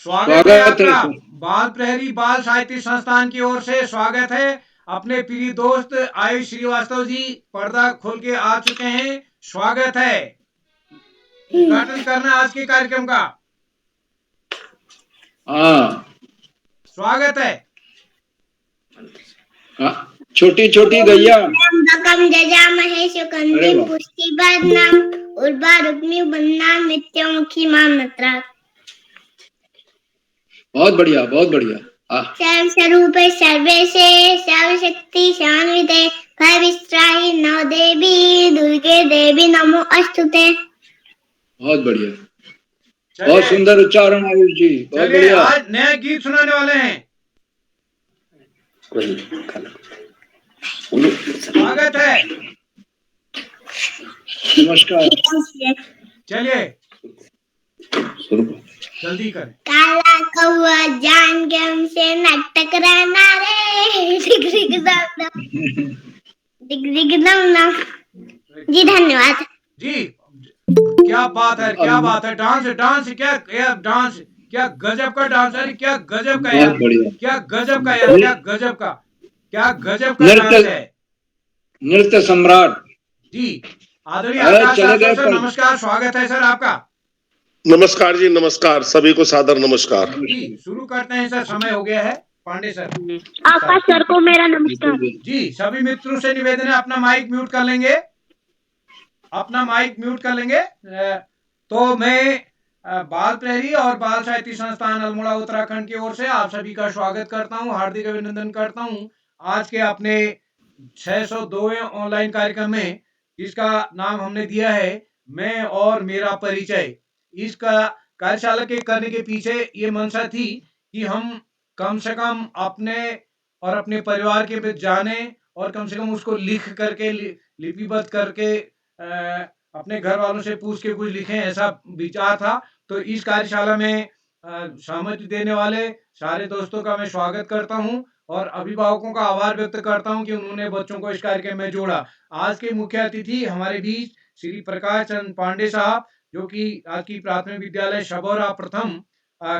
स्वागत है स्वागत है आपका। सर। बाल प्रहरी बाल साहित्य संस्थान की ओर से स्वागत है। अपने प्रिय दोस्त आयुष श्रीवास्तव जी पर्दा खोल के आ चुके हैं। स्वागत है। उद्घाटन करना आज के कार्यक्रम का। हाँ। स्वागत है। हाँ, छोटी छोटी गैया। बकम जजामहे अरे सुगंधिम वाह, पुष्टिवर्धनम उर्वारुकमिव नित्यमुखी मामनत्रा बहुत बढ़िया बहुत बढ़िया। हाँ, सर्वस्वरूपे सर्वेशे सर्वशक्ति शान्विते भयवित्राहि नव देवी दुर्गे देवी नमो अस्तुते। बहुत बढ़िया, बहुत चलिए सुंदर उच्चारण आयुष जी, बहुत चलिए बढ़िया। आज नया गीत सुनाने वाले हैं। स्वागत है। नमस्कार। चलिए जल्दी करें। काला कौआ जान के हमसे न टकराना रे डिग डिग दम दम डिग डिग दम दम। जी धन्यवाद जी क्या बात है, क्या अब बात है। डांस डांस क्या डांस, क्या गजब का डांस है। क्या गजब का बहुत यार, बढ़िया। क्या गजब का यार, क्या गजब का, क्या गजब का नृत्य डांस है। नृत्य सम्राट। जी आदरणीय आकाश चले शाश्वत गए सर, पर। नमस्कार, स्वागत है सर आपका। नमस्कार जी, नमस्कार सभी को सादर नमस्कार। जी शुरू करते हैं सर, समय हो गया है। पांडे सर आकाश सर को मेरा नमस्कार। जी सभी मित्रों से निवेदन है अपना माइक म्यूट कर लेंगे, अपना माइक म्यूट कर लेंगे। तो मैं बाल प्रहरी और बाल साहित्य संस्थान अल्मोड़ा उत्तराखंड की ओर से आप सभी का स्वागत करता हूं, हार्दिक अभिनंदन करता हूं आज के अपने 602वें ऑनलाइन कार्यक्रम में, जिसका नाम हमने दिया है मैं और मेरा परिचय। इसका कार्यशाला के करने के पीछे ये मंशा थी कि हम कम से कम अपने और अपने परिवार के भी जाने, और कम से कम उसको लिख करके लिपिबद्ध करके अपने घर वालों से पूछ के कुछ लिखें, ऐसा विचार था। तो इस कार्यशाला में सहमति देने वाले सारे दोस्तों का मैं स्वागत करता हूं और अभिभावकों का आभार व्यक्त करता हूं कि उन्होंने बच्चों को इस कार्यक्रम में जोड़ा। आज के मुख्य अतिथि हमारे बीच श्री प्रकाश चंद पांडे साहब, जो कि आज की प्राथमिक विद्यालय शबौरा प्रथम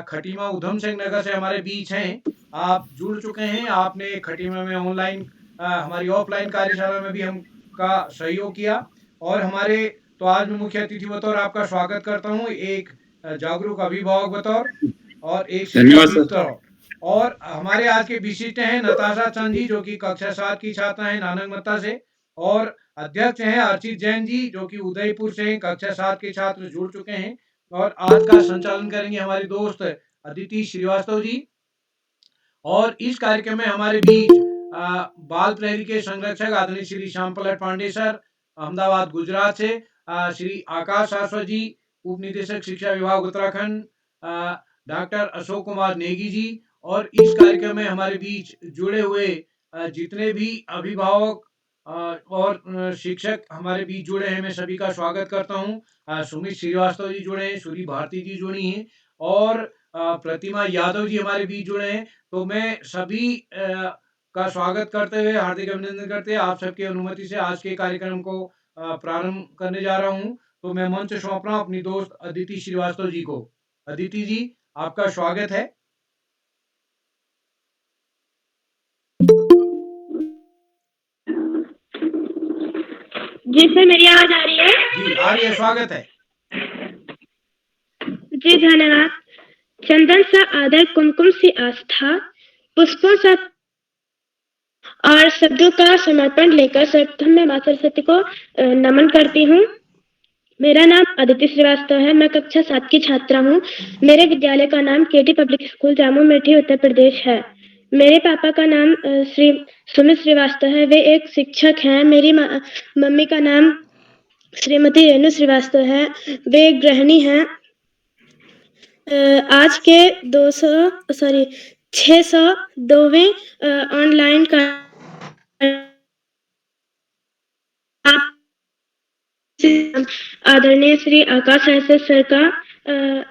खटीमा उधम सिंह नगर से हमारे बीच हैं। आप जुड़ चुके हैं, आपने खटीमा में ऑनलाइन हमारी ऑफलाइन कार्यशाला में भी हम का सहयोग किया। और हमारे तो आज मैं मुख्य अतिथि बतौर आपका स्वागत करता हूँ, एक जागरूक अभिभावक बतौर और एक शिक्षक धन्यवाद सर। बतौर। और हमारे आज के विशिष्ट हैं नताशा चंद जी, जो कि कक्षा 7 की छात्रा हैं नानक मत्ता से। और अध्यक्ष हैं अर्चित जैन जी, जो कि उदयपुर से हैं, कक्षा 7 के छात्र जुड़ चुके हैं। और आज का संचालन करेंगे हमारे दोस्त अदिति श्रीवास्तव जी। और इस कार्यक्रम में हमारे बीच बाल प्रहरी के संरक्षक आदरणीय श्री श्याम पलट पांडे सर अहमदाबाद गुजरात से, श्री आकाश शाश्वत जी उप निदेशक शिक्षा विभाग उत्तराखंड, डॉक्टर अशोक कुमार नेगी जी। और इस कार्यक्रम में हमारे बीच जुड़े हुए जितने भी अभिभावक और शिक्षक हमारे बीच जुड़े हैं, मैं सभी का स्वागत करता हूँ। सुमित श्रीवास्तव जी जुड़े हैं, सूरी भारती जी जुड़ी हैं, और प्रतिमा यादव जी हमारे बीच जुड़े हैं। तो मैं सभी का स्वागत करते हुए, हार्दिक अभिनंदन करते हुए, आप सबकी अनुमति से आज के कार्यक्रम को प्रारंभ करने जा रहा हूं। तो मैं मंच सौंप रहा हूं अपनी दोस्त अदिति श्रीवास्तव जी को। अदिति जी, आपका स्वागत है। जी सर, मेरी आवाज आ रही है? जी आ रही है, स्वागत है। जी धन्यवाद। चंदन सा आदर, कुमकुम सी आस्था, पुष्पों सा और शब्दों का समर्पण लेकर सर्वप्रथम मैं माँ सरस्वती को नमन करती हूँ। मेरा नाम अदिति श्रीवास्तव है। मैं कक्षा 7 की छात्रा हूँ। मेरे विद्यालय का नाम केटी पब्लिक स्कूल जामू मेठी उत्तर प्रदेश है। मेरे पापा का नाम श्री सुमित श्रीवास्तव है। वे एक शिक्षक हैं। मेरी मम्मी का नाम श्रीमती रेणु श्रीवास्तव है। वे एक गृहिणी हैं। आज के 602वें ऑनलाइन का आदरणीय श्री आकाश ऐसे सर का,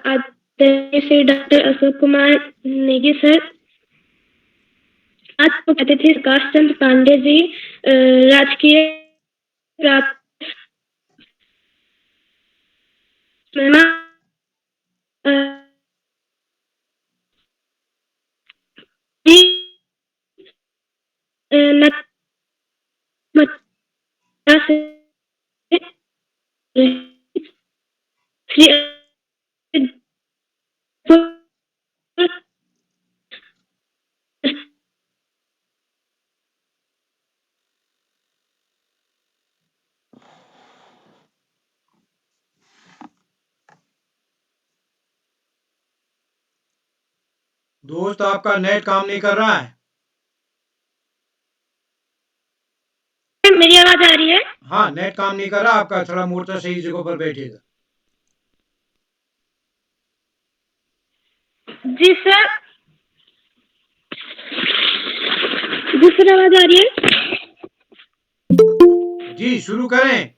आदरणीय श्री डॉक्टर अशोक कुमार नेगी सर, आज मुख्य अतिथि प्रकाश चंद्र पांडे जी, राजकीय प्राप्त दोस्त आपका नेट काम नहीं कर रहा है। मेरी आवाज आ रही है? हाँ, नेट काम नहीं कर रहा आपका, थोड़ा मोर्चा सही जगह पर बैठिएगा। जी सर। जी सर, आवाज आ रही है? जी शुरू करें।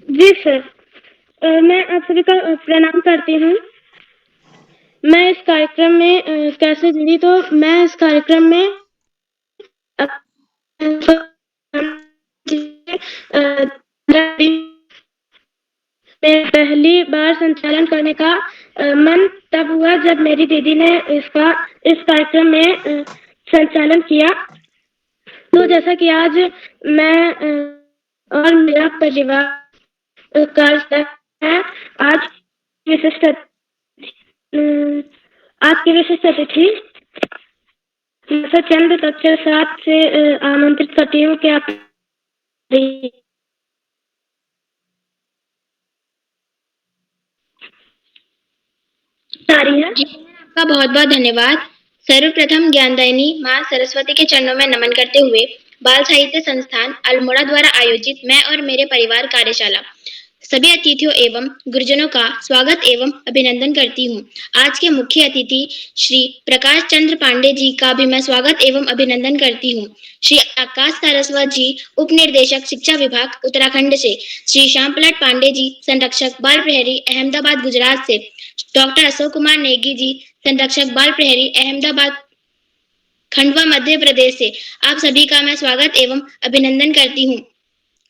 जी सर। मैं आप सभी का प्रणाम करती हूँ। मैं इस कार्यक्रम में कैसे जुड़ी, तो मैं इस कार्यक्रम में पहली बार संचालन करने का मन तब हुआ जब मेरी दीदी ने इस कार्यक्रम में संचालन किया। तो जैसा कि आज मैं और मेरा परिवार कार्य है, आज विशिष्ट आज की विशिष्ट अतिथि सर चंद्र कक्षा 7 से आमंत्रित करती हूँ कि आप आपका बहुत बहुत धन्यवाद। सर्वप्रथम ज्ञानदायिनी माँ सरस्वती के चरणों में नमन करते हुए बाल साहित्य संस्थान अल्मोड़ा द्वारा आयोजित मैं और मेरे परिवार कार्यशाला सभी अतिथियों एवं गुरुजनों का स्वागत एवं अभिनंदन करती हूँ। आज के मुख्य अतिथि श्री प्रकाश चंद्र पांडे जी का भी मैं स्वागत एवं अभिनंदन करती हूँ। श्री आकाश सारस्वत जी उप निर्देशक शिक्षा विभाग उत्तराखंड से, श्री श्याम पलट पांडे जी संरक्षक बाल प्रहरी अहमदाबाद गुजरात से, डॉक्टर अशोक कुमार नेगी जी संरक्षक बाल प्रहरी अहमदाबाद खंडवा मध्य प्रदेश से, आप सभी का मैं स्वागत एवं अभिनंदन करती हूँ।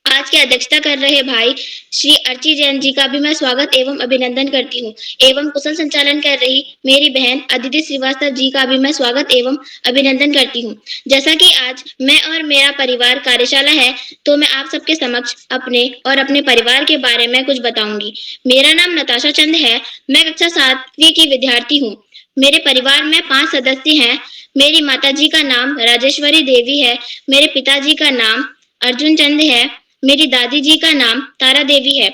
आज की अध्यक्षता कर रहे भाई श्री अर्ची जैन जी का भी मैं स्वागत एवं अभिनंदन करती हूँ एवं कुशल संचालन कर रही मेरी बहन अदिति श्रीवास्तव जी का भी मैं स्वागत एवं अभिनंदन करती हूँ। जैसा कि आज मैं और मेरा परिवार कार्यशाला है, तो मैं आप सबके समक्ष अपने और अपने परिवार के बारे में कुछ बताऊंगी। मेरा नाम नताशा चंद है। मैं कक्षा 7वीं की विद्यार्थी हूँ। मेरे परिवार में 5 सदस्य हैं। मेरी माताजी का नाम राजेश्वरी देवी है। मेरे पिताजी का नाम अर्जुन चंद है। मेरी दादी जी का नाम तारा देवी है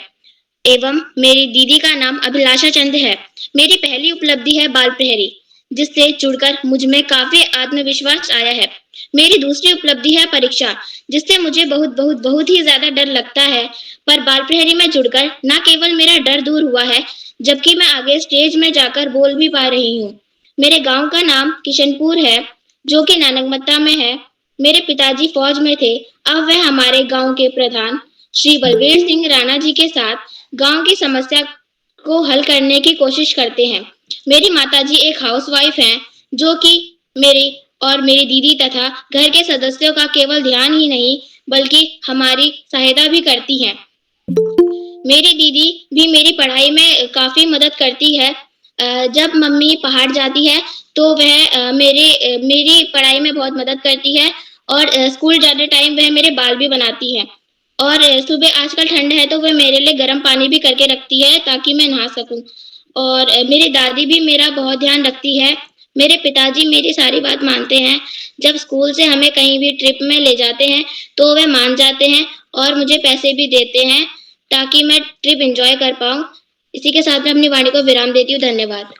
एवं मेरी दीदी का नाम अभिलाषा चंद है। मेरी पहली उपलब्धि है बाल प्रहरी, जिससे जुड़कर मुझ में काफी आत्मविश्वास आया है। मेरी दूसरी उपलब्धि है परीक्षा, जिससे मुझे बहुत ही ज्यादा डर लगता है, पर बाल प्रहरी में जुड़कर न केवल मेरा डर दूर हुआ है, जबकि मैं आगे स्टेज में जाकर बोल भी पा रही हूँ। मेरे गांव का नाम किशनपुर है, जो कि नानकमत्ता में है। मेरे पिताजी फौज में थे। अब वह हमारे गांव के प्रधान श्री बलवीर सिंह राणा जी के साथ गांव की समस्या को हल करने की कोशिश करते हैं। मेरी माताजी एक हाउसवाइफ हैं, जो कि मेरी और मेरी दीदी तथा घर के सदस्यों का केवल ध्यान ही नहीं, बल्कि हमारी सहायता भी करती हैं। मेरी दीदी भी मेरी पढ़ाई में काफी मदद करती है। जब मम्मी पहाड़ जाती है तो वह मेरी पढ़ाई में बहुत मदद करती है और स्कूल जाते टाइम वह मेरे बाल भी बनाती है। और सुबह आजकल ठंड है तो वह मेरे लिए गर्म पानी भी करके रखती है ताकि मैं नहा सकूं। और मेरी दादी भी मेरा बहुत ध्यान रखती है। मेरे पिताजी मेरी सारी बात मानते हैं। जब स्कूल से हमें कहीं भी ट्रिप में ले जाते हैं तो वे मान जाते हैं और मुझे पैसे भी देते हैं ताकि मैं ट्रिप एंजॉय कर पाऊं। इसी के साथ मैं अपनी वाणी को विराम देती हूँ। धन्यवाद।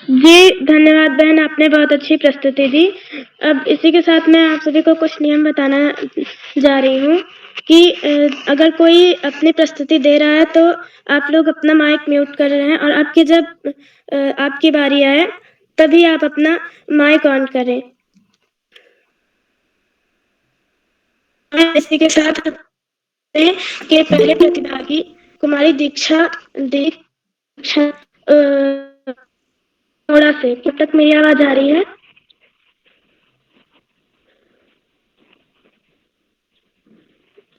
जी धन्यवाद बहन, आपने बहुत अच्छी प्रस्तुति दी। अब इसी के साथ मैं आप सभी को कुछ नियम बताना जा रही हूँ कि अगर कोई अपनी प्रस्तुति दे रहा है तो आप लोग अपना माइक म्यूट कर रहे हैं, और आपकी जब आपकी बारी आए तभी आप अपना माइक ऑन करें। इसी के साथ के पहले प्रतिभागी कुमारी दीक्षा थोड़ा से, कब तक मेरी आवाज आ रही है?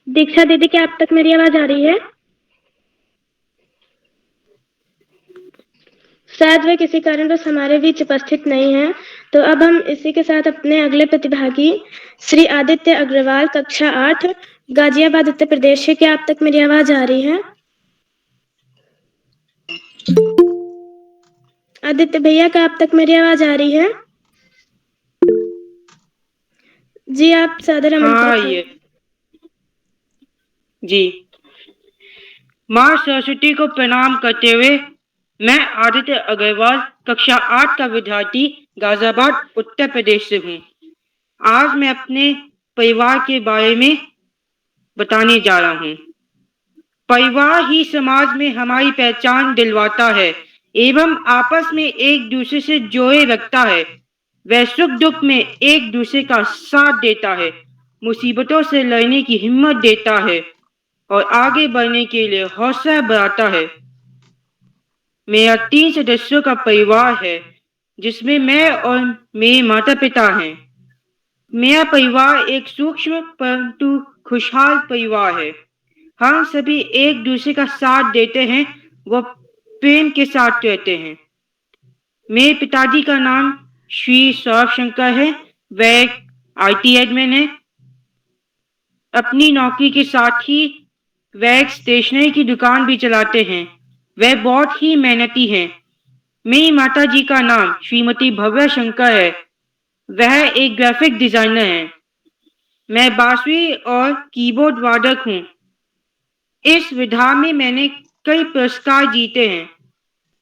दीक्षा दीदी, क्या अब तक मेरी आवाज आ रही है? शायद वे किसी कारणवश हमारे बीच उपस्थित नहीं है। तो अब हम इसी के साथ अपने अगले प्रतिभागी श्री आदित्य अग्रवाल, कक्षा 8, गाजियाबाद, उत्तर प्रदेश से। क्या अब तक मेरी आवाज आ रही है? आदित्य भैया, क्या अब तक मेरी आवाज आ रही है? जी आप सादर आमंत्रित हैं। जी, माँ सरस्वती को प्रणाम करते हुए मैं आदित्य अग्रवाल कक्षा 8 का विद्यार्थी गाजियाबाद उत्तर प्रदेश से हूँ। आज मैं अपने परिवार के बारे में बताने जा रहा हूँ। परिवार ही समाज में हमारी पहचान दिलवाता है एवं आपस में एक दूसरे से जोड़े रखता है। वह सुख दुख में एक दूसरे का साथ देता है, मुसीबतों से लड़ने की हिम्मत देता है और आगे बढ़ने के लिए हौसला बढ़ाता है। मेरा 3 सदस्यों का परिवार है, जिसमें मैं और मेरे माता पिता हैं। मेरा परिवार एक सूक्ष्म परंतु खुशहाल परिवार है। हम सभी एक दूसरे का साथ देते हैं व प्रेम के साथ रहते हैं। मेरे पिताजी का नाम श्री सौरभ शंकर है। वह एक IT एडमिन है। अपनी नौकरी के साथ ही वह एक स्टेशनरी की दुकान भी चलाते हैं। वह बहुत ही मेहनती हैं। मेरी माता जी का नाम श्रीमती भव्या शंकर है। वह एक ग्राफिक डिजाइनर है। मैं बांसुरी और कीबोर्ड वादक हूँ। इस विधा में मैंने कई पुरस्कार जीते हैं।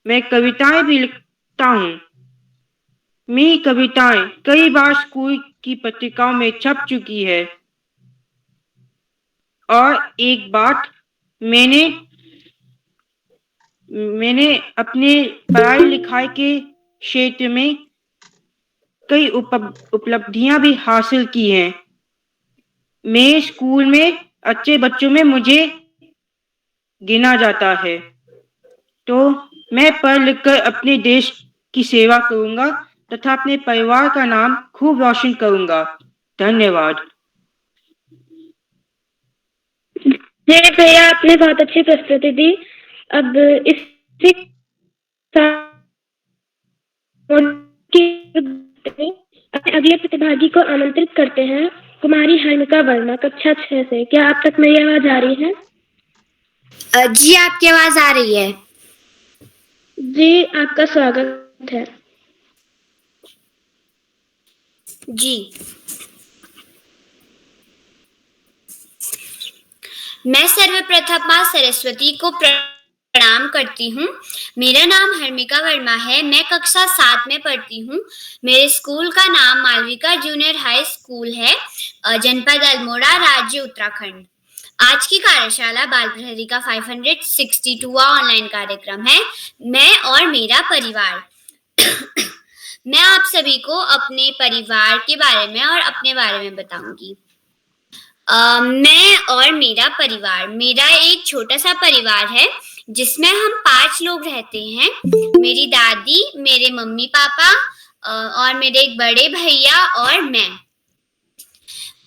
मैं कविताएं भी लिखता हूँ। मेरी कविताएं कई बार स्कूल की पत्रिकाओं में छप चुकी है। और एक बात, मैंने अपने पढ़ाई लिखाई के क्षेत्र में कई उपलब्धियां भी हासिल की हैं। मेरे स्कूल में अच्छे बच्चों में मुझे गिना जाता है। तो मैं पढ़ लिखकर अपने देश की सेवा करूंगा तथा अपने परिवार का नाम खूब रोशन करूंगा। धन्यवाद। जय भैया, आपने बहुत अच्छी प्रस्तुति दी। अब इसी अपने अगले प्रतिभागी को आमंत्रित करते हैं। कुमारी हर्मिका वर्मा, कक्षा 6 से। क्या आप तक मेरी आवाज आ रही है? जी, आपकी आवाज आ रही है। जी, आपका स्वागत है। जी, मैं सर्वप्रथम माँ सरस्वती को प्रणाम करती हूँ। मेरा नाम हर्मिका वर्मा है। मैं कक्षा 7 में पढ़ती हूँ। मेरे स्कूल का नाम मालविका जूनियर हाई स्कूल है, जनपद अल्मोड़ा, राज्य उत्तराखंड। आज की कार्यशाला बाल प्रहरी का 562वां ऑनलाइन कार्यक्रम है। मैं और मेरा परिवार। मैं आप सभी को अपने परिवार के बारे में और अपने बारे में बताऊंगी। मैं और मेरा परिवार, मेरा एक छोटा सा परिवार है जिसमें हम 5 लोग रहते हैं। मेरी दादी, मेरे मम्मी पापा और मेरे एक बड़े भैया और मैं।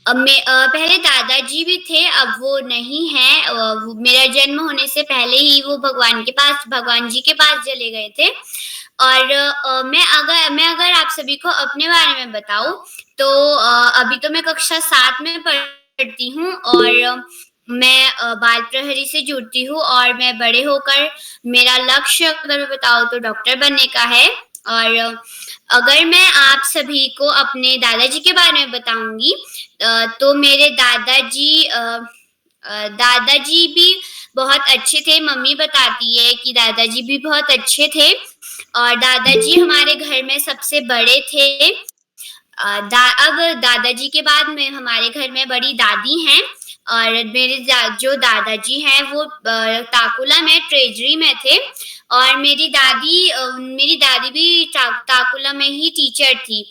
पहले दादाजी भी थे, अब वो नहीं है। मेरा जन्म होने से पहले ही वो भगवान जी के पास चले गए थे। और मैं अगर आप सभी को अपने बारे में बताऊं तो अभी तो मैं कक्षा 7 में पढ़ती हूँ और मैं बाल प्रहरी से जुड़ती हूँ और मैं बड़े होकर मेरा लक्ष्य अगर मैं बताऊं तो डॉक्टर बनने का है। और अगर मैं आप सभी को अपने दादाजी के बारे में बताऊंगी तो मेरे दादाजी भी बहुत अच्छे थे। मम्मी बताती है कि दादाजी भी बहुत अच्छे थे और दादाजी हमारे घर में सबसे बड़े थे। अब दादाजी के बाद में हमारे घर में बड़ी दादी हैं और मेरे जो दादाजी हैं वो ताकुला में ट्रेजरी में थे और मेरी दादी भी ताकुला में ही टीचर थी।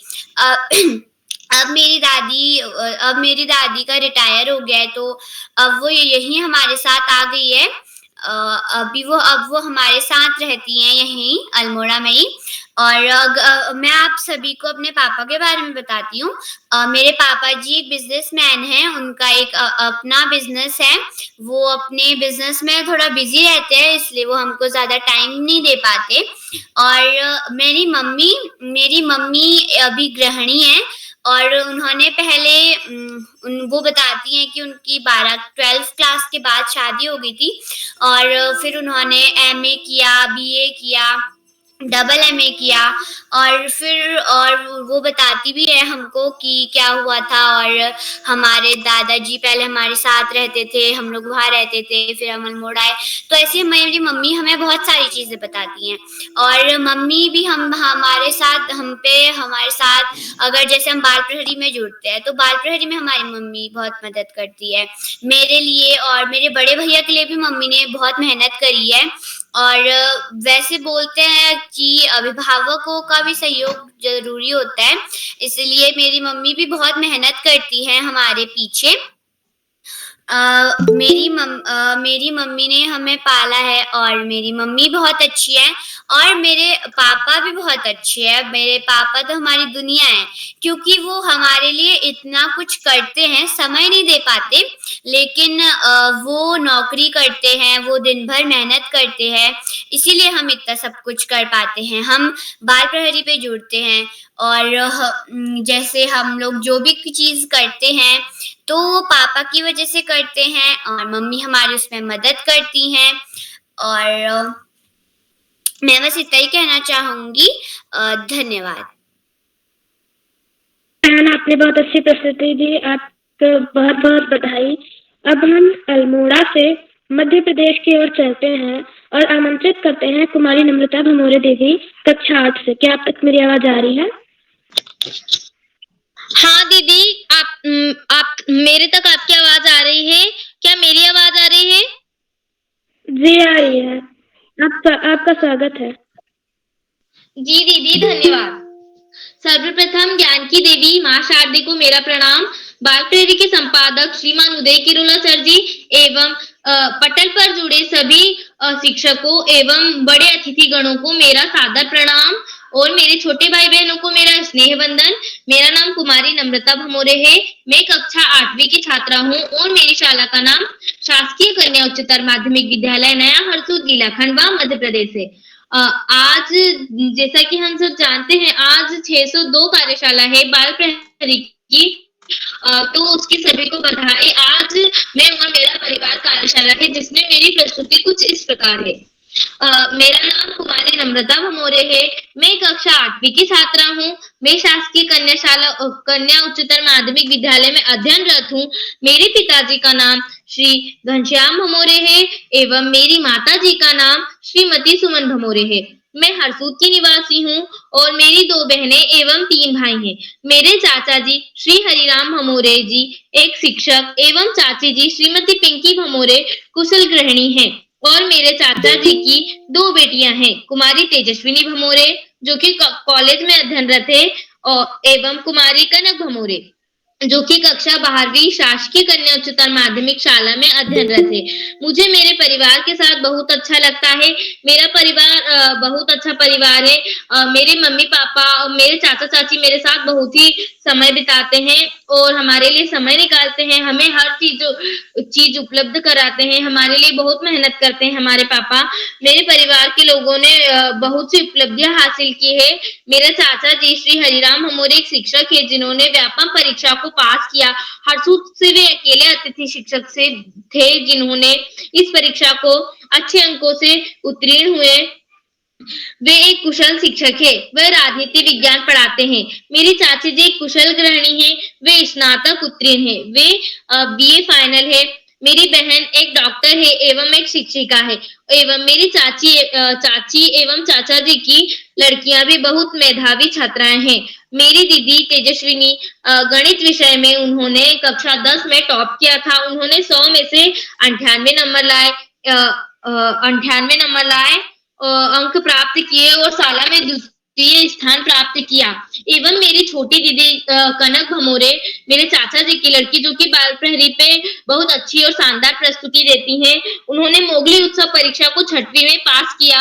अब मेरी दादी का रिटायर हो गया है तो अब वो यही हमारे साथ आ गई है। अब वो हमारे साथ रहती हैं यहीं अल्मोड़ा में ही। और मैं आप सभी को अपने पापा के बारे में बताती हूँ। मेरे पापा जी एक बिजनेसमैन हैं। उनका एक अपना बिजनेस है। वो अपने बिजनेस में थोड़ा बिजी रहते हैं, इसलिए वो हमको ज्यादा टाइम नहीं दे पाते। और मेरी मम्मी अभी गृहिणी है और उन्होंने पहले वो बताती हैं कि उनकी 12th क्लास के बाद शादी हो गई थी और फिर उन्होंने MA किया, BA किया डबल एमए किया और फिर वो बताती भी है हमको कि क्या हुआ था। और हमारे दादाजी पहले हमारे साथ रहते थे, हम लोग वहाँ रहते थे, फिर हम अल्मोड़ आए। तो ऐसे मेरी मम्मी हमें बहुत सारी चीज़ें बताती हैं और मम्मी भी हमारे साथ अगर जैसे हम बाल प्रहरी में जुड़ते हैं तो बाल प्रहरी में हमारी मम्मी बहुत मदद करती है मेरे लिए, और मेरे बड़े भैया के लिए भी मम्मी ने बहुत मेहनत करी है। और वैसे बोलते हैं कि अभिभावकों का भी सहयोग ज़रूरी होता है, इसलिए मेरी मम्मी भी बहुत मेहनत करती हैं हमारे पीछे। मेरी मम्मी ने हमें पाला है और मेरी मम्मी बहुत अच्छी है और मेरे पापा भी बहुत अच्छे हैं। मेरे पापा तो हमारी दुनिया है, क्योंकि वो हमारे लिए इतना कुछ करते हैं, समय नहीं दे पाते, लेकिन वो नौकरी करते हैं, वो दिन भर मेहनत करते हैं, इसीलिए हम इतना सब कुछ कर पाते हैं। हम बाल प्रहरी पे जुड़ते हैं और जैसे हम लोग जो भी चीज़ करते हैं तो वो पापा की वजह से करते हैं और मम्मी हमारी उसमें मदद करती हैं। और मैं बस इतना ही कहना चाहूँगी। धन्यवाद। आपने बहुत अच्छी प्रस्तुति दी, आपको बहुत बहुत बधाई। अब हम अल्मोड़ा से मध्य प्रदेश की ओर चलते हैं और आमंत्रित करते हैं कुमारी नम्रता भमोरे देवी कक्षा 8 से। क्या आप तक मेरी आवाज आ रही है? हाँ दीदी, आप मेरे तक आपकी आवाज आ रही है? क्या मेरी आवाज आ रही है? जी आ रही है। आपका स्वागत है। जी दीदी, धन्यवाद। सर्वप्रथम ज्ञान की देवी माँ शारदे को मेरा प्रणाम। बाल प्रहरी के संपादक श्रीमान उदय किरोला सर जी एवं पटल पर जुड़े सभी शिक्षकों एवं बड़े अतिथि गणों को मेरा सादर प्रणाम और मेरे छोटे भाई बहनों को मेरा स्नेह वंदन। मेरा नाम कुमारी नम्रता भमोरे है। मैं कक्षा 8वीं की छात्रा हूँ और मेरी शाला का नाम शासकीय कन्या उच्चतर माध्यमिक विद्यालय नया हरसूद लीला खंडवा मध्य प्रदेश है। आज जैसा कि हम सब जानते हैं, आज 602 कार्यशाला है बाल प्रहरी की, तो उसकी सभी को बधाई। आज मैं और मेरा परिवार कार्यशाला है जिसमें मेरी प्रस्तुति कुछ इस प्रकार है। मेरा नाम कुमारी नम्रता भमोरे है। मैं कक्षा 8वीं की छात्रा हूँ। मैं शासकीय कन्या उच्चतर माध्यमिक विद्यालय में अध्ययनरत हूँ। मेरे पिताजी का नाम श्री घनश्याम भमोरे है एवं मेरी माता जी का नाम श्रीमती सुमन भमोरे है। मैं हरसूद की निवासी हूँ और मेरी 2 बहनें एवं 3 भाई हैं। मेरे चाचा जी श्री हरिराम भमोरे जी एक शिक्षक एवं चाची जी श्रीमती पिंकी भमोरे कुशल गृहिणी हैं और मेरे चाचा जी की 2 बेटियां हैं, कुमारी तेजस्विनी भमोरे जो कि कॉलेज में अध्ययनरत है और एवं कुमारी कनक भमोरे जो कि कक्षा 12वीं शासकीय कन्या उच्चतर माध्यमिक शाला में अध्ययनरत है। मुझे मेरे परिवार के साथ बहुत अच्छा लगता है। मेरा परिवार बहुत अच्छा परिवार है। मेरे मम्मी पापा और मेरे चाचा चाची मेरे साथ बहुत ही समय बिताते हैं और हमारे लिए समय निकालते हैं, हमें हर चीज उपलब्ध कराते हैं, हमारे लिए बहुत मेहनत करते हैं हमारे पापा। मेरे परिवार के लोगों ने बहुत सी उपलब्धियां हासिल की है। मेरे चाचा जी श्री हरिराम भमोरे एक शिक्षक है जिन्होंने व्यापम परीक्षा को पास किया। हरसूद से वे अकेले अतिथि शिक्षक से थे जिन्होंने इस परीक्षा को अच्छे अंकों से उत्तीर्ण हुए। वे एक कुशल शिक्षक है। वह राजनीति विज्ञान पढ़ाते हैं। मेरी चाची जी एक कुशल गृहिणी है। वे स्नातक उत्तीर्ण है। वे बीए फाइनल है। मेरी बहन एक डॉक्टर है एवं एक शिक्षिका है एवं मेरी चाची एवं चाचा जी की लड़कियां भी बहुत मेधावी छात्राएं हैं। मेरी दीदी तेजस्विनी गणित विषय में उन्होंने कक्षा 10 में टॉप किया था। उन्होंने 100 में से 98 नंबर लाए 98 नंबर लाए अंक प्राप्त किए और शाला में द्वितीय स्थान प्राप्त किया। एवं मेरी छोटी दीदी कनक भमोरे मेरे चाचा जी की लड़की जो कि बाल प्रहरी पे बहुत अच्छी और शानदार प्रस्तुति देती हैं। उन्होंने मोगली उत्सव परीक्षा को 6वीं में पास किया।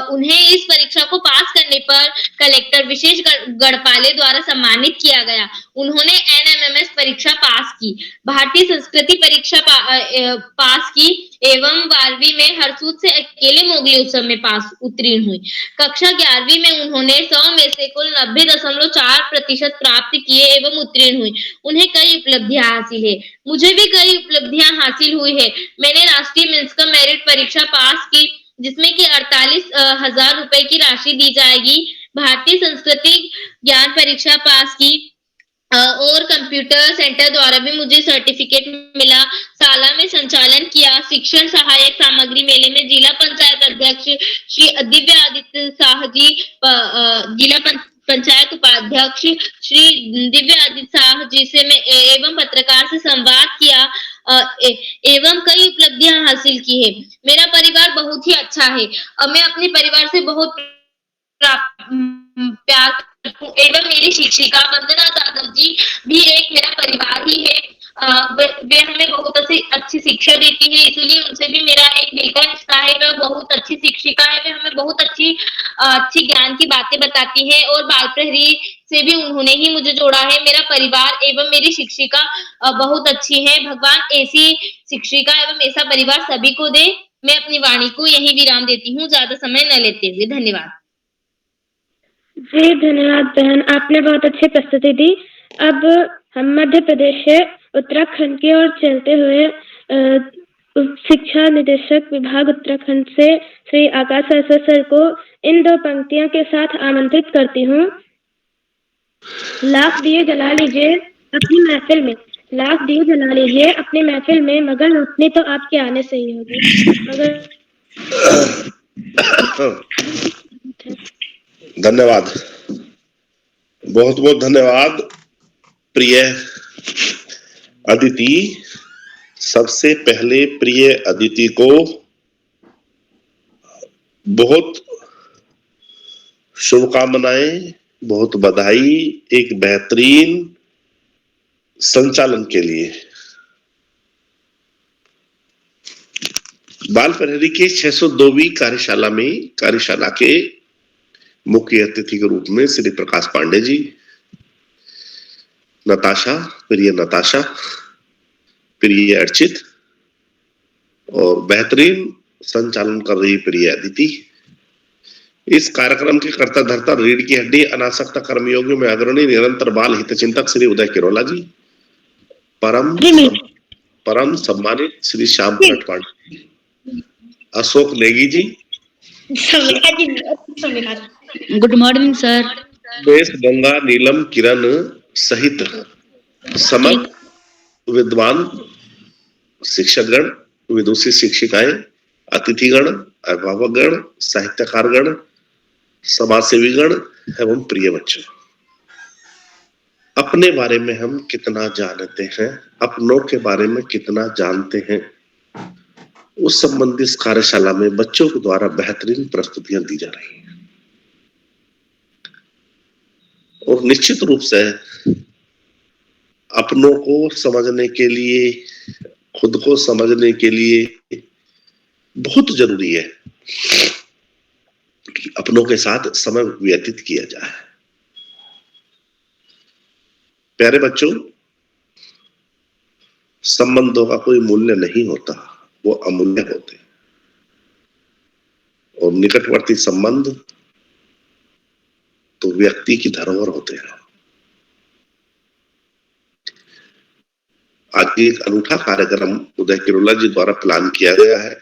उन्हें इस परीक्षा को पास करने पर कलेक्टर विशेष गढ़पाले द्वारा सम्मानित किया गया। उन्होंने NMMS परीक्षा पास की, भारतीय संस्कृति परीक्षा पास की एवं 12वीं में हरसूद से अकेले मोगली उत्सव में पास उत्तीर्ण हुई। कक्षा 11वीं में उन्होंने 100 में से कुल 90.4% प्राप्त किए एवं उत्तीर्ण हुई। उन्हें कई उपलब्धियां हासिल है। मुझे भी कई उपलब्धियां हासिल हुई है। मैंने राष्ट्रीय मिन्स कम मेरिट परीक्षा पास की जिसमें कि 48,000 रुपए की राशि दी जाएगी। भारतीय संस्कृति ज्ञान परीक्षा पास की और कंप्यूटर सेंटर द्वारा भी मुझे सर्टिफिकेट मिला। शाला में संचालन किया। शिक्षण सहायक सामग्री मेले में जिला पंचायत अध्यक्ष श्री दिव्य आदित्य शाह जी, जिला पंचायत उपाध्यक्ष श्री दिव्य आदित्य शाह जी से मैं एवं पत्रकार से संवाद किया एवं कई उपलब्धियां हासिल की है। मेरा परिवार बहुत ही अच्छा है और मैं अपने परिवार से बहुत प्यार करती हूँ एवं मेरी शिक्षिका वंदना जाधव जी भी एक मेरा परिवार ही है। वे हमें बहुत अच्छी शिक्षा देती है, इसलिए उनसे भी मेरा एक दिल का रिश्ता है। वे बहुत अच्छी शिक्षिका है, वे हमें बहुत अच्छी ज्ञान की बातें बताती है और बाल प्रहरी से भी उन्होंने ही मुझे जोड़ा है। मेरा परिवार एवं मेरी शिक्षिका बहुत अच्छी है। भगवान ऐसी शिक्षिका एवं ऐसा परिवार सभी को दे। मैं अपनी वाणी को यही विराम देती हूँ, ज्यादा समय न लेते हुए। धन्यवाद। जी धन्यवाद बहन, आपने बहुत अच्छी प्रस्तुति दी। अब हम मध्य प्रदेश से उत्तराखंड की ओर चलते हुए शिक्षा निदेशक विभाग उत्तराखंड से श्री आकाश सरस्वत सर को इन 2 पंक्तियों के साथ आमंत्रित करती हूँ। लाख दिए जला लीजिए अपनी महफिल में, लाख दिए जला लीजिए अपनी महफिल में, मगर रोशनी तो आपके आने से ही होगी। मगर धन्यवाद, बहुत बहुत धन्यवाद प्रिय अदिति। सबसे पहले प्रिय अदिति को बहुत शुभकामनाएं, बहुत बधाई एक बेहतरीन संचालन के लिए। बाल प्रहरी के 602वीं कार्यशाला के मुख्य अतिथि के रूप में श्री प्रकाश पांडे जी, नताशा, प्रिय अर्चित और बेहतरीन संचालन कर रही प्रिय अदिति। इस कार्यक्रम के कर्ता धर्ता, रीढ़ की हड्डी, अनासक्त कर्मयोगियों में अग्रणी निरंतर बाल हित चिंतक श्री उदय किरोला जी, परम सम्मानित श्री श्याम प्रकट Pandey ji, Ashok Negi ji, good morning sir. देश गंगा नीलम किरण सहित समस्त विद्वान शिक्षकगण, विदुषी शिक्षिकाएं, अतिथिगण, अभिभावकगण, साहित्यकारगण, समाजसेवीगण एवं प्रिय बच्चों, अपने बारे में हम कितना जानते हैं, अपनों के बारे में कितना जानते हैं, उस संबंधी इस कार्यशाला में बच्चों के द्वारा बेहतरीन प्रस्तुतियां दी जा रही हैं और निश्चित रूप से अपनों को समझने के लिए, खुद को समझने के लिए बहुत जरूरी है कि अपनों के साथ समय व्यतीत किया जाए। प्यारे बच्चों, संबंधों का कोई मूल्य नहीं होता, वो अमूल्य होते हैं और निकटवर्ती संबंध तो व्यक्ति की धरोहर होते हैं। आज एक अनूठा कार्यक्रम उदय किरोला जी द्वारा प्लान किया गया है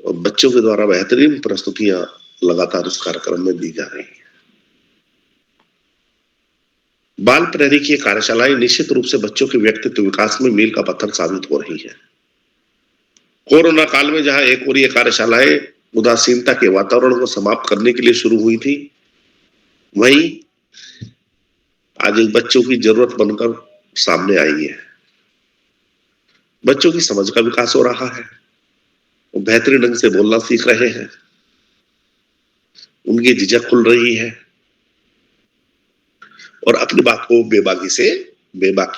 और बच्चों के द्वारा बेहतरीन प्रस्तुतियां लगातार उस कार्यक्रम में दी जा रही हैं। बाल प्रहरी की कार्यशालाएं निश्चित रूप से बच्चों के व्यक्तित्व विकास में मील का पत्थर साबित हो रही है। कोरोना काल में जहां एक और ये कार्यशालाएं उदासीनता के वातावरण को समाप्त करने के लिए शुरू हुई थी, वहीं आज एक बच्चों की जरूरत बनकर सामने आई है। बच्चों की समझ का विकास हो रहा है, वो बेहतरीन ढंग से बोलना सीख रहे हैं, उनकी झिझक खुल रही है और अपनी बात को बेबाकी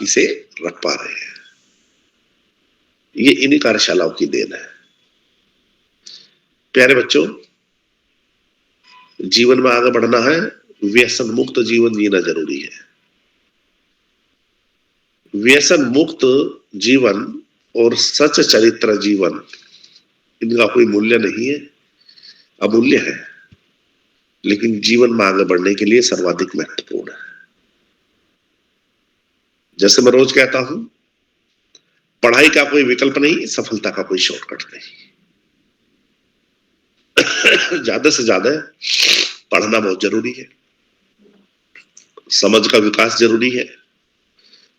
से रख पा रहे हैं। ये इन्हीं कार्यशालाओं की देन है। प्यारे बच्चों, जीवन में आगे बढ़ना है, व्यसन मुक्त जीवन जीना जरूरी है। व्यसन मुक्त जीवन और सच चरित्र जीवन, इनका कोई मूल्य नहीं है, अमूल्य है, लेकिन जीवन में आगे बढ़ने के लिए सर्वाधिक महत्वपूर्ण है। जैसे मैं रोज कहता हूं, पढ़ाई का कोई विकल्प नहीं, सफलता का कोई शॉर्टकट नहीं। ज्यादा से ज्यादा पढ़ना बहुत जरूरी है, समझ का विकास जरूरी है।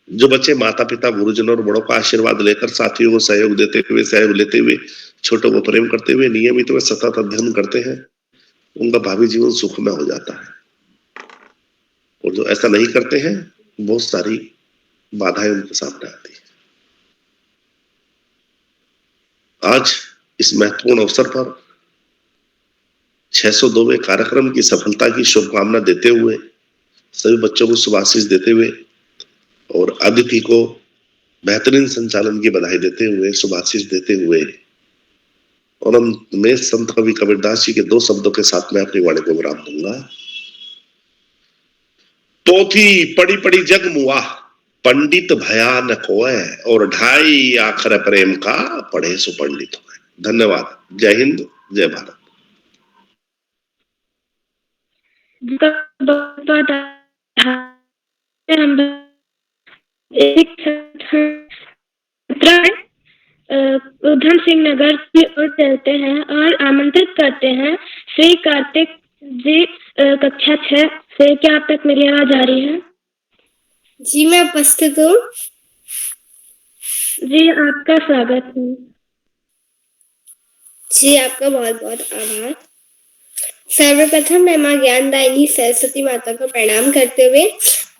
जो बच्चे माता पिता गुरुजनों और बड़ों का आशीर्वाद लेकर साथियों को सहयोग देते हुए, सहयोग लेते हुए, छोटों को प्रेम करते हुए नियमित व सतत अध्ययन करते हैं, उनका भावी जीवन सुखमय हो जाता है। और जो ऐसा नहीं करते हैं, बहुत सारी बाधाएं उनके सामने आती है। आज इस महत्वपूर्ण अवसर पर 602वें कार्यक्रम की सफलता की शुभकामना देते हुए, सभी बच्चों को शुभाशीष देते हुए और अदिति को बेहतरीन संचालन की बधाई देते हुए, शुभाशीष देते हुए, और हम मैं संत कवि कबीरदास जी के 2 शब्दों के साथ मैं अपनी वाणी को विराम दूंगा। पोथी पड़ी पड़ी जग मुआ, पंडित भया न कोय, और ढाई आखर प्रेम का पढ़े सो पंडित होए। धन्यवाद। जय हिंद, जय भारत। उधम सिंह नगर की ओर चलते हैं और आमंत्रित करते हैं श्री कार्तिक जी, कक्षा 6 से। क्या आप तक मेरी आवाज आ रही है? जी मैं उपस्थित हूँ। जी आपका स्वागत है। जी आपका बहुत बहुत आभार। सर्वप्रथम मैं माँ ज्ञानदायिनी सरस्वती माता को प्रणाम करते हुए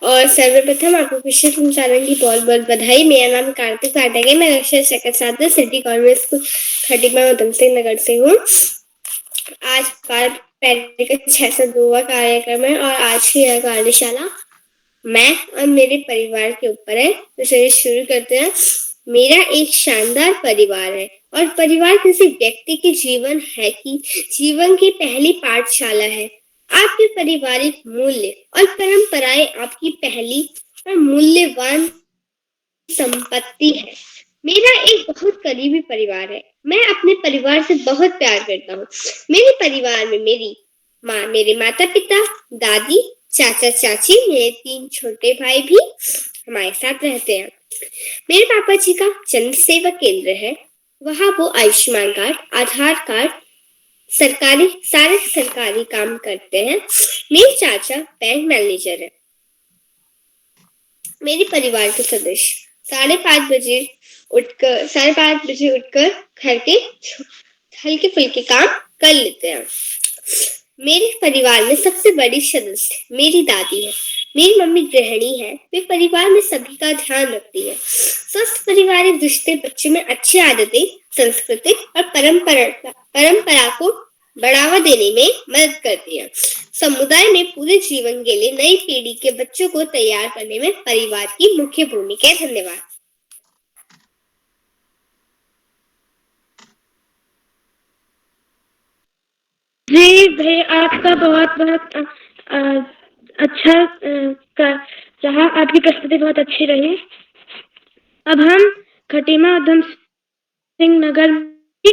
और सर्वप्रथम आपको कृषि संचालन की बहुत बहुत बधाई। मेरा नाम कार्तिक फाटक है। मैं कक्षा 7 city convent school Khatima Udham Singh Nagar से हूँ। आज बाल प्रेरी का 602वां कार्यक्रम है और आज की यह कार्यशाला मैं और मेरे परिवार के ऊपर है। तो चलिए शुरू करते हैं। मेरा एक शानदार परिवार है और परिवार किसी व्यक्ति के जीवन है कि जीवन की पहली पाठशाला है। आपके पारिवारिक मूल्य और परंपराएं आपकी पहली और मूल्यवान संपत्ति है। मेरा एक बहुत करीबी परिवार है। मैं अपने परिवार से बहुत प्यार करता हूँ। मेरे परिवार में मेरी माँ, मेरे माता पिता, दादी, चाचा चाची, मेरे 3 छोटे भाई भी हमारे साथ रहते हैं। मेरे पापा जी का जन सेवा केंद्र है। वहाँ वो आयुष्मान कार्ड, आधार कार्ड, सारे सरकारी काम करते हैं। मेरे चाचा बैंक मैनेजर है। मेरे परिवार के सदस्य 5:30 बजे उठकर घर के हल्के फुल्के काम कर लेते हैं। मेरे परिवार में सबसे बड़ी सदस्य मेरी दादी है। मेरी मम्मी गृहिणी है। वे परिवार में सभी का ध्यान रखती है। स्वस्थ पारिवारिक रिश्ते बच्चों में अच्छी आदतें, संस्कृति और परंपरा को बढ़ावा देने में मदद करती है। समुदाय में पूरे जीवन के लिए नई पीढ़ी के बच्चों को तैयार करने में परिवार की मुख्य भूमिका है। धन्यवाद। जी भाई आपका बहुत बहुत अच्छा रहा। आपकी प्रस्तुति बहुत अच्छी रही। अब हम खटीमा उधम सिंह नगर की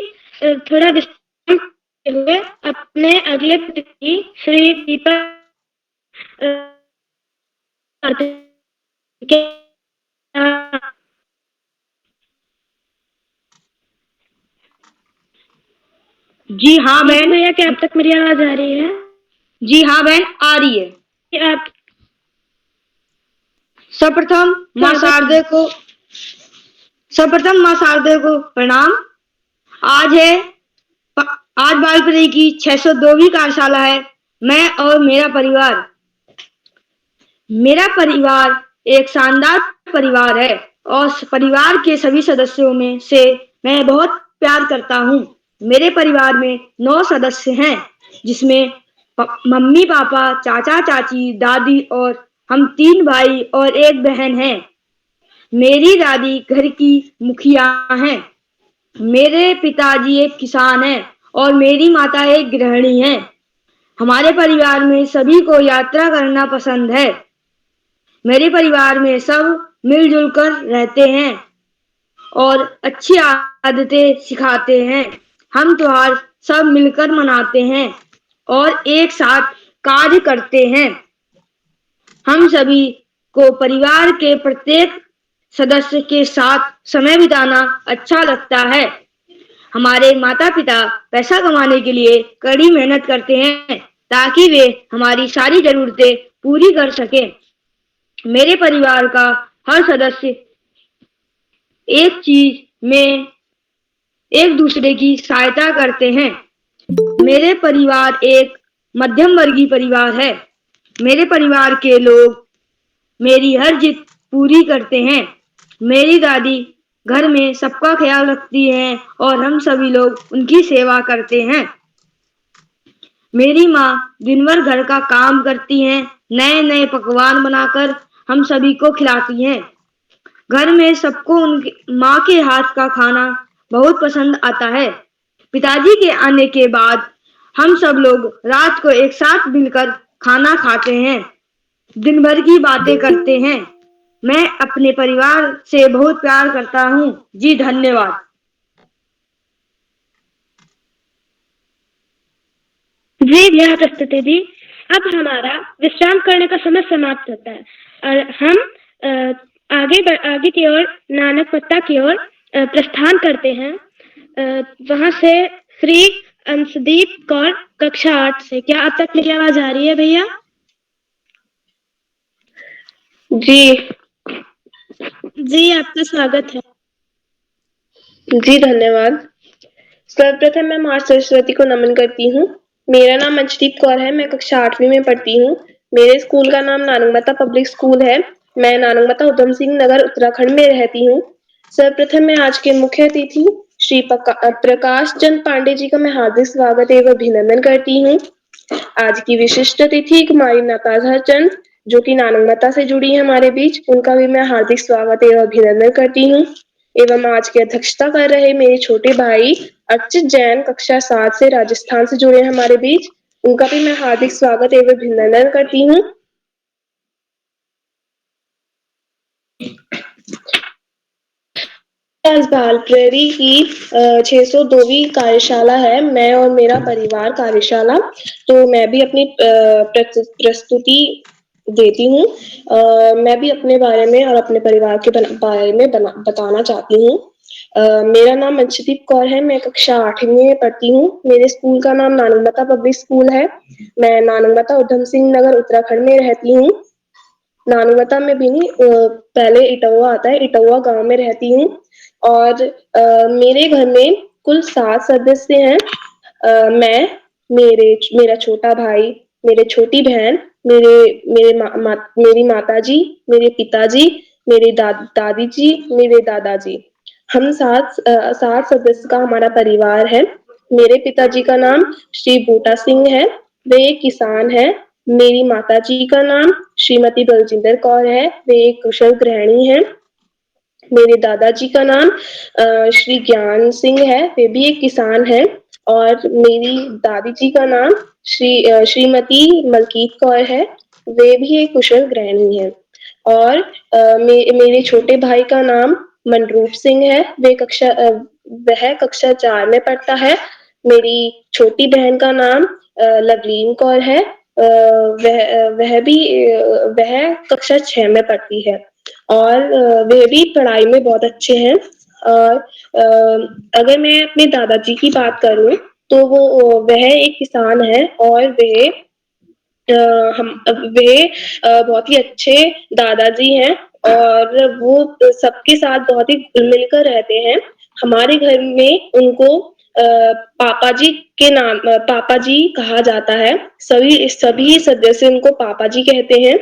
थोड़ा विश्राम करते हुए अपने अगले अतिथि श्री दीपक जी हाँ बहन। भैया क्या अब तक मेरी आवाज आ रही है? जी हाँ बहन आ रही है। आप सर्वप्रथम माँ शारदे को प्रणाम। आज बाल प्रेरी की 602वीं कार्यशाला है। मैं और मेरा परिवार एक शानदार परिवार है और परिवार के सभी सदस्यों में से मैं बहुत प्यार करता हूँ। मेरे परिवार में 9 सदस्य हैं, जिसमें मम्मी पापा, चाचा चाची, दादी और हम 3 भाई और 1 बहन हैं। मेरी दादी घर की मुखिया हैं। मेरे पिताजी एक किसान हैं और मेरी माता एक गृहिणी हैं। हमारे परिवार में सभी को यात्रा करना पसंद है। मेरे परिवार में सब मिलजुल कर रहते हैं और अच्छी आदतें सिखाते हैं। हम त्योहार सब मिलकर मनाते हैं और एक साथ कार्य करते हैं। हम सभी को परिवार के प्रत्येक सदस्य के साथ समय बिताना अच्छा लगता है। हमारे माता पिता पैसा कमाने के लिए कड़ी मेहनत करते हैं ताकि वे हमारी सारी जरूरतें पूरी कर सकें। मेरे परिवार का हर सदस्य एक चीज में एक दूसरे की सहायता करते हैं। मेरे परिवार एक मध्यम वर्गीय परिवार है। मेरे परिवार के लोग मेरी हर जिद पूरी करते हैं। मेरी दादी घर में सबका ख्याल रखती हैं और हम सभी लोग उनकी सेवा करते हैं। मेरी माँ दिन भर घर का काम करती हैं, नए नए पकवान बनाकर हम सभी को खिलाती हैं। घर में सबको उनकी माँ के हाथ का खाना बहुत पसंद आता है। पिताजी के आने के बाद हम सब लोग रात को एक साथ मिलकर खाना खाते हैं, दिन भर की बातें करते हैं। मैं अपने परिवार से बहुत प्यार करता हूँ। जी धन्यवाद। जी यह प्रस्तुति दी। अब हमारा विश्राम करने का समय समाप्त होता है और हम आगे की ओर नानक पत्ता की ओर प्रस्थान करते हैं। वहां से श्री अंशदीप कौर कक्षा 8 से। क्या अब तक मेरी आवाज आ रही है भैया? जी आपका स्वागत है। जी धन्यवाद। सर्वप्रथम मैं माँ सरस्वती को नमन करती हूँ। मेरा नाम अंशदीप कौर है। मैं कक्षा 8वीं में पढ़ती हूँ। मेरे स्कूल का नाम नानुंगमता पब्लिक स्कूल है। मैं नानुंगमता उधम सिंह नगर उत्तराखंड में रहती हूँ। सर्वप्रथम मैं आज के मुख्य अतिथि श्री प्रकाश चंद पांडे जी का मैं हार्दिक स्वागत एवं अभिनंदन करती हूँ। आज की विशिष्ट अतिथि कुमारी नताशा चंद जो कि नानुंगमता से जुड़ी है हमारे बीच, उनका भी मैं हार्दिक स्वागत एवं अभिनंदन करती हूँ। एवं आज की अध्यक्षता कर रहे मेरे छोटे भाई अर्चित जैन कक्षा 7 से राजस्थान से जुड़े हैं हमारे बीच, उनका भी मैं हार्दिक स्वागत एवं अभिनंदन करती हूँ। आज बाल प्रेरी की 602वीं कार्यशाला है, मैं और मेरा परिवार कार्यशाला, तो मैं भी अपनी प्रस्तुति देती हूँ। मैं भी अपने बारे में और अपने परिवार के बारे में बताना चाहती हूँ। मेरा नाम अंशदीप कौर है। मैं कक्षा 8वीं में पढ़ती हूँ। मेरे स्कूल का नाम नानुंगमता पब्लिक स्कूल है। मैं नानुंगमता उधम सिंह नगर उत्तराखंड में रहती हूँ। नानुंगमता में भी नहीं, पहले इटौवा आता है, इटौवा गांव में रहती हूँ। और मेरे घर में कुल 7 सदस्य हैं। मैं, मेरा छोटा भाई, मेरे छोटी बहन, मेरी माताजी, मेरे पिताजी, मेरे दादी जी, मेरे दादाजी, हम 7 सदस्य का हमारा परिवार है। मेरे पिताजी का नाम श्री बूटा सिंह है, वे एक किसान है। मेरी माताजी का नाम श्रीमती बलजिंदर कौर है, वे एक कुशल गृहिणी है। मेरे दादाजी का नाम श्री ज्ञान सिंह है, वे भी एक किसान है। और मेरी दादी जी का नाम श्रीमती मलकीत कौर है, वे भी एक कुशल गृहिणी है। और मेरे छोटे भाई का नाम मनरूप सिंह है, वह कक्षा 4 में पढ़ता है। मेरी छोटी बहन का नाम लवलीन कौर है, वह कक्षा 6 में पढ़ती है और वे भी पढ़ाई में बहुत अच्छे हैं। और अगर मैं अपने दादाजी की बात करूं तो वह एक किसान है और वे बहुत ही अच्छे दादाजी हैं और वो सबके साथ बहुत ही घुल मिलकर रहते हैं। हमारे घर में उनको पापा जी कहा जाता है। सभी सदस्य उनको पापा जी कहते हैं।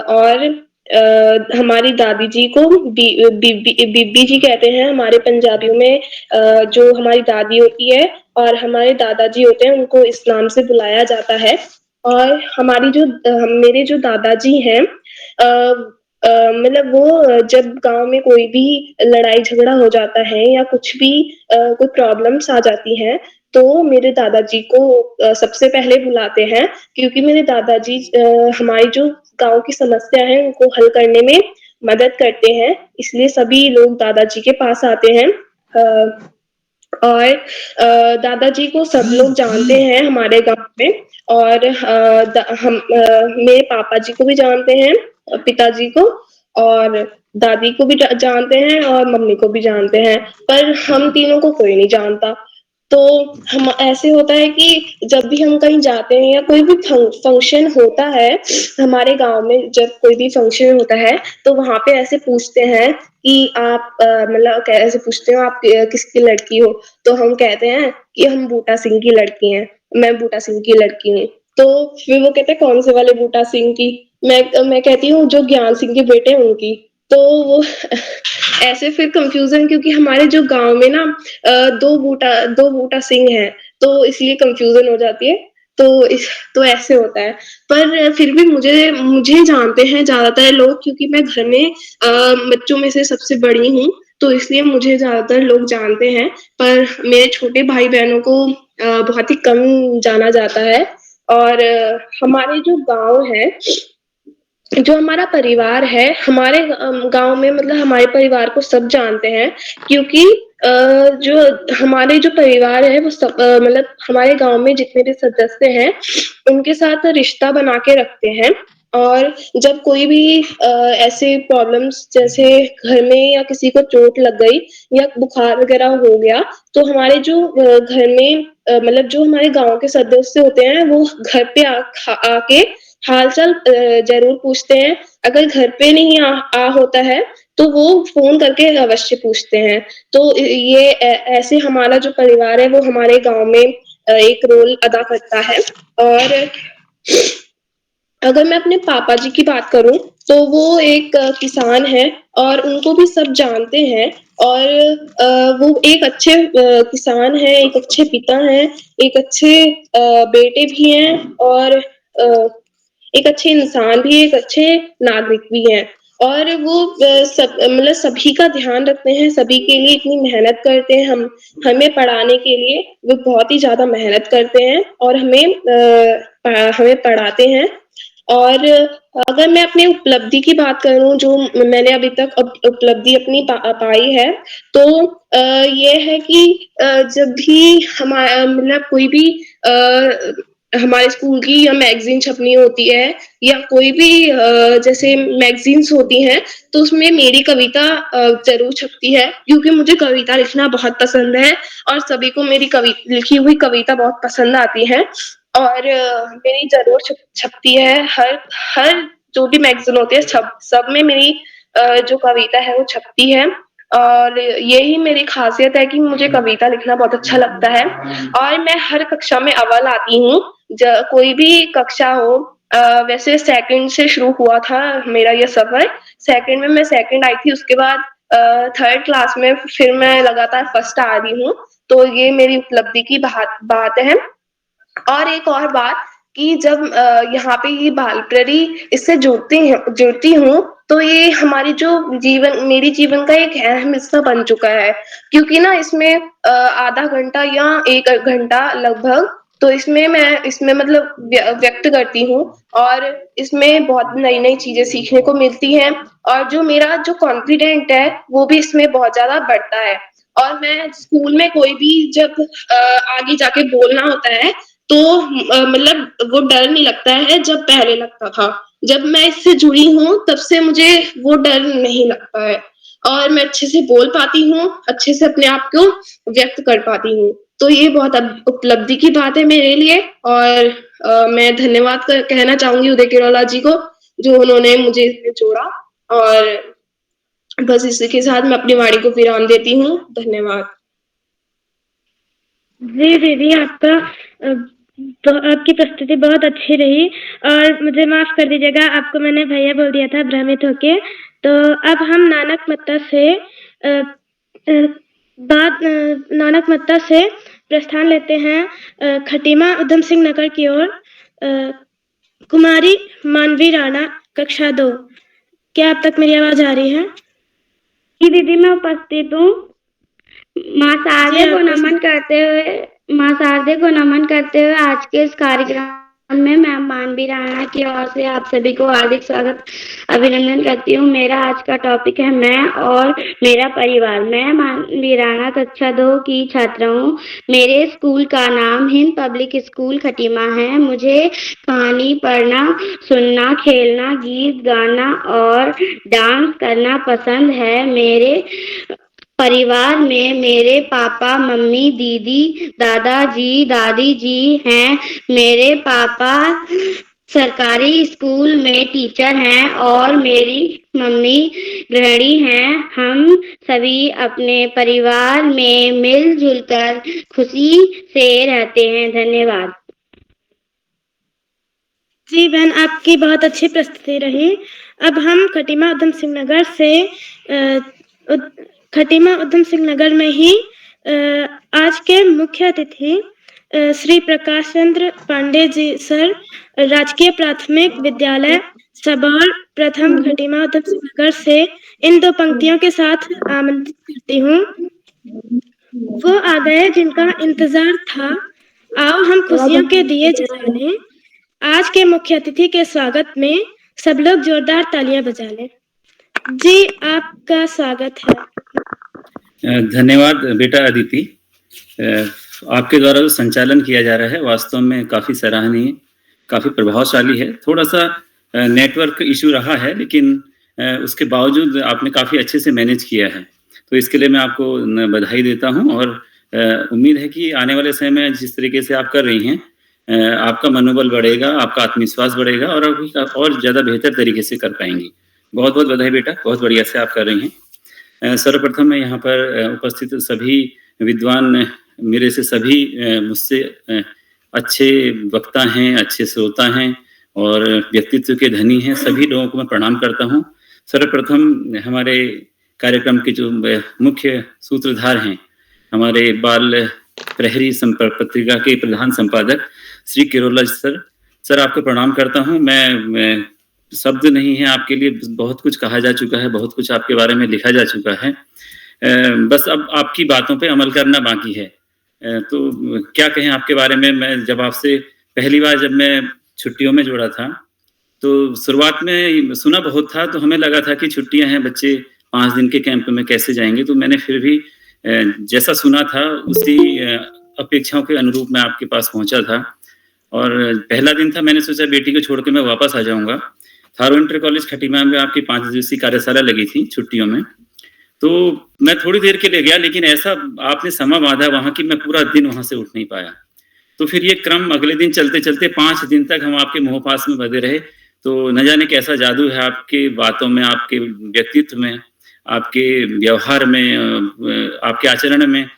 और हमारी दादी जी को बीबी जी कहते हैं हमारे पंजाबियों में। जो हमारी दादी होती है और हमारे दादाजी होते हैं, उनको इस नाम से बुलाया जाता है। और मेरे जो दादाजी हैं, मतलब वो जब गांव में कोई भी लड़ाई झगड़ा हो जाता है या कुछ भी कोई प्रॉब्लम्स आ जाती हैं, तो मेरे दादाजी को सबसे पहले बुलाते हैं, क्योंकि मेरे दादाजी हमारी जो गांव की समस्या है उनको हल करने में मदद करते हैं, इसलिए सभी लोग दादाजी के पास आते हैं। और दादाजी को सब लोग जानते हैं हमारे गांव में। और हम मेरे पापा जी को भी जानते हैं, पिताजी को। और दादी को भी जानते हैं और मम्मी को भी जानते हैं, पर हम तीनों को कोई नहीं जानता। तो हम ऐसे होता है कि जब भी हम कहीं जाते हैं या कोई भी फंक्शन होता है हमारे गांव में, जब कोई भी फंक्शन होता है तो वहां पे ऐसे पूछते हैं कि आप मतलब ऐसे पूछते हो आप किसकी लड़की हो, तो हम कहते हैं कि हम बूटा सिंह की लड़की हैं, मैं बूटा सिंह की लड़की हूँ। तो फिर वो कहते हैं कौन से वाले बूटा सिंह की, मैं कहती हूँ जो ज्ञान सिंह के बेटे हैं उनकी। तो वो ऐसे फिर कंफ्यूजन, क्योंकि हमारे जो गांव में ना दो बूटा सिंह हैं, तो इसलिए कंफ्यूजन हो जाती है। तो ऐसे होता है। पर फिर भी मुझे मुझे जानते हैं ज्यादातर लोग, क्योंकि मैं घर में बच्चों में से सबसे बड़ी हूँ, तो इसलिए मुझे ज्यादातर लोग जानते हैं। पर मेरे छोटे भाई बहनों को बहुत ही कम जाना जाता है। और हमारे जो गांव है, जो हमारा परिवार है, हमारे गांव में मतलब हमारे परिवार को सब जानते हैं, क्योंकि जो हमारे जो परिवार है वो सब मतलब हमारे गांव में जितने भी सदस्य हैं उनके साथ रिश्ता बना के रखते हैं। और जब कोई भी ऐसे प्रॉब्लम्स, जैसे घर में या किसी को चोट लग गई या बुखार वगैरह हो गया, तो हमारे जो घर में मतलब जो हमारे गांव के सदस्य होते हैं वो घर पे आके हाल चाल जरूर पूछते हैं। अगर घर पे नहीं आ होता है तो वो फोन करके अवश्य पूछते हैं। तो ये ऐसे हमारा जो परिवार है वो हमारे गांव में एक रोल अदा करता है। और अगर मैं अपने पापा जी की बात करूं तो वो एक किसान है और उनको भी सब जानते हैं। और वो एक अच्छे किसान हैं, एक अच्छे पिता हैं, एक अच्छे बेटे भी हैं, और एक अच्छे इंसान भी, एक अच्छे नागरिक भी हैं। और वो सब मतलब सभी का ध्यान रखते हैं, सभी के लिए इतनी मेहनत करते हैं। हमें पढ़ाने के लिए वो बहुत ही ज्यादा मेहनत करते हैं और हमें पढ़ाते हैं। और अगर मैं अपनी उपलब्धि की बात करूं, जो मैंने अभी तक उपलब्धि अपनी पाई है, तो ये है कि जब भी हमारा मतलब कोई भी हमारे स्कूल की या मैगजीन छपनी होती है या कोई भी जैसे मैगजीन्स होती हैं, तो उसमें मेरी कविता जरूर छपती है, क्योंकि मुझे कविता लिखना बहुत पसंद है और सभी को मेरी लिखी हुई कविता बहुत पसंद आती है। और मेरी जरूर छपती है। हर हर जो भी मैगजीन होती है सब में मेरी जो कविता है वो छपती है। और यही मेरी खासियत है कि मुझे कविता लिखना बहुत अच्छा लगता है। और मैं हर कक्षा में अव्वल आती हूँ, कोई भी कक्षा हो। वैसे सेकंड से शुरू हुआ था मेरा ये सफर। सेकंड में मैं सेकंड आई थी, उसके बाद थर्ड क्लास में फिर मैं लगातार फर्स्ट आ रही हूँ। तो ये मेरी उपलब्धि की बात है। और एक और बात कि जब यहाँ पे ये बालप्ररी इससे जुड़ती हूँ, तो ये हमारी जो मेरी जीवन का एक अहम हिस्सा बन चुका है, क्योंकि ना इसमें आधा घंटा या 1 घंटा लगभग, तो मैं इसमें मतलब व्यक्त करती हूँ। और इसमें बहुत नई नई चीजें सीखने को मिलती हैं, और जो मेरा जो कॉन्फिडेंट है वो भी इसमें बहुत ज्यादा बढ़ता है। और मैं स्कूल में कोई भी जब आगे जाके बोलना होता है, तो मतलब वो डर नहीं लगता है जब पहले लगता था। जब मैं इससे जुड़ी हूँ तब से मुझे वो डर नहीं लगता है, और मैं अच्छे से बोल पाती हूँ, अच्छे से अपने आप को व्यक्त कर पाती हूँ। तो ये बहुत उपलब्धि की बात है मेरे लिए। और मैं धन्यवाद कहना चाहूंगी उदय किरोला जी को, जो उन्होंने मुझे इसमें जोड़ा। और बस इसी के साथ मैं अपनी वाणी को विराम देती हूँ। धन्यवाद। जी दीदी, तो आपकी प्रस्तुति बहुत अच्छी रही। और मुझे माफ कर दीजिएगा, आपको मैंने भैया बोल दिया था भ्रमित होके। तो अब हम नानक मत्ता से प्रस्थान लेते हैं खटीमा उधम सिंह नगर की ओर। कुमारी मानवी राणा, कक्षा 2। क्या आप तक मेरी आवाज आ रही है? जी दीदी, मैं उपस्थित हूँ। माँ शारदे को नमन करते हुए आज के इस कार्यक्रम मैं मानवी राणा की ओर से आप सभी को हार्दिक स्वागत अभिनंदन करती हूँ। मेरा आज का टॉपिक है मैं और मेरा परिवार। मैं मानवी राणा कक्षा 2 की छात्रा हूँ। मेरे स्कूल का नाम हिंद पब्लिक स्कूल खटीमा है। मुझे कहानी पढ़ना, सुनना, खेलना, गीत गाना और डांस करना पसंद है। मेरे परिवार में मेरे पापा, मम्मी, दीदी, दादाजी, दादी जी हैं। मेरे पापा सरकारी स्कूल में टीचर हैं और मेरी मम्मी गृहिणी हैं। हम सभी अपने परिवार में मिलजुल कर खुशी से रहते हैं। धन्यवाद। जी बहन, आपकी बहुत अच्छी प्रस्तुति रही। अब हम खटीमा उधम सिंह नगर से खटीमा उधम सिंह नगर में ही आज के मुख्य अतिथि श्री प्रकाश चंद्र पांडे जी सर, राजकीय प्राथमिक विद्यालय सबौर प्रथम खटीमा उधम सिंह नगर से इन 2 पंक्तियों के साथ आमंत्रित करती हूँ। वो आ गए जिनका इंतजार था, आओ हम खुशियों के दिए जला लें। आज के मुख्य अतिथि के स्वागत में सब लोग जोरदार तालियां बजा लें। जी, आपका स्वागत है। धन्यवाद बेटा अदिति। आपके द्वारा जो संचालन किया जा रहा है वास्तव में काफ़ी सराहनीय, काफ़ी प्रभावशाली है। थोड़ा सा नेटवर्क इशू रहा है, लेकिन उसके बावजूद आपने काफ़ी अच्छे से मैनेज किया है, तो इसके लिए मैं आपको बधाई देता हूं। और उम्मीद है कि आने वाले समय में जिस तरीके से आप कर रही हैं, आपका मनोबल बढ़ेगा, आपका आत्मविश्वास बढ़ेगा और ज़्यादा बेहतर तरीके से कर पाएंगी। बहुत बहुत बधाई बेटा, बहुत बढ़िया से आप कर रही हैं। सर्वप्रथम मैं यहाँ पर उपस्थित सभी विद्वान, मेरे से सभी मुझसे अच्छे वक्ता हैं, अच्छे श्रोता हैं और व्यक्तित्व के धनी हैं, सभी लोगों को मैं प्रणाम करता हूँ। सर्वप्रथम हमारे कार्यक्रम के जो मुख्य सूत्रधार हैं, हमारे बाल प्रहरी संपर्क पत्रिका के प्रधान संपादक श्री किरोला सर, आपको प्रणाम करता हूँ। मैं शब्द नहीं है आपके लिए, बहुत कुछ कहा जा चुका है, बहुत कुछ आपके बारे में लिखा जा चुका है, बस अब आपकी बातों पे अमल करना बाकी है। तो क्या कहें आपके बारे में। मैं जब आपसे पहली बार जब मैं छुट्टियों में जुड़ा था, तो शुरुआत में सुना बहुत था, तो हमें लगा था कि छुट्टियां हैं, बच्चे 5 दिन के कैंप में कैसे जाएंगे। तो मैंने फिर भी जैसा सुना था उसी अपेक्षाओं के अनुरूप मैं आपके पास पहुंचा था। और पहला दिन था, मैंने सोचा बेटी को छोड़ के मैं वापस आ जाऊंगा। थारो इंटर कॉलेज खटीमा में आपकी 5 दिवसीय कार्यशाला लगी थी छुट्टियों में, तो मैं थोड़ी देर के लिए गया, लेकिन ऐसा आपने समय बांधा वहां की मैं पूरा दिन वहां से उठ नहीं पाया। तो फिर ये क्रम अगले दिन चलते चलते 5 दिन तक हम आपके मुँह पास में बंधे रहे। तो न जाने कैसा जादू है आपके बातों में, आपके व्यक्तित्व में, आपके व्यवहार में, आपके आचरण में,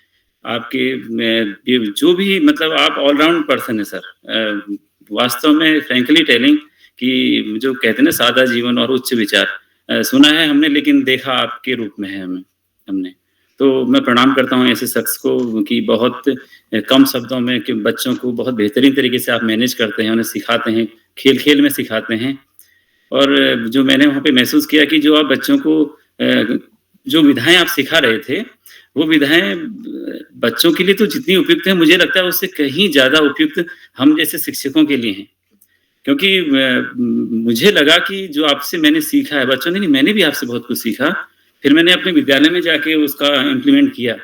आपके जो भी, मतलब आप ऑलराउंड पर्सन है सर। वास्तव में फ्रैंकली टेलिंग कि जो कहते हैं ना, सादा जीवन और उच्च विचार सुना है हमने, लेकिन देखा आपके रूप में है हमने। तो मैं प्रणाम करता हूँ ऐसे शख्स को कि बहुत कम शब्दों में कि बच्चों को बहुत बेहतरीन तरीके से आप मैनेज करते हैं, उन्हें सिखाते हैं, खेल खेल में सिखाते हैं। और जो मैंने वहाँ पे महसूस किया कि जो आप बच्चों को जो विधाएं आप सिखा रहे थे, वो विधाएं बच्चों के लिए तो जितनी उपयुक्त है, मुझे लगता है उससे कहीं ज़्यादा उपयुक्त हम जैसे शिक्षकों के लिए हैं। क्योंकि मुझे लगा कि जो आपसे मैंने सीखा है, बच्चों ने नहीं, मैंने भी आपसे बहुत कुछ सीखा। फिर मैंने अपने विद्यालय में जाके उसका इम्प्लीमेंट किया,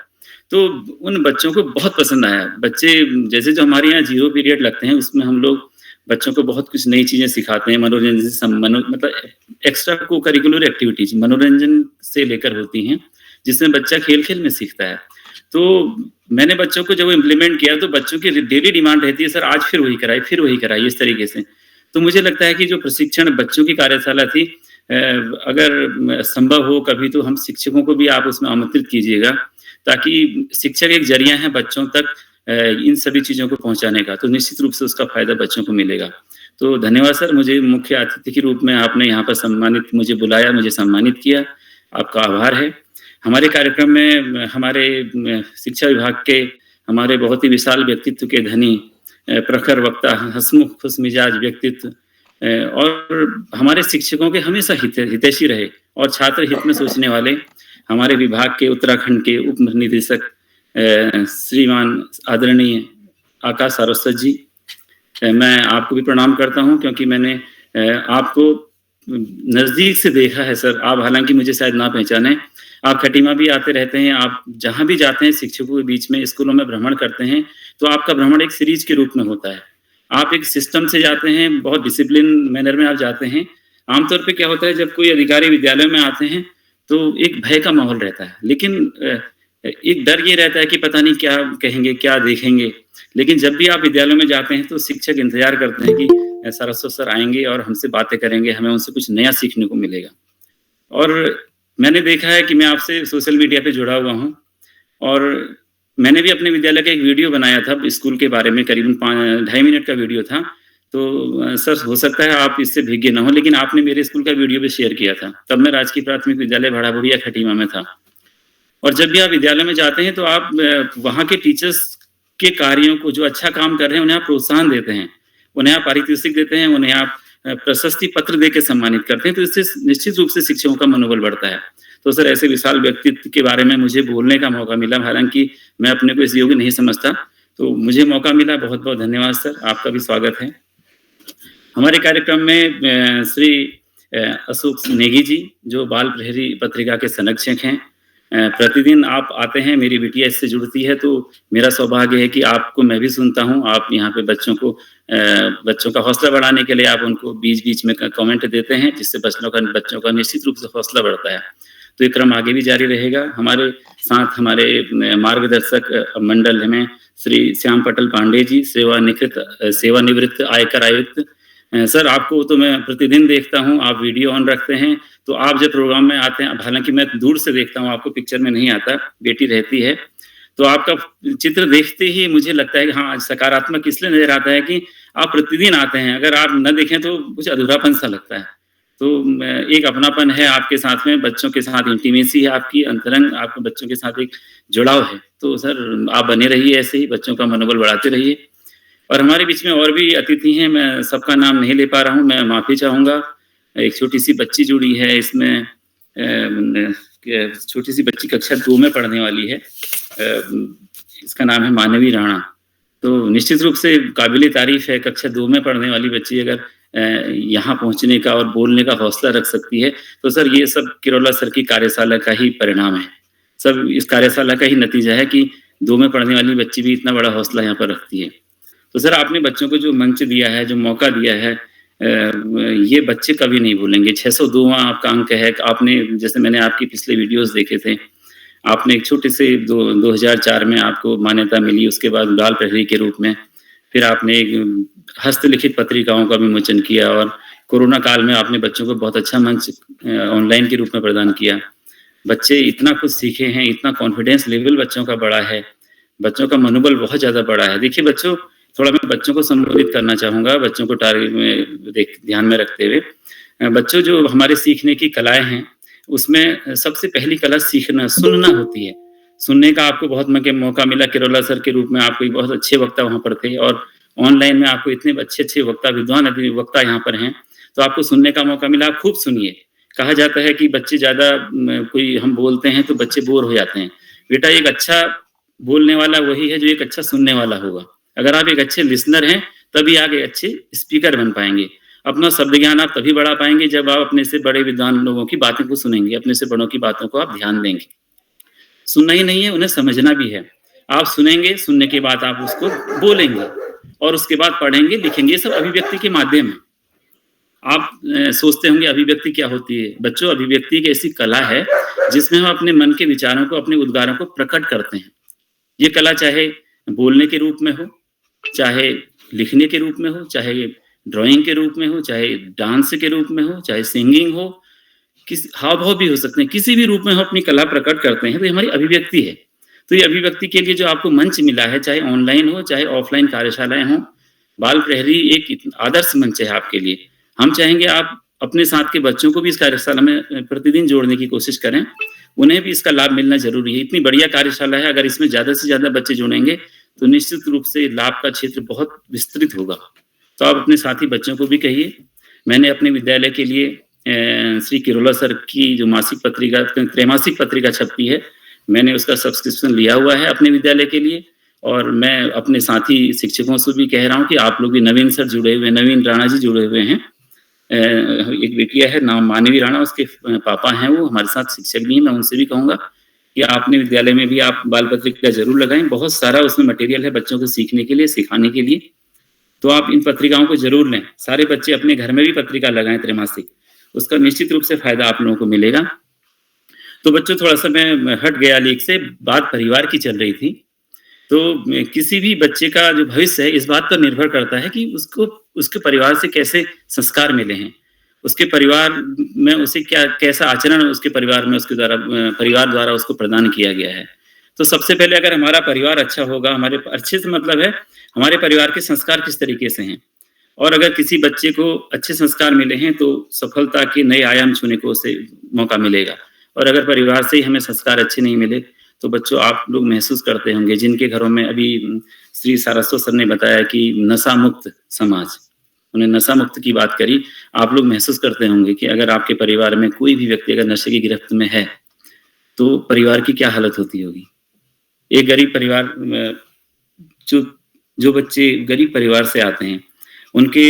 तो उन बच्चों को बहुत पसंद आया। बच्चे जैसे जो हमारे यहाँ 0 पीरियड लगते हैं, उसमें हम लोग बच्चों को बहुत कुछ नई चीज़ें सिखाते हैं, मनोरंजन से मतलब एक्स्ट्रा को करिकुलर एक्टिविटीज मनोरंजन से लेकर होती हैं, जिसमें बच्चा खेल खेल में सीखता है। तो मैंने बच्चों को जब इम्प्लीमेंट किया, तो बच्चों की डेली डिमांड रहती है, सर आज फिर वही कराइए, इस तरीके से। तो मुझे लगता है कि जो प्रशिक्षण बच्चों की कार्यशाला थी, अगर संभव हो कभी, तो हम शिक्षकों को भी आप उसमें आमंत्रित कीजिएगा, ताकि शिक्षक एक जरिया है बच्चों तक इन सभी चीज़ों को पहुंचाने का, तो निश्चित रूप से उसका फायदा बच्चों को मिलेगा। तो धन्यवाद सर, मुझे मुख्य अतिथि के रूप में आपने यहाँ पर मुझे बुलाया, मुझे सम्मानित किया, आपका आभार है। हमारे कार्यक्रम में हमारे शिक्षा विभाग के हमारे बहुत ही विशाल व्यक्तित्व के धनी, प्रखर वक्ता, हंसमुख खुशमिजाज व्यक्तित्व और हमारे शिक्षकों के हमेशा हितैषी रहे और छात्र हित में सोचने वाले हमारे विभाग के उत्तराखंड के उप महानिदेशक श्रीमान आदरणीय आकाश सारस्वत जी, मैं आपको भी प्रणाम करता हूं, क्योंकि मैंने आपको नजदीक से देखा है सर। आप हालांकि मुझे शायद ना पहचाने, आप खटीमा भी आते रहते हैं, आप जहां भी जाते हैं शिक्षकों के बीच में, स्कूलों में भ्रमण करते हैं, तो आपका भ्रमण एक सीरीज के रूप में होता है। आप एक सिस्टम से जाते हैं, बहुत डिसिप्लिन मैनर में आप जाते हैं। आमतौर पे क्या होता है, जब कोई अधिकारी विद्यालय में आते हैं तो एक भय का माहौल रहता है, लेकिन एक डर ये रहता है कि पता नहीं क्या कहेंगे, क्या देखेंगे। लेकिन जब भी आप विद्यालय में जाते हैं तो शिक्षक इंतजार करते हैं कि सरस्वत सर आएंगे और हमसे बातें करेंगे, हमें उनसे कुछ नया सीखने को मिलेगा। और मैंने देखा है कि मैं आपसे सोशल मीडिया पे जुड़ा हुआ हूँ, और मैंने भी अपने विद्यालय का एक वीडियो बनाया था स्कूल के बारे में, करीबन 2.5 मिनट का वीडियो था। तो सर हो सकता है आप इससे भिज्ञ ना हो, लेकिन आपने मेरे स्कूल का वीडियो भी शेयर किया था। तब मैं राजकीय प्राथमिक विद्यालय भाड़ाबुड़िया खटीमा में था। और जब भी आप विद्यालय में जाते हैं तो आप वहाँ के टीचर्स के कार्यों को, जो अच्छा काम कर रहे हैं, उन्हें आप प्रोत्साहन देते हैं, उन्हें आप पारितोषिक देते हैं, उन्हें आप प्रशस्ति पत्र देकर सम्मानित करते हैं। तो इससे निश्चित रूप से शिक्षकों का मनोबल बढ़ता है। तो सर ऐसे विशाल व्यक्तित्व के बारे में मुझे बोलने का मौका मिला, हालांकि मैं अपने को इस योग्य नहीं समझता, तो मुझे मौका मिला। बहुत बहुत धन्यवाद सर, आपका भी स्वागत है। हमारे कार्यक्रम में श्री अशोक नेगी जी, जो बाल प्रहरी पत्रिका के संरक्षक हैं, प्रतिदिन आप आते हैं, मेरी बिटिया इससे जुड़ती है, तो मेरा सौभाग्य है कि आपको मैं भी सुनता हूं। आप यहाँ पे बच्चों का हौसला बढ़ाने के लिए आप उनको बीच बीच में कमेंट देते हैं, जिससे बच्चों का निश्चित रूप से हौसला बढ़ता है। तो ये क्रम आगे भी जारी रहेगा। हमारे साथ हमारे मार्गदर्शक मंडल में श्री श्याम पटल पांडे जी, सेवानिवृत्त आयकर आयुक्त। सर आपको तो मैं प्रतिदिन देखता हूं, आप वीडियो ऑन रखते हैं, तो आप जब प्रोग्राम में आते हैं, हालांकि मैं दूर से देखता हूं, आपको पिक्चर में नहीं आता, बेटी रहती है, तो आपका चित्र देखते ही मुझे लगता है कि हाँ, सकारात्मक इसलिए नजर आता है कि आप प्रतिदिन आते हैं। अगर आप न देखें तो कुछ अधूरापन सा लगता है। तो एक अपनापन है आपके साथ में, बच्चों के साथ इंटीमेसी है आपकी, अंतरंग, आपके बच्चों के साथ एक जुड़ाव है। तो सर आप बने रहिए ऐसे ही, बच्चों का मनोबल बढ़ाते रहिए। और हमारे बीच में और भी अतिथि हैं, मैं सबका नाम नहीं ले पा रहा हूँ, मैं माफी चाहूंगा। एक छोटी सी बच्ची जुड़ी है इसमें, छोटी सी बच्ची कक्षा 2 में पढ़ने वाली है, इसका नाम है मानवी राणा। तो निश्चित रूप से काबिले तारीफ है, कक्षा 2 में पढ़ने वाली बच्ची अगर यहाँ पहुंचने का और बोलने का हौसला रख सकती है, तो सर ये सब किरोला सर की कार्यशाला का ही परिणाम है। सब इस कार्यशाला का ही नतीजा है कि 2 में पढ़ने वाली बच्ची भी इतना बड़ा हौसला यहाँ पर रखती है। तो सर आपने बच्चों को जो मंच दिया है, जो मौका दिया है, ये बच्चे कभी नहीं भूलेंगे। 602वां आपका अंक है। आपने, जैसे मैंने आपकी पिछले वीडियोस देखे थे, आपने एक छोटे से 2004 में आपको मान्यता मिली, उसके बाद बाल प्रहरी के रूप में, फिर आपने एक हस्तलिखित पत्रिकाओं का विमोचन किया, और कोरोना काल में आपने बच्चों को बहुत अच्छा मंच ऑनलाइन के रूप में प्रदान किया। बच्चे इतना कुछ सीखे हैं, इतना कॉन्फिडेंस लेवल बच्चों का बढ़ा है, बच्चों का मनोबल बहुत ज्यादा बढ़ा है। देखिए बच्चों, थोड़ा मैं बच्चों को संबोधित करना चाहूंगा, बच्चों को टारगेट में ध्यान में रखते हुए। बच्चों, जो हमारे सीखने की कलाएं हैं, उसमें सबसे पहली कला सीखना, सुनना होती है। सुनने का आपको बहुत मौका मिला, किरोला सर के रूप में आप कोई बहुत अच्छे वक्ता वहां पर थे, और ऑनलाइन में आपको इतने अच्छे वक्ता, विद्वान वक्ता यहाँ पर हैं, तो आपको सुनने का मौका मिला। आप खूब सुनिए। कहा जाता है कि बच्चे ज्यादा कोई हम बोलते हैं तो बच्चे बोर हो जाते हैं। बेटा, एक अच्छा बोलने वाला वही है जो एक अच्छा सुनने वाला होगा। अगर आप एक अच्छे लिसनर हैं, तभी आगे अच्छे स्पीकर बन पाएंगे। अपना शब्द ज्ञान आप तभी बढ़ा पाएंगे जब आप अपने से बड़े विद्वान लोगों की बातें को सुनेंगे, अपने से बड़ों की बातों को आप ध्यान देंगे। सुनना ही नहीं है, उन्हें समझना भी है। आप सुनेंगे, सुनने के बाद आप उसको बोलेंगे, और उसके बाद पढ़ेंगे, लिखेंगे। ये सब अभिव्यक्ति के माध्यम है। आप सोचते होंगे अभिव्यक्ति क्या होती है? बच्चों, अभिव्यक्ति एक ऐसी कला है जिसमें हम अपने मन के विचारों को, अपने उद्गारों को प्रकट करते हैं। ये कला चाहे बोलने के रूप में हो, चाहे लिखने के रूप में हो, चाहे ड्राइंग के रूप में हो, चाहे डांस के रूप में हो, चाहे सिंगिंग हो, किसी हाव भाव भी हो सकते हैं, किसी भी रूप में हम अपनी कला प्रकट करते हैं, तो ये हमारी अभिव्यक्ति है। तो ये अभिव्यक्ति के लिए जो आपको मंच मिला है, चाहे ऑनलाइन हो चाहे ऑफलाइन कार्यशालाएं हो, बाल प्रहरी एक आदर्श मंच है आपके लिए। हम चाहेंगे आप अपने साथ के बच्चों को भी इस कार्यशाला में प्रतिदिन जोड़ने की कोशिश करें, उन्हें भी इसका लाभ मिलना जरूरी है। इतनी बढ़िया कार्यशाला है, अगर इसमें ज्यादा से ज्यादा बच्चे जुड़ेंगे तो निश्चित रूप से लाभ का क्षेत्र बहुत विस्तृत होगा। तो आप अपने साथी बच्चों को भी कहिए। मैंने अपने विद्यालय के लिए श्री किरोला सर की जो मासिक पत्रिका, त्रैमासिक पत्रिका छपती है, मैंने उसका सब्सक्रिप्शन लिया हुआ है अपने विद्यालय के लिए, और मैं अपने साथी शिक्षकों से भी कह रहा हूँ कि आप लोग भी, नवीन सर जुड़े हुए, नवीन राणा जी जुड़े हुए हैं। एक बेटिया है नाम मानवी राणा, उसके पापा हैं, वो हमारे साथ शिक्षक भी हैं। मैं उनसे भी कहूँगा कि आपने विद्यालय में भी आप बाल पत्रिका जरूर लगाएं। बहुत सारा उसमें मटेरियल है बच्चों को सीखने के लिए, सिखाने के लिए। तो आप इन पत्रिकाओं को जरूर लें। सारे बच्चे अपने घर में भी पत्रिका लगाएं त्रैमासिक, उसका निश्चित रूप से फायदा आप लोगों को मिलेगा। तो बच्चों, थोड़ा सा मैं हट गया लेख से, बात परिवार की चल रही थी। तो किसी भी बच्चे का जो भविष्य है इस बात पर निर्भर करता है कि उसको उसके परिवार से कैसे संस्कार मिले हैं, उसके परिवार में उसे कैसा आचरण उसके परिवार में उसके द्वारा परिवार द्वारा उसको प्रदान किया गया है। तो सबसे पहले अगर हमारा परिवार अच्छा होगा, हमारे अच्छे से मतलब है हमारे परिवार के संस्कार किस तरीके से हैं, और अगर किसी बच्चे को अच्छे संस्कार मिले हैं तो सफलता के नए आयाम छूने को उसे मौका मिलेगा। और अगर परिवार से ही हमें संस्कार अच्छे नहीं मिले तो बच्चों, आप लोग महसूस करते होंगे जिनके घरों में, अभी श्री सारस्वत सर ने बताया कि नशा मुक्त समाज, उन्हें नशा मुक्त की बात करी। आप लोग महसूस करते होंगे कि अगर आपके परिवार में कोई भी व्यक्ति अगर नशे की गिरफ्त में है तो परिवार की क्या हालत होती होगी। एक गरीब परिवार, जो बच्चे गरीब परिवार से आते हैं, उनके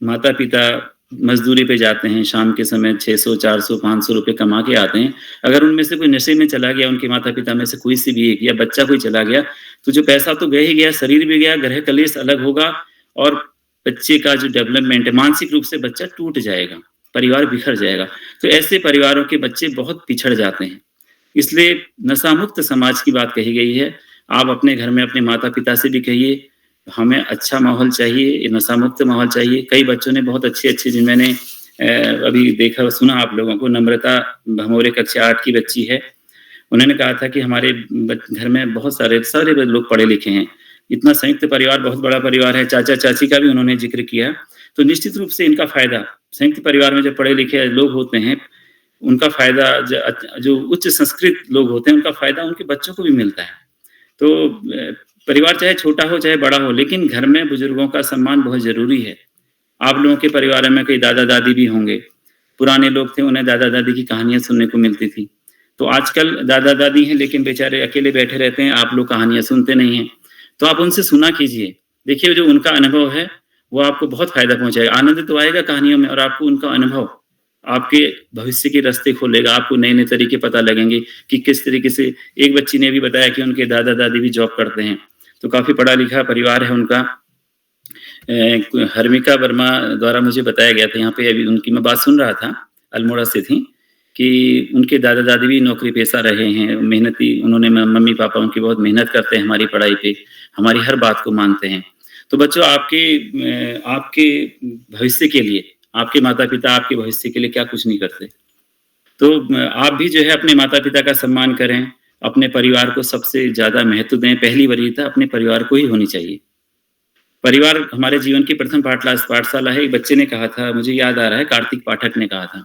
माता पिता मजदूरी पे जाते हैं, शाम के समय 600, 400, 500 रुपए कमा के आते हैं। अगर उनमें से कोई नशे में चला गया, उनके माता पिता में से कोई सी भी एक, या बच्चा कोई चला गया, तो जो पैसा तो गया ही गया, शरीर भी गया, ग्रह कलेश अलग होगा, और बच्चे का जो डेवलपमेंट है, मानसिक रूप से बच्चा टूट जाएगा, परिवार बिखर जाएगा। तो ऐसे परिवारों के बच्चे बहुत पिछड़ जाते हैं। इसलिए नशा मुक्त समाज की बात कही गई है। आप अपने घर में अपने माता पिता से भी कहिए, हमें अच्छा माहौल चाहिए, नशा मुक्त माहौल चाहिए। कई बच्चों ने बहुत अच्छे जिन मैंने अभी देखा सुना आप लोगों को, नम्रता भमोरे कक्षा 8 की बच्ची है, उन्होंने कहा था कि हमारे घर में बहुत सारे लोग पढ़े लिखे हैं, इतना संयुक्त परिवार, बहुत बड़ा परिवार है, चाचा चाची का भी उन्होंने जिक्र किया। तो निश्चित रूप से इनका फायदा, संयुक्त परिवार में जो पढ़े लिखे लोग होते हैं उनका फायदा, जो उच्च संस्कृत लोग होते हैं उनका फायदा उनके बच्चों को भी मिलता है। तो परिवार चाहे छोटा हो चाहे बड़ा हो, लेकिन घर में बुजुर्गों का सम्मान बहुत जरूरी है। आप लोगों के परिवार में कई दादा दादी भी होंगे, पुराने लोग थे, उन्हें दादा दादी की कहानियां सुनने को मिलती थी। तो आजकल दादा दादी हैं लेकिन बेचारे अकेले बैठे रहते हैं, आप लोग कहानियां सुनते नहीं हैं। तो आप उनसे सुना कीजिए, देखिए जो उनका अनुभव है वो आपको बहुत फायदा पहुंचाएगा। आनंद तो आएगा कहानियों में, और आपको उनका अनुभव आपके भविष्य के रास्ते खोलेगा। आपको नए नए तरीके पता लगेंगे कि किस तरीके से। एक बच्ची ने भी बताया कि उनके दादा दादी भी जॉब करते हैं, तो काफी पढ़ा लिखा परिवार है उनका। हर्मिका वर्मा द्वारा मुझे बताया गया था, यहाँ पे अभी उनकी मैं बात सुन रहा था, अल्मोड़ा से थी, कि उनके दादा दादी भी नौकरी पेशा रहे हैं, मेहनती, उन्होंने, मम्मी पापा उनकी बहुत मेहनत करते हैं हमारी पढ़ाई पे, हमारी हर बात को मानते हैं। तो बच्चों, आपके भविष्य के लिए, आपके माता पिता आपके भविष्य के लिए क्या कुछ नहीं करते। तो आप भी जो है अपने माता पिता का सम्मान करें, अपने परिवार को सबसे ज्यादा महत्व दें। पहली वरीयता अपने परिवार को ही होनी चाहिए। परिवार हमारे जीवन की प्रथम पाठशाला है। एक बच्चे ने कहा था, मुझे याद आ रहा है, कार्तिक पाठक ने कहा था,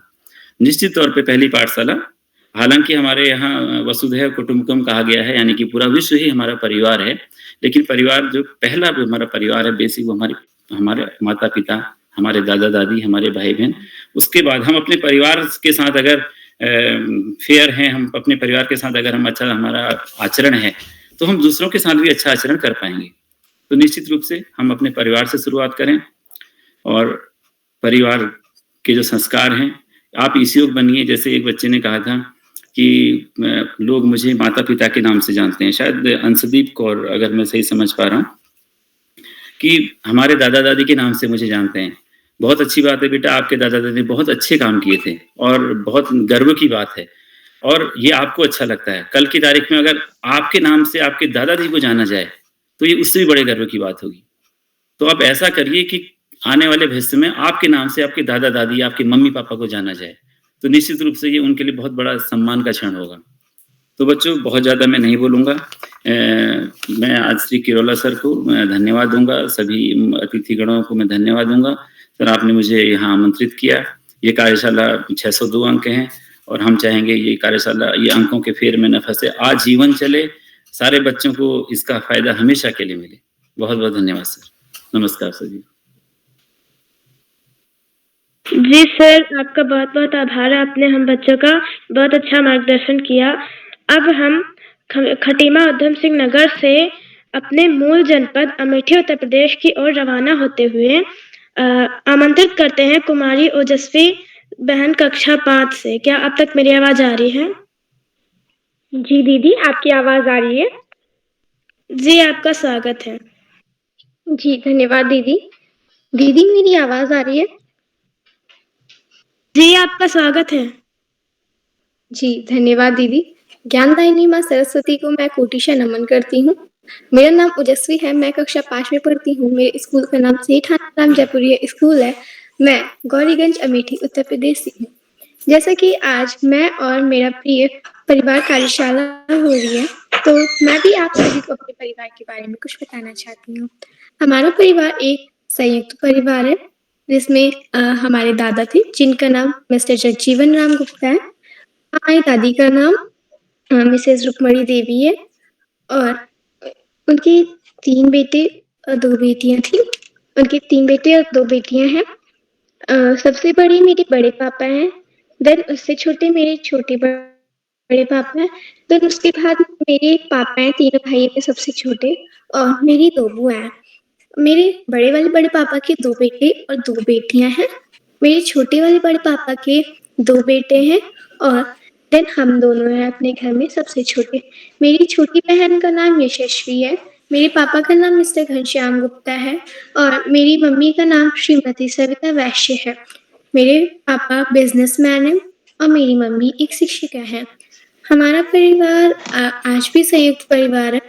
निश्चित तौर पे पहली पाठशाला, हालांकि हमारे यहाँ वसुधैव कुटुंबकम कहा गया है, यानी कि पूरा विश्व ही हमारा परिवार है, लेकिन परिवार जो पहला हमारा परिवार है बेसिक, वो हमारे माता पिता, हमारे दादा दादी, हमारे भाई बहन। उसके बाद हम अपने परिवार के साथ अगर फेयर हैं, हम अपने परिवार के साथ अगर हम अच्छा हमारा आचरण है, तो हम दूसरों के साथ भी अच्छा आचरण कर पाएंगे। तो निश्चित रूप से हम अपने परिवार से शुरुआत करें, और परिवार के जो संस्कार हैं, आप इस योग बनिए। जैसे एक बच्चे ने कहा था कि लोग मुझे माता पिता के नाम से जानते हैं, शायद अंशदीप कौर, अगर मैं सही समझ पा रहा हूँ, कि हमारे दादा दादी के नाम से मुझे जानते हैं। बहुत अच्छी बात है बेटा, आपके दादा दादी बहुत अच्छे काम किए थे, और बहुत गर्व की बात है, और ये आपको अच्छा लगता है। कल की तारीख में अगर आपके नाम से आपके दादा दादी को जाना जाए तो ये उससे भी बड़े गर्व की बात होगी। तो आप ऐसा करिए कि आने वाले भविष्य में आपके नाम से आपके दादा दादी, आपके मम्मी पापा को जाना जाए, तो निश्चित रूप से ये उनके लिए बहुत बड़ा सम्मान का क्षण होगा। तो बच्चों, बहुत ज़्यादा मैं नहीं बोलूँगा। मैं आज श्री किरोला सर को धन्यवाद दूंगा, सभी अतिथिगणों को मैं धन्यवाद दूंगा। सर, आपने मुझे यहाँ आमंत्रित किया। ये कार्यशाला 602 अंक हैं, और हम चाहेंगे ये कार्यशाला, ये अंकों के फेर में न फंसे, आजीवन चले, सारे बच्चों को इसका फायदा हमेशा के लिए मिले। बहुत बहुत धन्यवाद सर। नमस्कार सर जी। जी सर, आपका बहुत बहुत आभार। आपने हम बच्चों का बहुत अच्छा मार्गदर्शन किया। अब हम खटीमा उधम सिंह नगर से अपने मूल जनपद अमेठी उत्तर प्रदेश की ओर रवाना होते हुए आमंत्रित करते हैं कुमारी ओजस्वी बहन कक्षा 5 से। क्या अब तक मेरी आवाज आ रही है? जी दीदी, आपकी आवाज आ रही है। जी, आपका स्वागत है। जी धन्यवाद दीदी। दीदी मेरी आवाज आ रही है? जी, आपका स्वागत है। जी धन्यवाद दीदी। ज्ञानदायिनी माँ सरस्वती को मैं कोटिशा नमन करती हूँ। मेरा नाम ओजस्वी है, मैं कक्षा 5 में पढ़ती हूँ। मेरे स्कूल का नाम सेठाराम जयपुरिया स्कूल है। मैं गौरीगंज अमेठी उत्तर प्रदेश से हूँ। जैसा कि आज मैं और मेरा प्रिय परिवार कार्यशाला हो रही है, तो मैं भी आप सभी को अपने परिवार के बारे में कुछ बताना चाहती हूँ। हमारा परिवार एक संयुक्त परिवार है, जिसमें हमारे दादा थे जिनका नाम मिस्टर जगजीवन राम गुप्ता है। हमारी दादी का नाम मिसेस रुक्मणी देवी है और उनके 3 बेटे और 2 बेटियां थी। उनके 3 बेटे और 2 बेटियां हैं। सबसे बड़ी मेरे बड़े पापा हैं, देन उससे छोटे मेरे छोटे बड़े पापा हैं, देन उसके बाद मेरे पापा हैं, तीनों भाई में सबसे छोटे, और मेरी 2 बुआ हैं। मेरे बड़े वाले बड़े पापा के 2 बेटे और 2 बेटियां हैं। मेरे छोटे वाले बड़े पापा के 2 बेटे हैं और देन हम दोनों हैं अपने घर में सबसे छोटे। मेरी छोटी बहन का नाम यशस्वी है, मेरे पापा का नाम मिस्टर घनश्याम गुप्ता है और मेरी मम्मी का नाम श्रीमती सविता वैश्य है। मेरे पापा बिजनेसमैन हैं और मेरी मम्मी एक शिक्षिका है। हमारा परिवार आज भी संयुक्त परिवार है।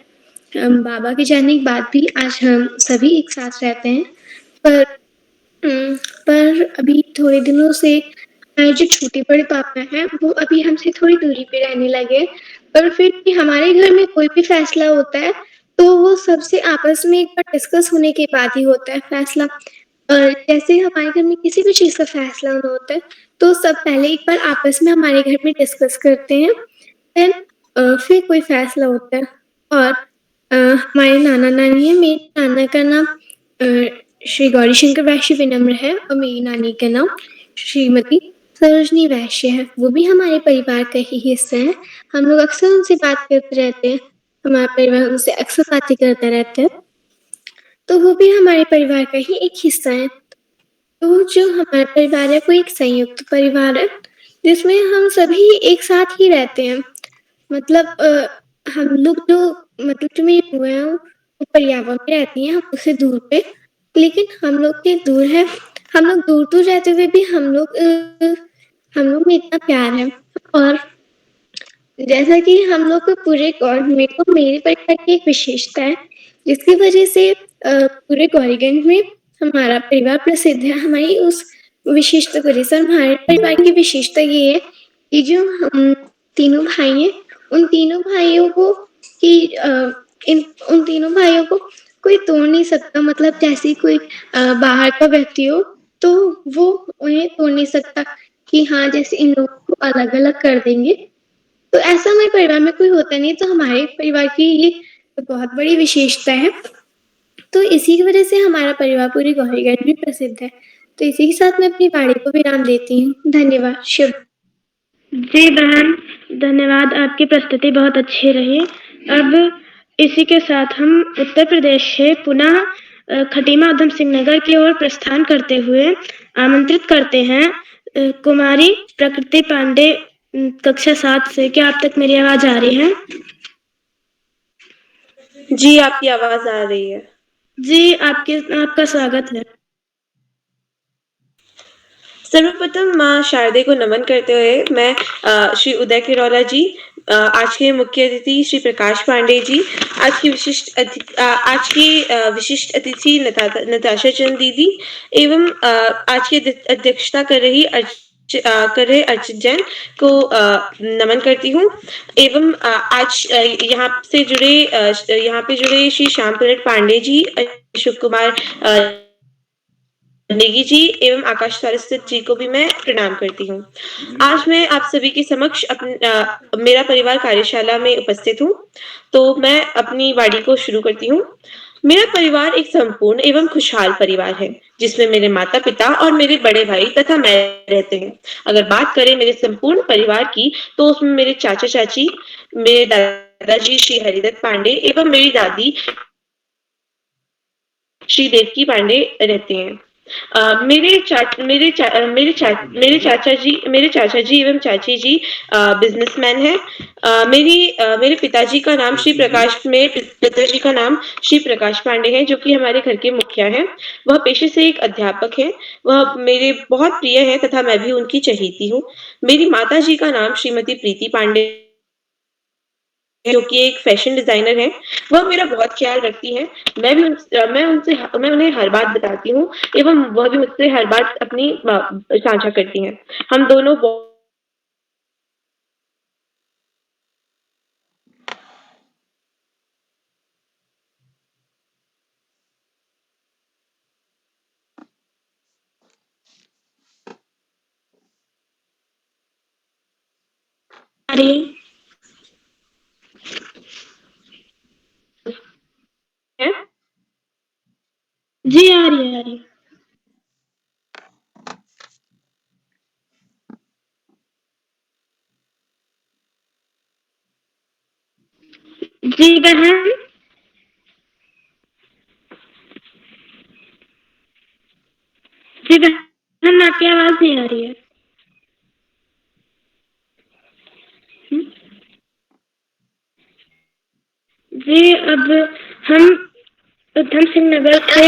बाबा के जाने के बाद भी आज हम सभी एक साथ रहते हैं, पर अभी थोड़े दिनों से हमारे जो छोटे बड़े पापा हैं वो अभी हमसे थोड़ी दूरी पे रहने लगे, पर फिर भी हमारे घर में कोई भी फैसला होता है तो वो सबसे आपस में एक बार डिस्कस होने के बाद ही होता है फैसला। जैसे हमारे घर में किसी भी चीज़ का फैसला होना होता है तो सब पहले एक बार आपस में हमारे घर में डिस्कस करते हैं, देन फिर कोई फैसला होता है। और हमारे नाना नानी है, मेरे नाना का नाम श्री गौरीशंकर वैश्य विनम्र है और मेरी नानी का नाम श्रीमती सरोजनी वैश्य है। वो भी हमारे परिवार का ही हिस्सा है। हम लोग अक्सर उनसे बात करते रहते हैं, हमारा परिवार उनसे अक्सर बातें करता रहता है, तो वो भी हमारे परिवार का ही एक हिस्सा है। तो जो हमारा परिवार है वो एक संयुक्त परिवार है जिसमें हम सभी एक साथ ही रहते हैं। मतलब हम लोग जो मेरी बुआ है वो पर्यावरण में रहती हैं, हम उससे दूर पे, लेकिन हम लोग के दूर है, हम लोग दूर रहते हुए भी हम लोग में इतना प्यार है। और जैसा कि हम लोग को पूरे मेरे परिवार की एक विशेषता है जिसकी वजह से पूरे गौरीगंज में हमारा परिवार प्रसिद्ध है। हमारी उस विशिष्ट वजह से हमारे परिवार की विशेषता ये है कि जो हम तीनों भाई हैं, उन तीनों भाइयों को कोई तोड़ नहीं सकता। मतलब जैसे कोई बाहर का व्यक्ति हो तो वो उन्हें तोड़ नहीं सकता कि हाँ जैसे इन लोगों को अलग अलग कर देंगे, तो ऐसा हमारे परिवार में कोई होता नहीं। तो हमारे परिवार की ये बहुत बड़ी विशेषता है। तो इसी की वजह से हमारा परिवार पूरी गौरीगंज में प्रसिद्ध है। तो इसी के साथ मैं अपनी वाणी को विराम देती हूँ। धन्यवाद। शुभ। जी बहन, धन्यवाद, आपकी प्रस्तुति बहुत अच्छी रही। अब इसी के साथ हम उत्तर प्रदेश से पुनः खटीमा उधम सिंह नगर की ओर प्रस्थान करते हुए आमंत्रित करते हैं कुमारी प्रकृति पांडे कक्षा 7 से। क्या आप तक मेरी आवाज आ रही है? जी आपकी आवाज आ रही है। जी, आपका स्वागत है। सर्वप्रथम माँ शारदे को नमन करते हुए मैं श्री उदय किरौला जी, आज के मुख्य अतिथि श्री प्रकाश पांडे जी, आज की विशिष्ट अतिथि नताशा चंद दीदी एवं आज की अध्यक्षता कर रहे अर्चित जैन को नमन करती हूँ। एवं आज यहाँ पे जुड़े श्री श्याम पलट पांडे जी, अशोक कुमार नेगी जी एवं आकाश सारस्वत जी को भी मैं प्रणाम करती हूँ। आज मैं आप सभी के समक्ष मेरा परिवार कार्यशाला में उपस्थित हूँ, तो मैं अपनी वाणी को शुरू करती हूँ। मेरा परिवार एक संपूर्ण एवं खुशहाल परिवार है जिसमें मेरे माता पिता और मेरे बड़े भाई तथा मैं रहते हैं। अगर बात करें मेरे संपूर्ण परिवार की तो उसमें मेरे चाचा चाची, मेरे दादाजी श्री हरिदत्त पांडे एवं मेरी दादी श्री देवकी पांडे रहते हैं। मेरे चाचा जी एवं चाची जी बिजनेसमैन हैं। मेरे पिताजी का नाम पिताजी का नाम श्री प्रकाश पांडे है, जो कि हमारे घर के मुखिया हैं। वह पेशे से एक अध्यापक हैं। वह मेरे बहुत प्रिय हैं तथा मैं भी उनकी चहेती हूँ। मेरी माता जी का नाम श्रीमती प्रीति पांडे, जो कि एक फैशन डिजाइनर है। वह मेरा बहुत ख्याल रखती हैं। मैं उन्हें हर बात बताती हूँ एवं वह भी मुझसे हर बात अपनी साझा करती हैं। हम दोनों हैं। जी आ रही है, आ रही है। जी बहन, जी बहन, आपकी आवाज नहीं आ रही है। जी अब हम उधम सिंह नगर से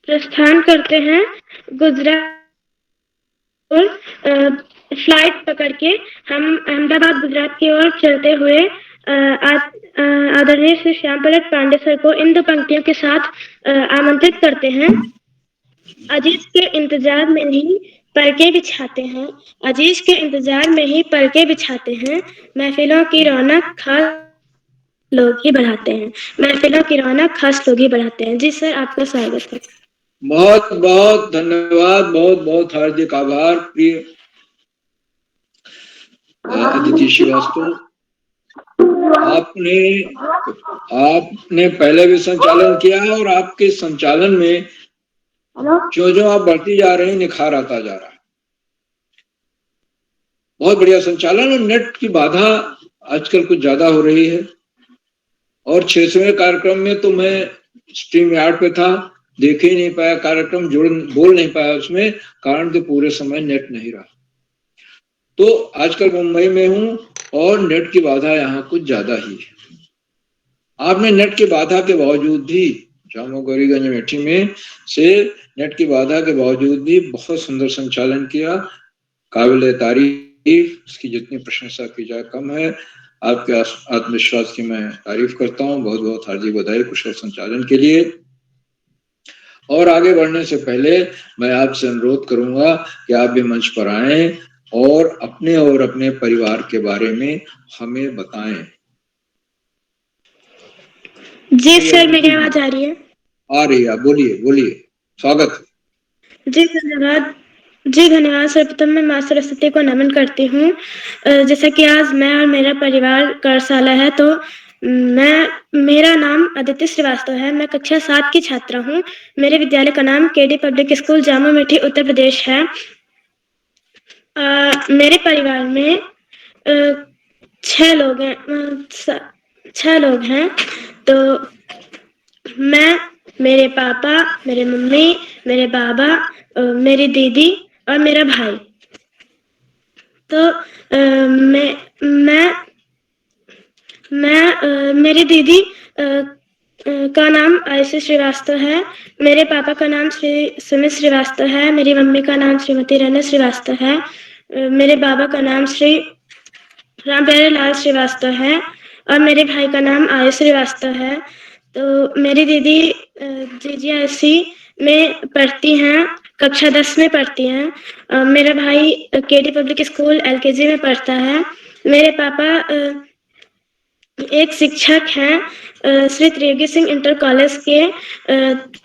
प्रस्थान करते हैं गुजरात और फ्लाइट पकड़ के हम अहमदाबाद गुजरात की ओर चलते हुए आदरणीय श्री श्याम प्रसाद पांडे सर को इन 2 पंक्तियों के साथ आमंत्रित करते हैं। अजीज के इंतजार में ही पलके बिछाते हैं, अजीज के इंतजार में ही पलके बिछाते हैं, महफिलों की रौनक खास लोग ही बढ़ाते हैं, महफिलों की रौनक खास लोग ही बढ़ाते हैं। जी सर, आपका स्वागत है। बहुत बहुत धन्यवाद, बहुत बहुत हार्दिक आभार प्रिय अदिति श्रीवास्तव। आपने पहले भी संचालन किया है और आपके संचालन में जो आप बढ़ती जा रहे हैं, निखार आता जा रहा है। बहुत बढ़िया संचालन। और नेट की बाधा आजकल कुछ ज्यादा हो रही है। और 600वें कार्यक्रम में तो मैं स्ट्रीम यार्ड पे था, देख ही नहीं पाया कार्यक्रम, बोल नहीं पाया उसमें, कारण कि पूरे समय नेट नहीं रहा। तो आजकल मुंबई में हूं और नेट की बाधा यहाँ कुछ ज्यादा ही है। आपने नेट की बाधा के बावजूद भी जामो गौरीगंज मेठी में से नेट की बाधा के बावजूद भी बहुत सुंदर संचालन किया, काबिल तारीफ। उसकी जितनी प्रशंसा की जाए कम है। आपके आत्मविश्वास की मैं तारीफ करता हूँ। बहुत बहुत हार्दिक बधाई कुशल संचालन के लिए। और आगे बढ़ने से पहले मैं आपसे अनुरोध करूंगा कि आप भी मंच पर आएं और अपने परिवार के बारे में हमें बताएं। जी सर, मेरी आवाज आ रही है? आ रही है, बोलिए, स्वागत। जी धन्यवाद। जी धन्यवाद। सर्वप्रथम मैं माँ सरस्वती को नमन करती हूँ। जैसा कि आज मैं और मेरा परिवार कार्यशाला है, तो मेरा नाम अदिति श्रीवास्तव है। मैं कक्षा 7 की छात्रा हूँ। मेरे विद्यालय का नाम केडी पब्लिक स्कूल जामो मेठी उत्तर प्रदेश है। मेरे परिवार में 6 लोग हैं। तो मैं, मेरे पापा, मेरे मम्मी, मेरे बाबा, मेरी दीदी और मेरा भाई। तो मेरी दीदी का नाम आयुषी श्रीवास्तव है। मेरे पापा का नाम श्री सुमित श्रीवास्तव है। मेरी मम्मी का नाम श्रीमती रना श्रीवास्तव है। मेरे बाबा का नाम श्री राम प्यारे लाल श्रीवास्तव है और मेरे भाई का नाम आयुष श्रीवास्तव है। तो मेरी दीदी GGIC में पढ़ती हैं, कक्षा 10 में पढ़ती हैं। मेरा भाई केडी पब्लिक स्कूल LKG में पढ़ता है। मेरे पापा एक शिक्षक हैं श्री त्रियोगी सिंह इंटर कॉलेज के,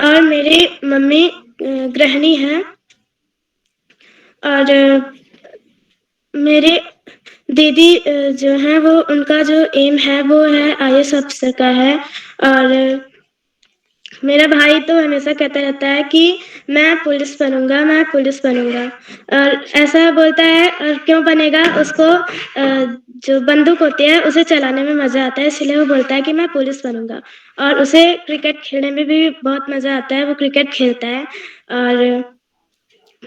और मेरी मम्मी गृहिणी हैं। और मेरे दीदी जो है वो, उनका जो एम है वो है IAS ऑफिसर का है। और मेरा भाई तो हमेशा कहता रहता है कि मैं पुलिस बनूंगा, मैं पुलिस बनूंगा, और ऐसा बोलता है। और क्यों बनेगा, उसको जो बंदूक होती है उसे चलाने में मजा आता है, इसलिए वो बोलता है कि मैं पुलिस बनूंगा। और उसे क्रिकेट खेलने में भी बहुत मजा आता है, वो क्रिकेट खेलता है। और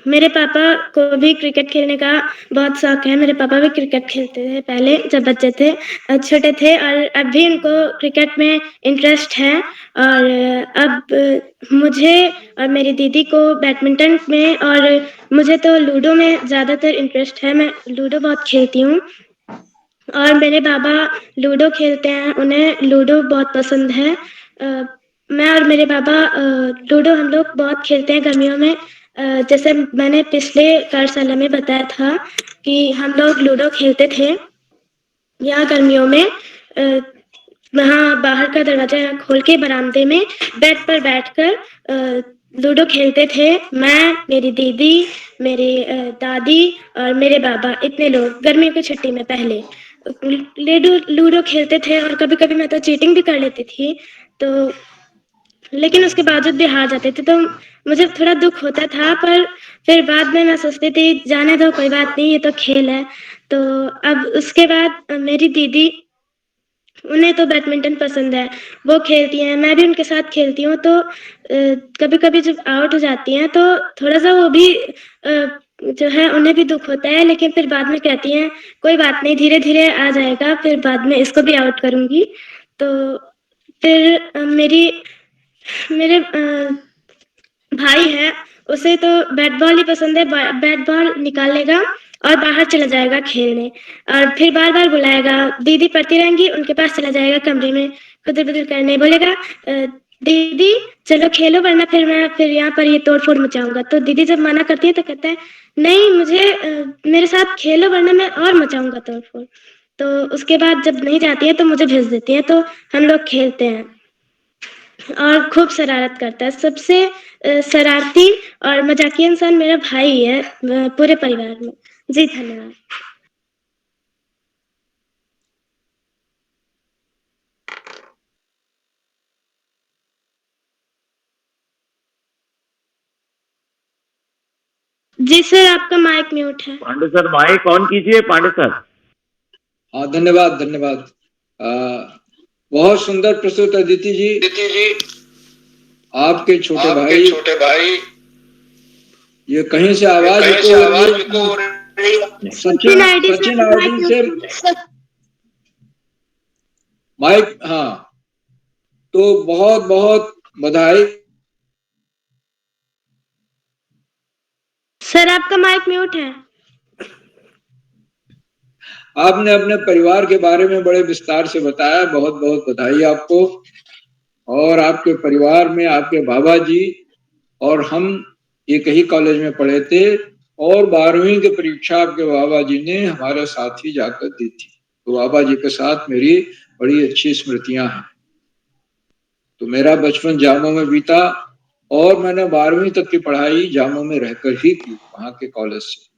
मेरे पापा को भी क्रिकेट खेलने का बहुत शौक है। मेरे पापा भी क्रिकेट खेलते थे पहले जब बच्चे थे, छोटे थे, और अब भी उनको क्रिकेट में इंटरेस्ट है। और अब मुझे और मेरी दीदी को बैडमिंटन में, और मुझे तो लूडो में ज़्यादातर इंटरेस्ट है। मैं लूडो बहुत खेलती हूँ। और मेरे बाबा लूडो खेलते हैं, उन्हें लूडो बहुत पसंद है। मैं और मेरे बाबा लूडो हम लोग बहुत खेलते हैं गर्मियों में। जैसे मैंने पिछले कार्यशाला में बताया था कि हम लोग लूडो खेलते थे यहाँ गर्मियों में। वहाँ बाहर का दरवाजा खोल के बरामदे में बेड पर बैठकर लूडो खेलते थे। मैं, मेरी दीदी, मेरी दादी और मेरे बाबा, इतने लोग गर्मियों की छुट्टी में पहले लूडो खेलते थे। और कभी कभी मैं तो चीटिंग भी कर लेती थी, तो लेकिन उसके बावजूद भी हार जाते थे, तो मुझे थोड़ा दुख होता था। पर फिर बाद में मैं सोचती थी जाने दो, कोई बात नहीं, ये तो खेल है। तो अब उसके बाद मेरी दीदी, उन्हें तो बैडमिंटन पसंद है, वो खेलती हैं, मैं भी उनके साथ खेलती हूँ। तो कभी कभी जब आउट हो जाती हैं तो थोड़ा सा वो भी जो है उन्हें भी दुख होता है, लेकिन फिर बाद में कहती हैं कोई बात नहीं, धीरे धीरे आ जाएगा, फिर बाद में इसको भी आउट करूंगी। तो फिर मेरे भाई है, उसे तो बैट बॉल ही पसंद है। बैट बॉल निकाल लेगा और बाहर चला जाएगा खेलने, और फिर बार बार बुलाएगा, दीदी पढ़ती रहेंगी, उनके पास चला जाएगा कमरे में खुदर बुदर करने, बोलेगा दीदी चलो खेलो, वरना फिर मैं यहाँ पर ये तोड़ फोड़ मचाऊंगा। तो दीदी जब मना करती है तो कहता है नहीं, मुझे मेरे साथ खेलो, वरना मैं और मचाऊंगा तोड़ फोड़। तो उसके बाद जब नहीं जाती है तो मुझे भेज देती है, तो हम लोग खेलते हैं। और खूब शरारत करता है। सबसे शरारती और मजाकिया इंसान मेरा भाई है पूरे परिवार में। जी धन्यवाद। जी सर, आपका माइक म्यूट है। पांडे सर माइक ऑन कीजिए। पांडे सर। हाँ, धन्यवाद धन्यवाद। बहुत सुंदर प्रस्तुत अदिति जी। आपके छोटे भाई ये कहीं से आवाज को सचिन आईडी से माइक। हाँ, तो बहुत बहुत बधाई। सर आपका माइक म्यूट है। आपने अपने परिवार के बारे में बड़े विस्तार से बताया, बहुत बहुत बधाई आपको। और आपके परिवार में आपके बाबा जी और हम एक ही कॉलेज में पढ़े थे, और 12वीं की परीक्षा आपके बाबा जी ने हमारे साथ ही जाकर दी थी। तो बाबा जी के साथ मेरी बड़ी अच्छी स्मृतियां हैं। तो मेरा बचपन जामो में बीता, और मैंने 12वीं तक की पढ़ाई जामो में रहकर ही की, वहां के कॉलेज से।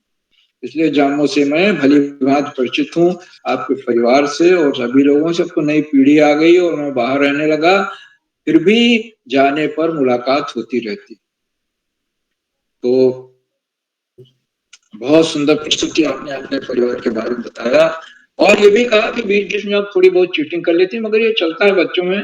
इसलिए जामो से मैं भली भांति परिचित हूँ, आपके परिवार से और सभी लोगों से। अब तो नई पीढ़ी आ गई और मैं बाहर रहने लगा, फिर भी जाने पर मुलाकात होती रहती। तो बहुत सुंदर प्रस्तुति आपने अपने परिवार के बारे में बताया, और ये भी कहा कि बीच बीच में आप थोड़ी बहुत चीटिंग कर लेती, मगर ये चलता है बच्चों में,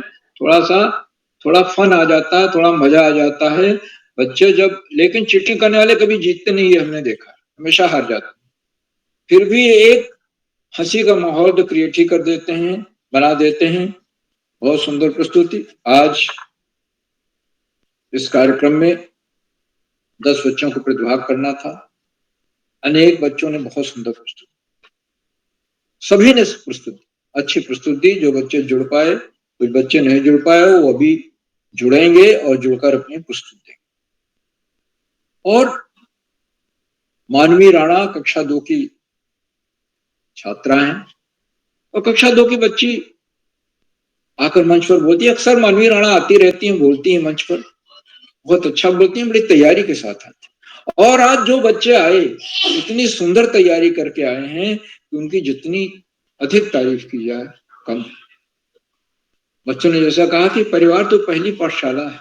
थोड़ा फन आ जाता है, थोड़ा मजा आ जाता है बच्चे जब। लेकिन चीटिंग करने वाले कभी जीतते नहीं है, हमने देखा, हमेशा हार जाते। फिर भी एक हंसी का माहौल तो क्रिएट ही कर देते हैं, बना देते हैं। बहुत सुंदर प्रस्तुति। आज इस कार्यक्रम में 10 बच्चों को प्रतिभाग करना था। अनेक बच्चों ने बहुत सुंदर प्रस्तुति, सभी ने प्रस्तुति अच्छी प्रस्तुति दी। जो बच्चे जुड़ पाए, कुछ बच्चे नहीं जुड़ पाए, वो अभी जुड़ेंगे और जुड़कर अपनी प्रस्तुति देंगे। और मानवी राणा कक्षा 2 की छात्रा हैं, और कक्षा 2 की बच्ची आकर मंच पर बोलती है। अक्सर मानवी राणा आती रहती हैं, बोलती हैं मंच पर, बहुत अच्छा बोलती हैं, बड़ी तैयारी के साथ आती हैं। और आज जो बच्चे आए, इतनी सुंदर तैयारी करके आए हैं कि उनकी जितनी अधिक तारीफ की जाए कम। बच्चों ने जैसा कहा कि परिवार तो पहली पाठशाला है,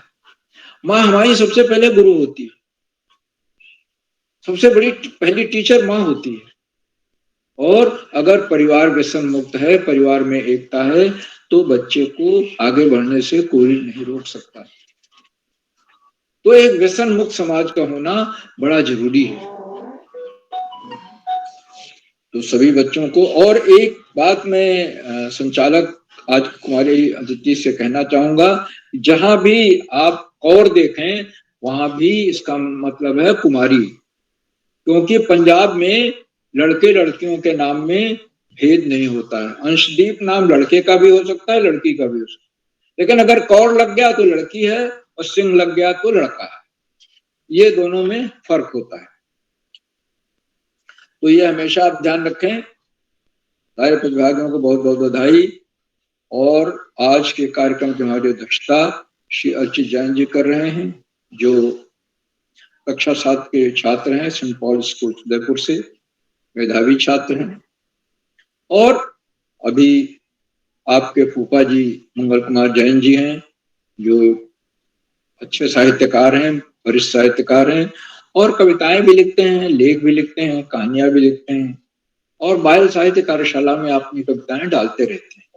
माँ हमारी सबसे पहले गुरु होती है, सबसे बड़ी पहली टीचर माँ होती है। और अगर परिवार व्यसन मुक्त है, परिवार में एकता है, तो बच्चे को आगे बढ़ने से कोई नहीं रोक सकता। तो एक व्यसन मुक्त समाज का होना बड़ा जरूरी है। तो सभी बच्चों को, और एक बात मैं संचालक आज कुमारी अदिति से कहना चाहूंगा, जहां भी आप कौर देखें वहां भी इसका मतलब है कुमारी, क्योंकि पंजाब में लड़के लड़कियों के नाम में भेद नहीं होता है। अंशदीप नाम लड़के का भी हो सकता है, लड़की का भी हो सकता है, लेकिन अगर कौर लग गया तो लड़की है और सिंह लग गया तो लड़का है। ये दोनों में फर्क होता है। तो ये हमेशा आप ध्यान रखें। सारे प्रतिभागियों को बहुत बहुत बधाई। और आज के कार्यक्रम की हमारी अध्यक्षता श्री अर्चित जैन जी कर रहे हैं, जो कक्षा 7 के छात्र हैं, सेंट पॉल स्कूल उदयपुर से, मेधावी छात्र हैं। और अभी आपके फूफा जी मंगल कुमार जैन जी हैं, जो अच्छे साहित्यकार हैं, वरिष्ठ साहित्यकार हैं, और कविताएं भी लिखते हैं, लेख भी लिखते हैं, कहानियां भी लिखते हैं, और बाल साहित्य कार्यशाला में अपनी कविताएं डालते रहते हैं।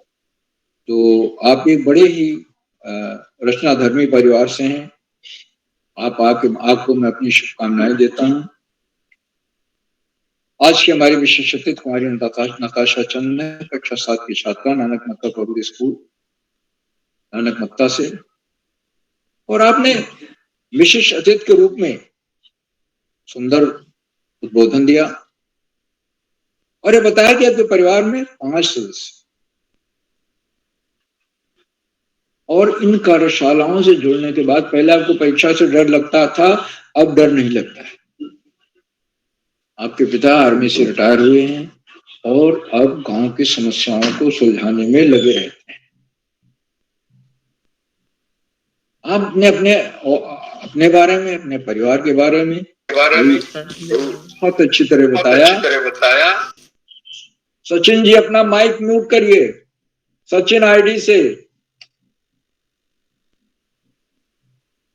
तो आप एक बड़े ही रचनाधर्मी परिवार से हैं। आपको मैं अपनी शुभकामनाएं देता हूं। आज की हमारी विशेष अतिथि कुमारी नताशा चंद है, कक्षा 7 की छात्रा, नानक मत्ता पब्लिक स्कूल नानक मत्ता से। और आपने विशेष अतिथि के रूप में सुंदर उद्बोधन दिया और ये बताया कि आपके परिवार में 5 सदस्य, और इन कार्यशालाओं से जुड़ने के बाद पहले आपको परीक्षा से डर लगता था, अब डर नहीं लगता है। आपके पिता आर्मी से रिटायर हुए हैं और अब गांव की समस्याओं को सुलझाने में लगे रहते हैं। आपने अपने बारे में, अपने परिवार के बारे में बहुत अच्छी तरह बताया। सचिन जी अपना माइक म्यूट करिए, सचिन आईडी से।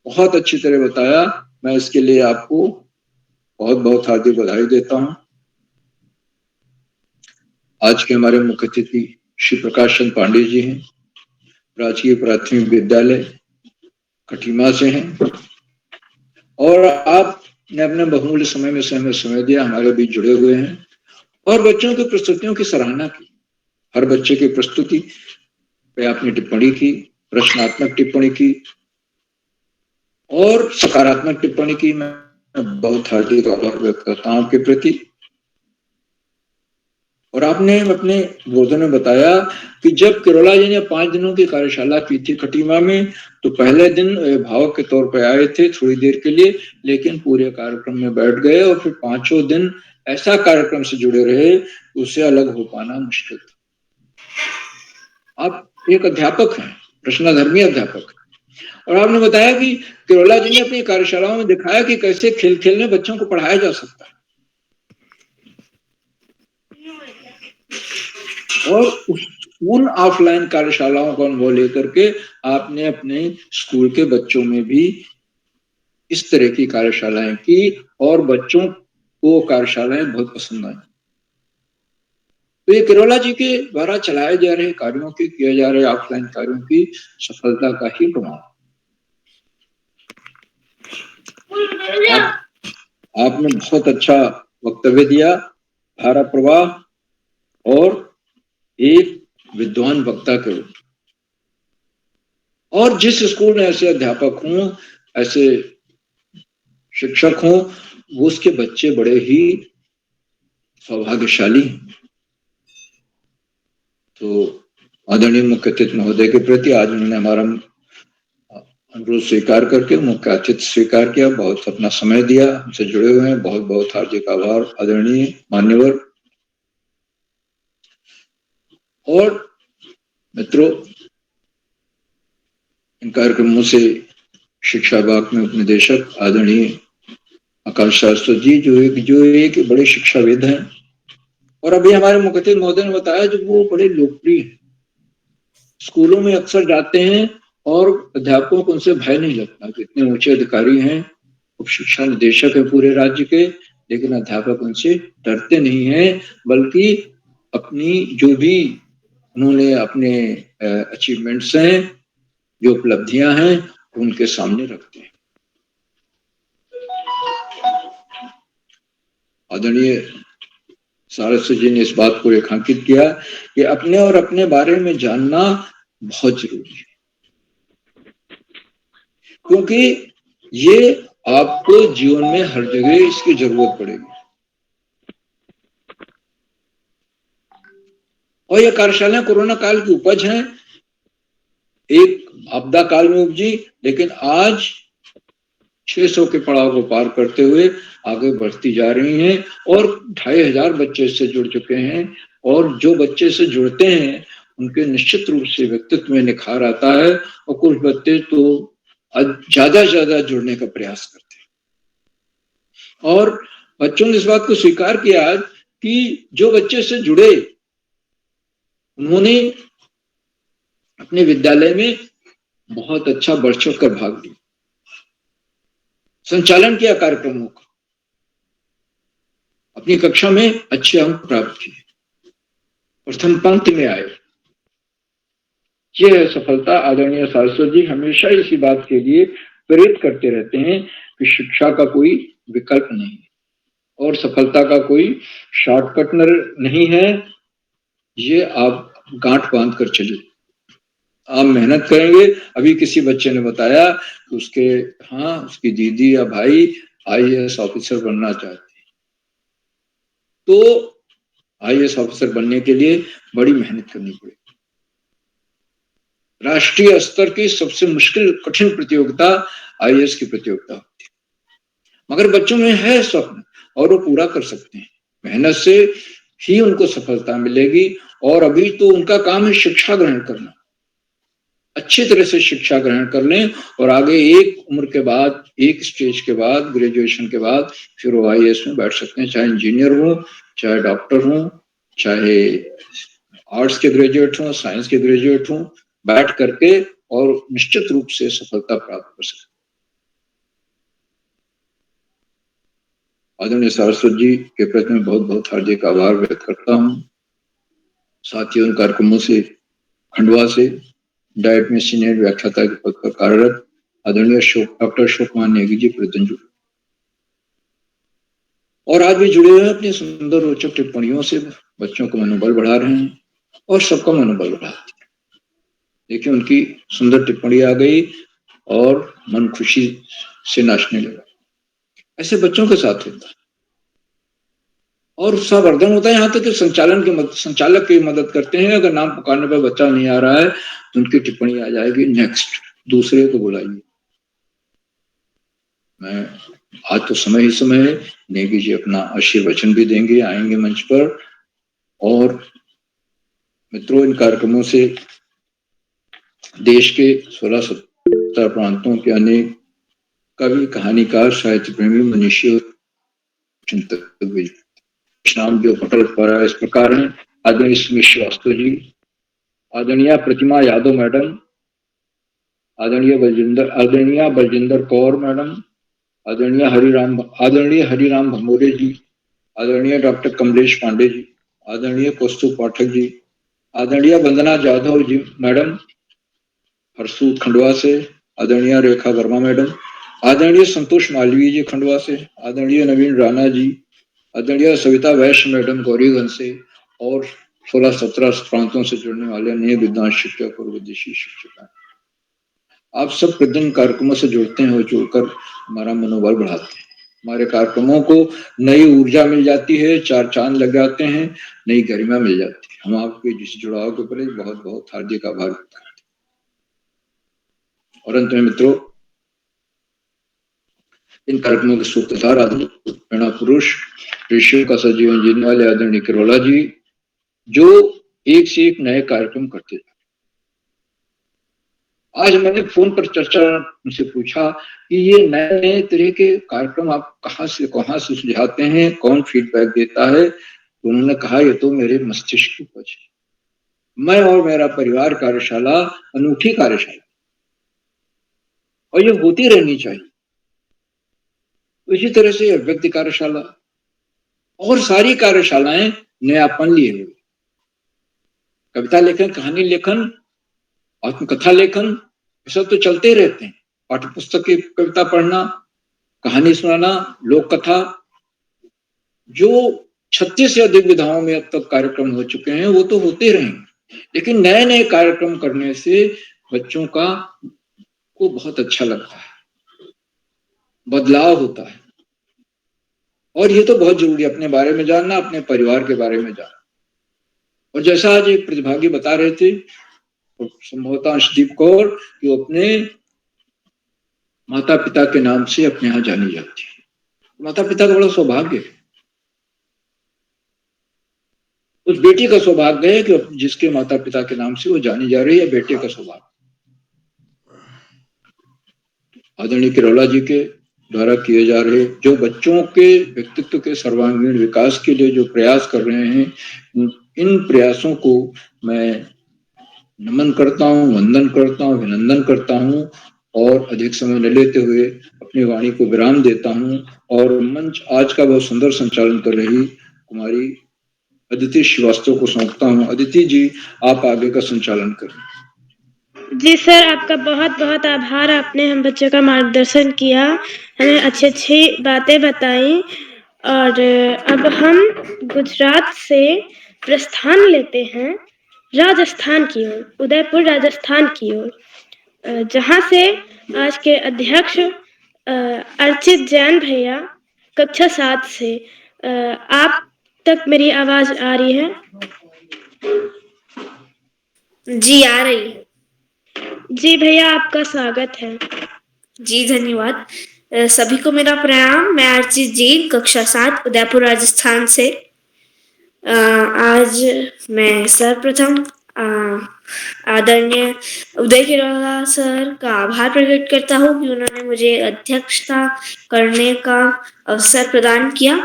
बहुत अच्छी तरह बताया, मैं इसके लिए आपको बहुत बहुत हार्दिक बधाई देता हूं। आज के हमारे मुख्य अतिथि श्री प्रकाश चंद पांडे जी हैं, राजकीय प्राथमिक विद्यालय कठीमा से हैं, और आपने अपने बहुमूल्य समय में समय दिया, हमारे बीच जुड़े हुए हैं और बच्चों की प्रस्तुतियों की सराहना की। हर बच्चे की प्रस्तुति पे आपने टिप्पणी की, रचनात्मक टिप्पणी की और सकारात्मक टिप्पणी की। मैं बहुत हार्दिक आभार व्यक्त करता हूं आपके प्रति। और आपने अपने बोधन में बताया कि जब किरोला जी ने 5 दिनों की कार्यशाला की थी खटीमा में, तो पहले दिन भावक के तौर पर आए थे थोड़ी देर के लिए, लेकिन पूरे कार्यक्रम में बैठ गए और फिर 5 दिन ऐसा कार्यक्रम से जुड़े रहे, उससे अलग हो पाना मुश्किल था। आप एक अध्यापक हैं, रचनाधर्मी अध्यापक, और आपने बताया कि किरोला जी ने अपनी कार्यशालाओं में दिखाया कि कैसे खेल खेल में बच्चों को पढ़ाया जा सकता है। और उन ऑफलाइन कार्यशालाओं का अनुभव लेकर के आपने अपने स्कूल के बच्चों में भी इस तरह की कार्यशालाएं की और बच्चों को कार्यशालाएं बहुत पसंद आई। तो ये किरोला जी के द्वारा चलाए जा रहे कार्यों की, किए जा रहे ऑफलाइन कार्यों की सफलता का ही प्रमाण। आपने बहुत अच्छा वक्तव्य दिया, धारा प्रवाह और एक विद्वान वक्ता के रूप। और जिस स्कूल में ऐसे अध्यापक हों, ऐसे शिक्षक हों, वो उसके बच्चे बड़े ही सौभाग्यशाली हैं। तो आदरणीय मुख्य अतिथि महोदय के प्रति आज उन्होंने हमारा अनुरोध स्वीकार करके मुख्य अतिथि स्वीकार किया, बहुत अपना समय दिया, हमसे जुड़े हुए हैं, बहुत बहुत हार्दिक आभार आदरणीय मान्यवर। और मित्रों, इन कार्यक्रमों से शिक्षा विभाग में उपनिदेशक आदरणीय आकाश शास्त्री जी जो एक बड़े शिक्षाविद हैं, और अभी हमारे मुख्य अतिथि महोदय ने बताया जो वो बड़े लोकप्रिय हैं, स्कूलों में अक्सर जाते हैं और अध्यापकों को उनसे भय नहीं लगता कि इतने ऊंचे अधिकारी हैं, उप शिक्षा निदेशक है पूरे राज्य के, लेकिन अध्यापक उनसे डरते नहीं हैं, बल्कि अपनी जो भी उन्होंने अपने अचीवमेंट्स हैं, जो उपलब्धियां हैं, उनके सामने रखते हैं। आदरणीय सारस्वत जी ने इस बात को रेखांकित किया कि अपने और अपने बारे में जानना बहुत जरूरी है, क्योंकि ये आपको जीवन में हर जगह इसकी जरूरत पड़ेगी। और ये कार्यशालाएं कोरोना काल की उपज हैं, एक आपदा काल में उपजी, लेकिन आज 600 के पड़ाव को पार करते हुए आगे बढ़ती जा रही हैं और 2500 बच्चे इससे जुड़ चुके हैं। और जो बच्चे इससे जुड़ते हैं उनके निश्चित रूप से व्यक्तित्व में निखार आता है, और कुछ बच्चे तो ज्यादा से ज्यादा जुड़ने का प्रयास करते हैं। और बच्चों ने इस बात को स्वीकार किया आज कि जो बच्चे से जुड़े उन्होंने अपने विद्यालय में बहुत अच्छा बढ़ चढ़ कर भाग लिया, संचालन किया कार्यक्रमों का, अपनी कक्षा में अच्छे अंक प्राप्त किए, प्रथम पंक्ति में आए। यह सफलता आदरणीय सारस्वत जी हमेशा इसी बात के लिए प्रेरित करते रहते हैं कि शिक्षा का कोई विकल्प नहीं है और सफलता का कोई शॉर्टकट नहीं है। ये आप गांठ बांध कर चलिए, आप मेहनत करेंगे। अभी किसी बच्चे ने बताया कि उसकी दीदी या भाई IAS ऑफिसर बनना चाहते हैं, तो IAS ऑफिसर बनने के लिए बड़ी मेहनत करनी पड़ेगी। राष्ट्रीय स्तर की सबसे मुश्किल कठिन प्रतियोगिता IAS की प्रतियोगिता होती है, मगर बच्चों में है स्वप्न और वो पूरा कर सकते हैं। मेहनत से ही उनको सफलता मिलेगी। और अभी तो उनका काम है शिक्षा ग्रहण करना, अच्छी तरह से शिक्षा ग्रहण कर लें और आगे एक उम्र के बाद, एक स्टेज के बाद, ग्रेजुएशन के बाद फिर वो IAS में बैठ सकते हैं, चाहे इंजीनियर हो, चाहे डॉक्टर हो, चाहे आर्ट्स के ग्रेजुएट हो, साइंस के ग्रेजुएट हो, बैठ करके और निश्चित रूप से सफलता प्राप्त कर सकते। आदरणीय सारस्वत जी के प्रति मैं बहुत बहुत हार्दिक आभार व्यक्त करता हूँ। साथ ही उन कार्यक्रमों से खंडवा से डाइट में सीनियर व्याख्याता के पद पर कार्यरत आदरणीय डॉक्टर अशोक कुमार नेगी जी प्रतिदिन जुड़े और आज भी जुड़े हुए हैं। अपनी सुंदर रोचक टिप्पणियों से बच्चों का मनोबल बढ़ा रहे हैं और सबका मनोबल बढ़ाते हैं। देखिए, उनकी सुंदर टिप्पणी आ गई और मन खुशी से नाचने लगा। ऐसे बच्चों के साथ होता है और उत्साहवर्धन होता है। यहाँ तक कि संचालक की मदद करते हैं। अगर नाम पुकारने पर बच्चा नहीं आ रहा है तो उनकी टिप्पणी आ जाएगी, नेक्स्ट, दूसरे को बुलाइए। मैं आज तो समय ही समय है, नेगी जी अपना आशीर्वचन भी देंगे, आएंगे मंच पर। और मित्रों, इन कार्यक्रमों से देश के 16-17 प्रांतों के अनेक कवि, कहानीकार, साहित्य प्रेमी, मनीषी और चिंतक नाम जो पटल पर इस प्रकार हैं। आदरणीय स्मित श्रीवास्तव जी, आदरणीय प्रतिमा यादव मैडम, आदरणीय बलजिंदर कौर मैडम, आदरणीय हरिराम भमोरे जी, आदरणीय डॉक्टर कमलेश पांडे जी, आदरणीय कौस्तुभ पाठक जी, आदरणीय वंदना जाधव जी मैडम हरसूद खंडवा से, आदरणीय रेखा वर्मा मैडम, आदरणीय संतोष मालवीय जी खंडवा से, आदरणीय नवीन राणा जी, आदरणीय सविता वैश्य मैडम गौरीगंज से और 16-17 प्रांतों से जुड़ने वाले अन्य विद्वान शिक्षक और विदेशी शिक्षक हैं। आप सब प्रतिदिन कार्यक्रमों से जुड़ते हैं और जुड़कर हमारा मनोबल बढ़ाते हैं। हमारे कार्यक्रमों को नई ऊर्जा मिल जाती है, 4 चांद लग जाते हैं, नई गरिमा मिल जाती है। हम आपके जिस जुड़ाव के ऊपर बहुत बहुत हार्दिक आभार व्यक्त करते हैं। और अंत में मित्रों, इन कार्यक्रमों के सूत्रधार आदरणीय पुरुष, ऋषियों का सजीवन जीने वाले आदरणीय किरोला जी, जो एक से एक नए कार्यक्रम करते थे। आज मैंने फोन पर चर्चा उनसे पूछा कि ये नए नए तरह के कार्यक्रम आप कहाँ से सुझाते हैं, कौन फीडबैक देता है? तो उन्होंने कहा, ये तो मेरे मस्तिष्क की उपज है। मैं और मेरा परिवार कार्यशाला अनूठी कार्यशाला, और ये होती रहनी चाहिए। इसी तरह से व्यक्ति कार्यशाला और सारी कार्यशालाएं नयापन लिए हुए, कविता लेखन, कहानी लेखन, आत्मकथा लेखन, ये सब तो चलते रहते हैं। पाठ्य पुस्तक की कविता पढ़ना, कहानी सुनाना, लोक कथा, जो 36 से अधिक विधाओं में अब तक कार्यक्रम हो चुके हैं वो तो होते रहेंगे, लेकिन नए नए कार्यक्रम करने से बच्चों को बहुत अच्छा लगता है, बदलाव होता है। और ये तो बहुत जरूरी है, अपने बारे में जानना, अपने परिवार के बारे में जानना। और जैसा आज एक प्रतिभागी बता रहे थे, संभवतः अंशदीप कौर, कि वो अपने माता पिता के नाम से अपने यहाँ जानी जाती है। माता पिता का बड़ा सौभाग्य है। उस बेटी का सौभाग्य है कि जिसके माता पिता के नाम से वो जानी जा रही है, बेटे का सौभाग्य। आदरणीय किरौला जी के द्वारा किए जा रहे जो बच्चों के व्यक्तित्व के सर्वांगीण विकास के लिए जो प्रयास कर रहे हैं, इन प्रयासों को मैं नमन करता हूँ, वंदन करता हूँ, अभिनंदन करता हूँ और अधिक समय न लेते हुए अपनी वाणी को विराम देता हूँ। और मंच आज का बहुत सुंदर संचालन कर रही कुमारी अदिति श्रीवास्तव को सौंपता हूँ। अदिति जी, आप आगे का संचालन करें। जी सर, आपका बहुत बहुत आभार। आपने हम बच्चों का मार्गदर्शन किया, हमें अच्छी अच्छी बातें बताई। और अब हम गुजरात से प्रस्थान लेते हैं राजस्थान की ओर, उदयपुर राजस्थान की ओर, जहाँ से आज के अध्यक्ष अर्चित जैन भैया कक्षा 7 से, आप तक मेरी आवाज आ रही है? जी आ रही है। जी भैया, आपका स्वागत है। जी धन्यवाद। सभी को मेरा प्रणाम। मैं अर्चित जैन, कक्षा 7, उदयपुर राजस्थान से। आज मैं सर्वप्रथम आदरणीय उदय किरौला सर का आभार प्रकट करता हूँ कि उन्होंने मुझे अध्यक्षता करने का अवसर प्रदान किया।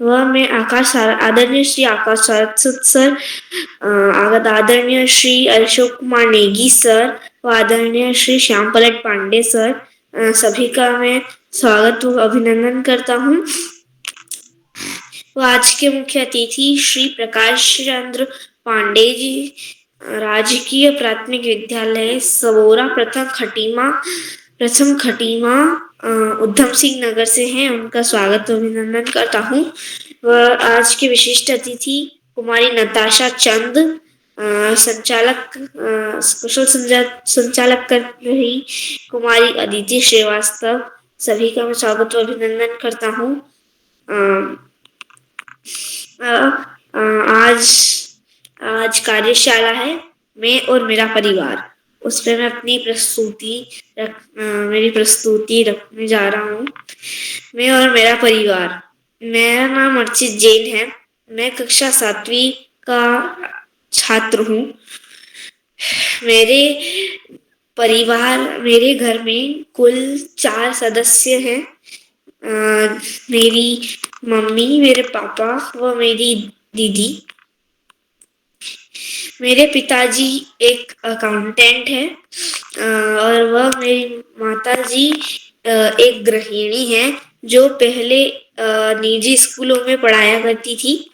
वह मैं आदरणीय श्री आकाश सारस्वत सर, आदरणीय श्री अशोक कुमार नेगी सर व आदरणीय श्री श्याम पलट पांडे सर, सभी का मैं स्वागत व अभिनंदन करता हूँ। आज के मुख्य अतिथि श्री प्रकाश चंद्र पांडे जी, राजकीय प्राथमिक विद्यालय सबोरा प्रथम खटीमा उधम सिंह नगर से हैं, उनका स्वागत व अभिनंदन करता हूँ। वह आज के विशिष्ट अतिथि कुमारी नताशा चंद, कुशल संचालक कर रही कुमारी अदिति श्रीवास्तव, सभी का मैं स्वागत व अभिनंदन करता हूँ। आज कार्यशाला है मैं और मेरा परिवार, उस पर मैं अपनी मेरी प्रस्तुति रखने जा रहा हूँ। मैं और मेरा परिवार। मेरा नाम अर्चित जैन है। मैं कक्षा 7वीं का छात्र हूँ। मेरे घर में कुल 4 सदस्य हैं। मेरी मम्मी, मेरे पापा व मेरी दीदी। मेरे पिताजी एक अकाउंटेंट है और वह मेरी माताजी एक गृहिणी है जो पहले निजी स्कूलों में पढ़ाया करती थी।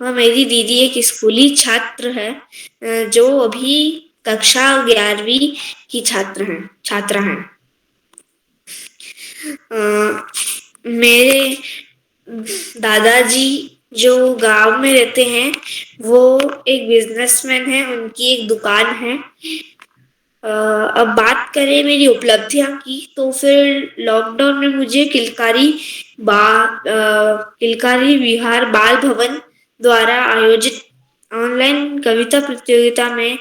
वह मेरी दीदी एक स्कूली छात्र है जो अभी कक्षा 11वीं की छात्रा हैं। मेरे दादाजी जो गांव में रहते हैं वो एक बिजनेसमैन है, उनकी एक दुकान है। अब बात करें मेरी उपलब्धियां की, तो फिर लॉकडाउन में मुझे किलकारी विहार बाल भवन द्वारा आयोजित ऑनलाइन कविता प्रतियोगिता में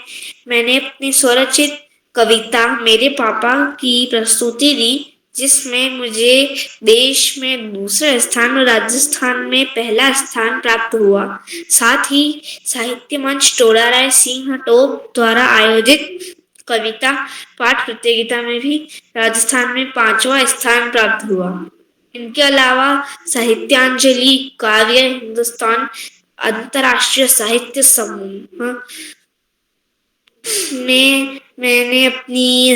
मैंने अपनी स्वरचित कविता मेरे पापा की प्रस्तुति दी, जिसमें मुझे देश में दूसरा स्थान और राजस्थान में पहला स्थान प्राप्त हुआ। साथ ही साहित्य मंच टोडाराय सिंह टोप द्वारा आयोजित कविता पाठ प्रतियोगिता में भी राजस्थान में 5वां स्थान प्राप्त हुआ। इनके अलावा साहित्यांजलि काव्य हिंदुस्तान अंतर्राष्ट्रीय साहित्य समूह में मैंने अपनी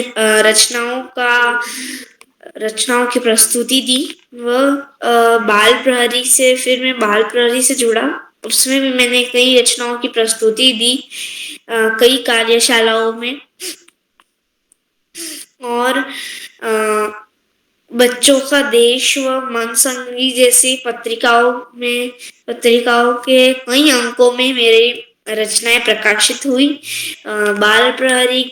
रचनाओं की प्रस्तुति दी। वह बाल प्रहरी से, फिर मैं बाल प्रहरी से जुड़ा, उसमें भी मैंने कई रचनाओं की प्रस्तुति दी कई कार्यशालाओं में। और बच्चों का देश व मनसंगी जैसी पत्रिकाओं के कई अंकों में मेरी रचनाएं प्रकाशित हुई। बाल प्रहरी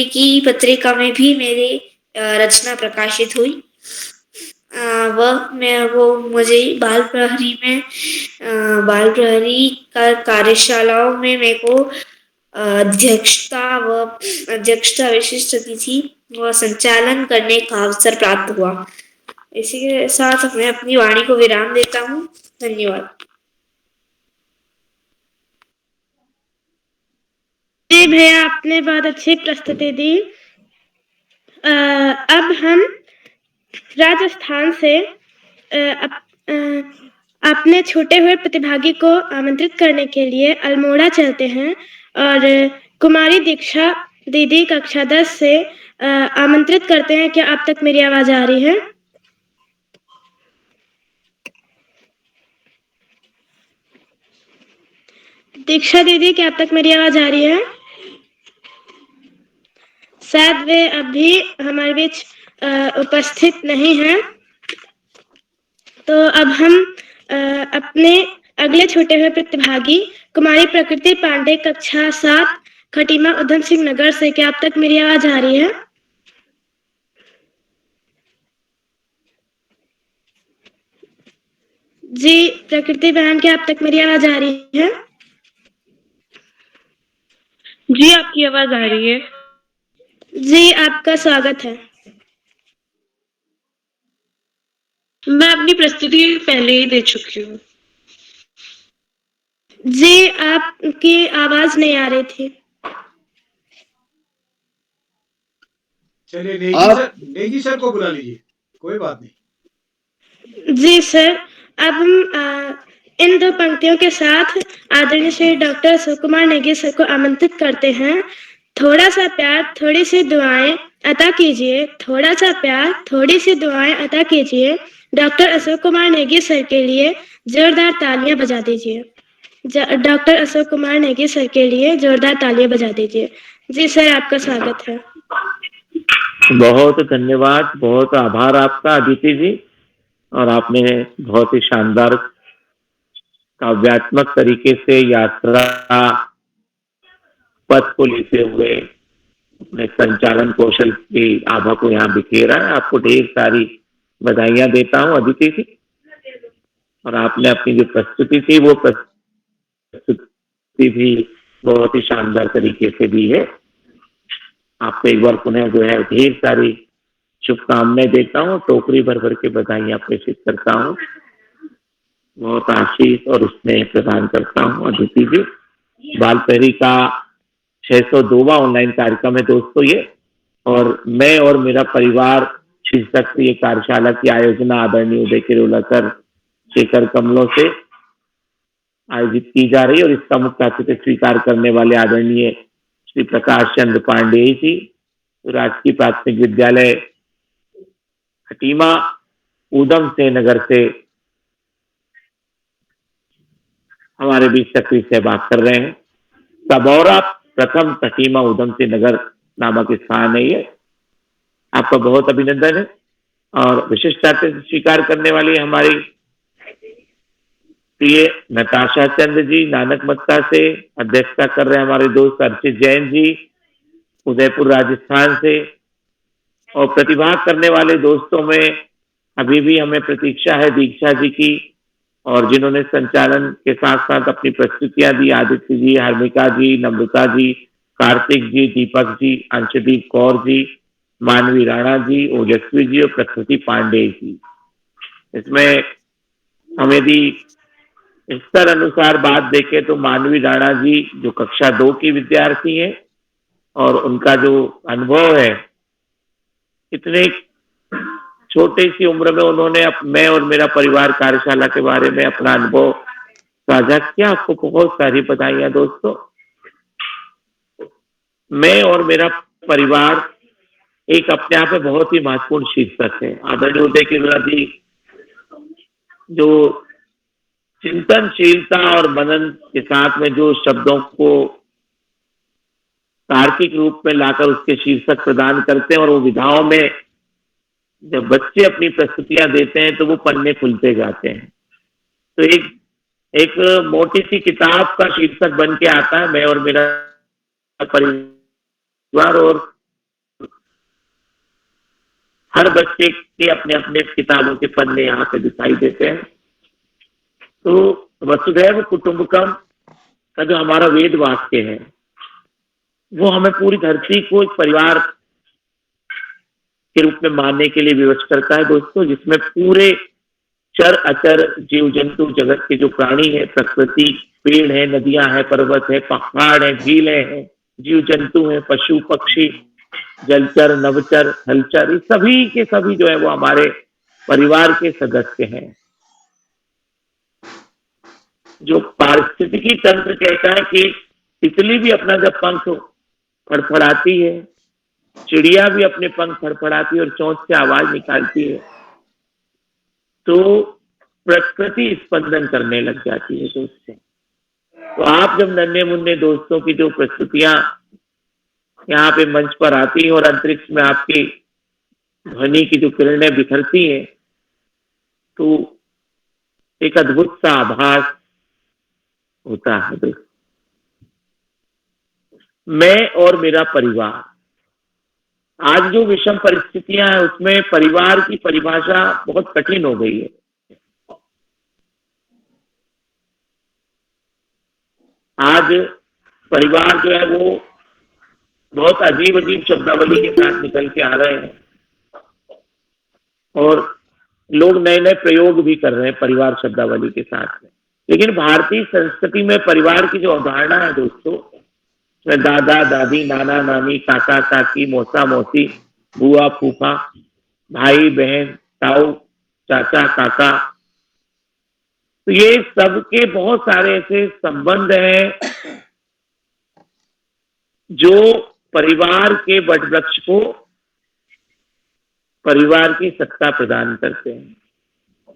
की पत्रिका में भी मेरी रचना प्रकाशित हुई। मुझे बाल प्रहरी का कार्यशालाओं में मेरे को अध्यक्षता विशिष्ट अतिथि व संचालन करने का अवसर प्राप्त हुआ। इसी के साथ मैं अपनी वाणी को विराम देता हूँ। धन्यवाद। जी भैया, आपने बहुत अच्छी प्रस्तुति दी। अब हम राजस्थान से अपने छूटे हुए प्रतिभागी को आमंत्रित करने के लिए अल्मोड़ा चलते हैं और कुमारी दीक्षा दीदी कक्षा 10 से आमंत्रित करते हैं। क्या आप तक मेरी आवाज आ रही है? दीक्षा दीदी, क्या आप तक मेरी आवाज आ रही है? शायद वे अभी हमारे बीच उपस्थित नहीं है। तो अब हम अपने अगले छोटे हुए प्रतिभागी कुमारी प्रकृति पांडे कक्षा 7 खटीमा उधम सिंह नगर से, क्या आप तक मेरी आवाज आ रही है? जी प्रकृति बहन, क्या आप तक मेरी आवाज आ रही है? जी आपकी आवाज आ रही है। जी आपका स्वागत है। मैं अपनी प्रस्तुति पहले ही दे चुकी हूँ। जी आपकी आवाज नहीं आ रही थी। चलिए नेगी सर को बुला लीजिए, कोई बात नहीं। जी सर, अब हम इन दो पंक्तियों के साथ आदरणीय श्री डॉक्टर अशोक कुमार नेगी सर को आमंत्रित करते हैं। थोड़ा सा प्यार, थोड़ी सी दुआएं अता कीजिए। थोड़ा सा प्यार, थोड़ी सी दुआएं अता कीजिए। डॉक्टर अशोक कुमार नेगी सर के लिए जोरदार तालियां बजा दीजिए। डॉक्टर अशोक कुमार नेगी सर के लिए जोरदार तालियां बजा दीजिए। जी सर, आपका स्वागत है। बहुत धन्यवाद, बहुत आभार आपका अदिति जी। और आपने बहुत ही शानदार काव्यात्मक तरीके से यात्रा पथ को लेते हुए अपने संचालन कौशल की आभा को यहाँ बिखेरा है। आपको ढेर सारी बधाइयां देता हूँ अदिति जी। और आपने अपनी जो प्रस्तुति थी वो प्रस्तुति भी बहुत ही शानदार तरीके से दी है। आपको एक बार पुनः जो है ढेर सारी शुभकामनाएं देता हूँ, टोकरी भर भर के बधाइयां प्रेषित करता हूँ, बहुत आशीष और उसमें प्रदान करता हूँ अदिति जी। बाल प्रहरी का 602वां ऑनलाइन कार्यक्रम है दोस्तों ये, और मैं और मेरा परिवार शीर्षक से ये कार्यशाला की आयोजना आदरणीय उदय किरोला सर शेखर कमलों से आयोजित की जा रही है। और इसका मुख्य अतिथि स्वीकार करने वाले आदरणीय श्री प्रकाश चंद्र पांडे जी, राजकीय प्राथमिक विद्यालय खटीमा उधम सिंह नगर से हमारे बीच सक्रिय सहभाग कर रहे हैं। सबौरा प्रथम खटीमा उधम सिंह नगर नामक स्थान है ये। आपका बहुत अभिनंदन है। और विशिष्टता से स्वीकार करने वाली हमारी प्रिय नताशा चंद्र जी नानक मत्ता से अध्यक्षता कर रहे हैं हमारे दोस्त अर्चित जैन जी उदयपुर राजस्थान से। और प्रतिभाग करने वाले दोस्तों में अभी भी हमें प्रतीक्षा है दीक्षा जी की, और जिन्होंने संचालन के साथ साथ अपनी प्रस्तुतियां दी, आदित्य जी, हर्मिका जी, नम्रता जी, कार्तिक जी, दीपक जी, अंशदीप कौर जी, मानवी राणा जी, ओजस्वी जी और प्रकृति पांडे जी। इसमें हम यदि स्तर अनुसार बात देखें तो मानवी राणा जी जो कक्षा 2 की विद्यार्थी है और उनका जो अनुभव है, इतने छोटे सी उम्र में उन्होंने मैं और मेरा परिवार कार्यशाला के बारे में अपना अनुभव साझा किया। आपको बहुत सारी बधाइयां दोस्तों। मैं और मेरा परिवार एक अपने आप में बहुत ही महत्वपूर्ण शीर्षक है। आदरणीय उदय किरोड़ा जी जो चिंतनशीलता और मनन के साथ में जो शब्दों को तार्किक रूप में लाकर उसके शीर्षक प्रदान करते हैं, और वो विधाओं में जब बच्चे अपनी प्रस्तुतियां देते हैं तो वो पन्ने खुलते जाते हैं। तो एक मोटी सी किताब का शीर्षक बन के आता है, मैं और मेरा परिवार, और हर बच्चे के अपने अपने किताबों के पन्ने यहाँ पे दिखाई देते हैं। तो वसुधैव कुटुंबकम का जो हमारा वेद वाक्य है वो हमें पूरी धरती को एक परिवार के रूप में मानने के लिए विवश करता है दोस्तों, जिसमें पूरे चर अचर जीव जंतु जगत के जो प्राणी है, प्रकृति, पेड़ है, नदियां है, पर्वत है, पहाड़ है, झीलें हैं, जीव जंतु है, पशु पक्षी, जलचर नवचर हलचर, ये सभी के सभी जो है वो हमारे परिवार के सदस्य हैं। जो पारिस्थितिकी तंत्र कहता है कि तितली भी अपना जब पंख फड़फड़ाती है, चिड़िया भी अपने पंख फड़फड़ाती है और चोंच से आवाज निकालती है, तो प्रकृति स्पंदन करने लग जाती है दोस्तों। तो आप जब नन्हे मुन्ने दोस्तों की जो प्रस्तुतियां यहाँ पे मंच पर आती है और अंतरिक्ष में आपकी ध्वनि की जो किरणें बिखरती हैं, तो एक अद्भुत सा आभास होता है दोस्तों। मैं और मेरा परिवार, आज जो विषम परिस्थितियां हैं उसमें परिवार की परिभाषा बहुत कठिन हो गई है। आज परिवार जो है वो बहुत अजीब अजीब शब्दावली के साथ निकल के आ रहे हैं, और लोग नए नए प्रयोग भी कर रहे हैं परिवार शब्दावली के साथ में। लेकिन भारतीय संस्कृति में परिवार की जो अवधारणा है दोस्तों, दादा दादी, नाना नानी, काका काकी, मौसा मौसी, बुआ फूफा, भाई बहन, ताऊ चाचा काका, तो ये सबके बहुत सारे ऐसे संबंध हैं जो परिवार के वटवृक्ष को परिवार की सत्ता प्रदान करते हैं।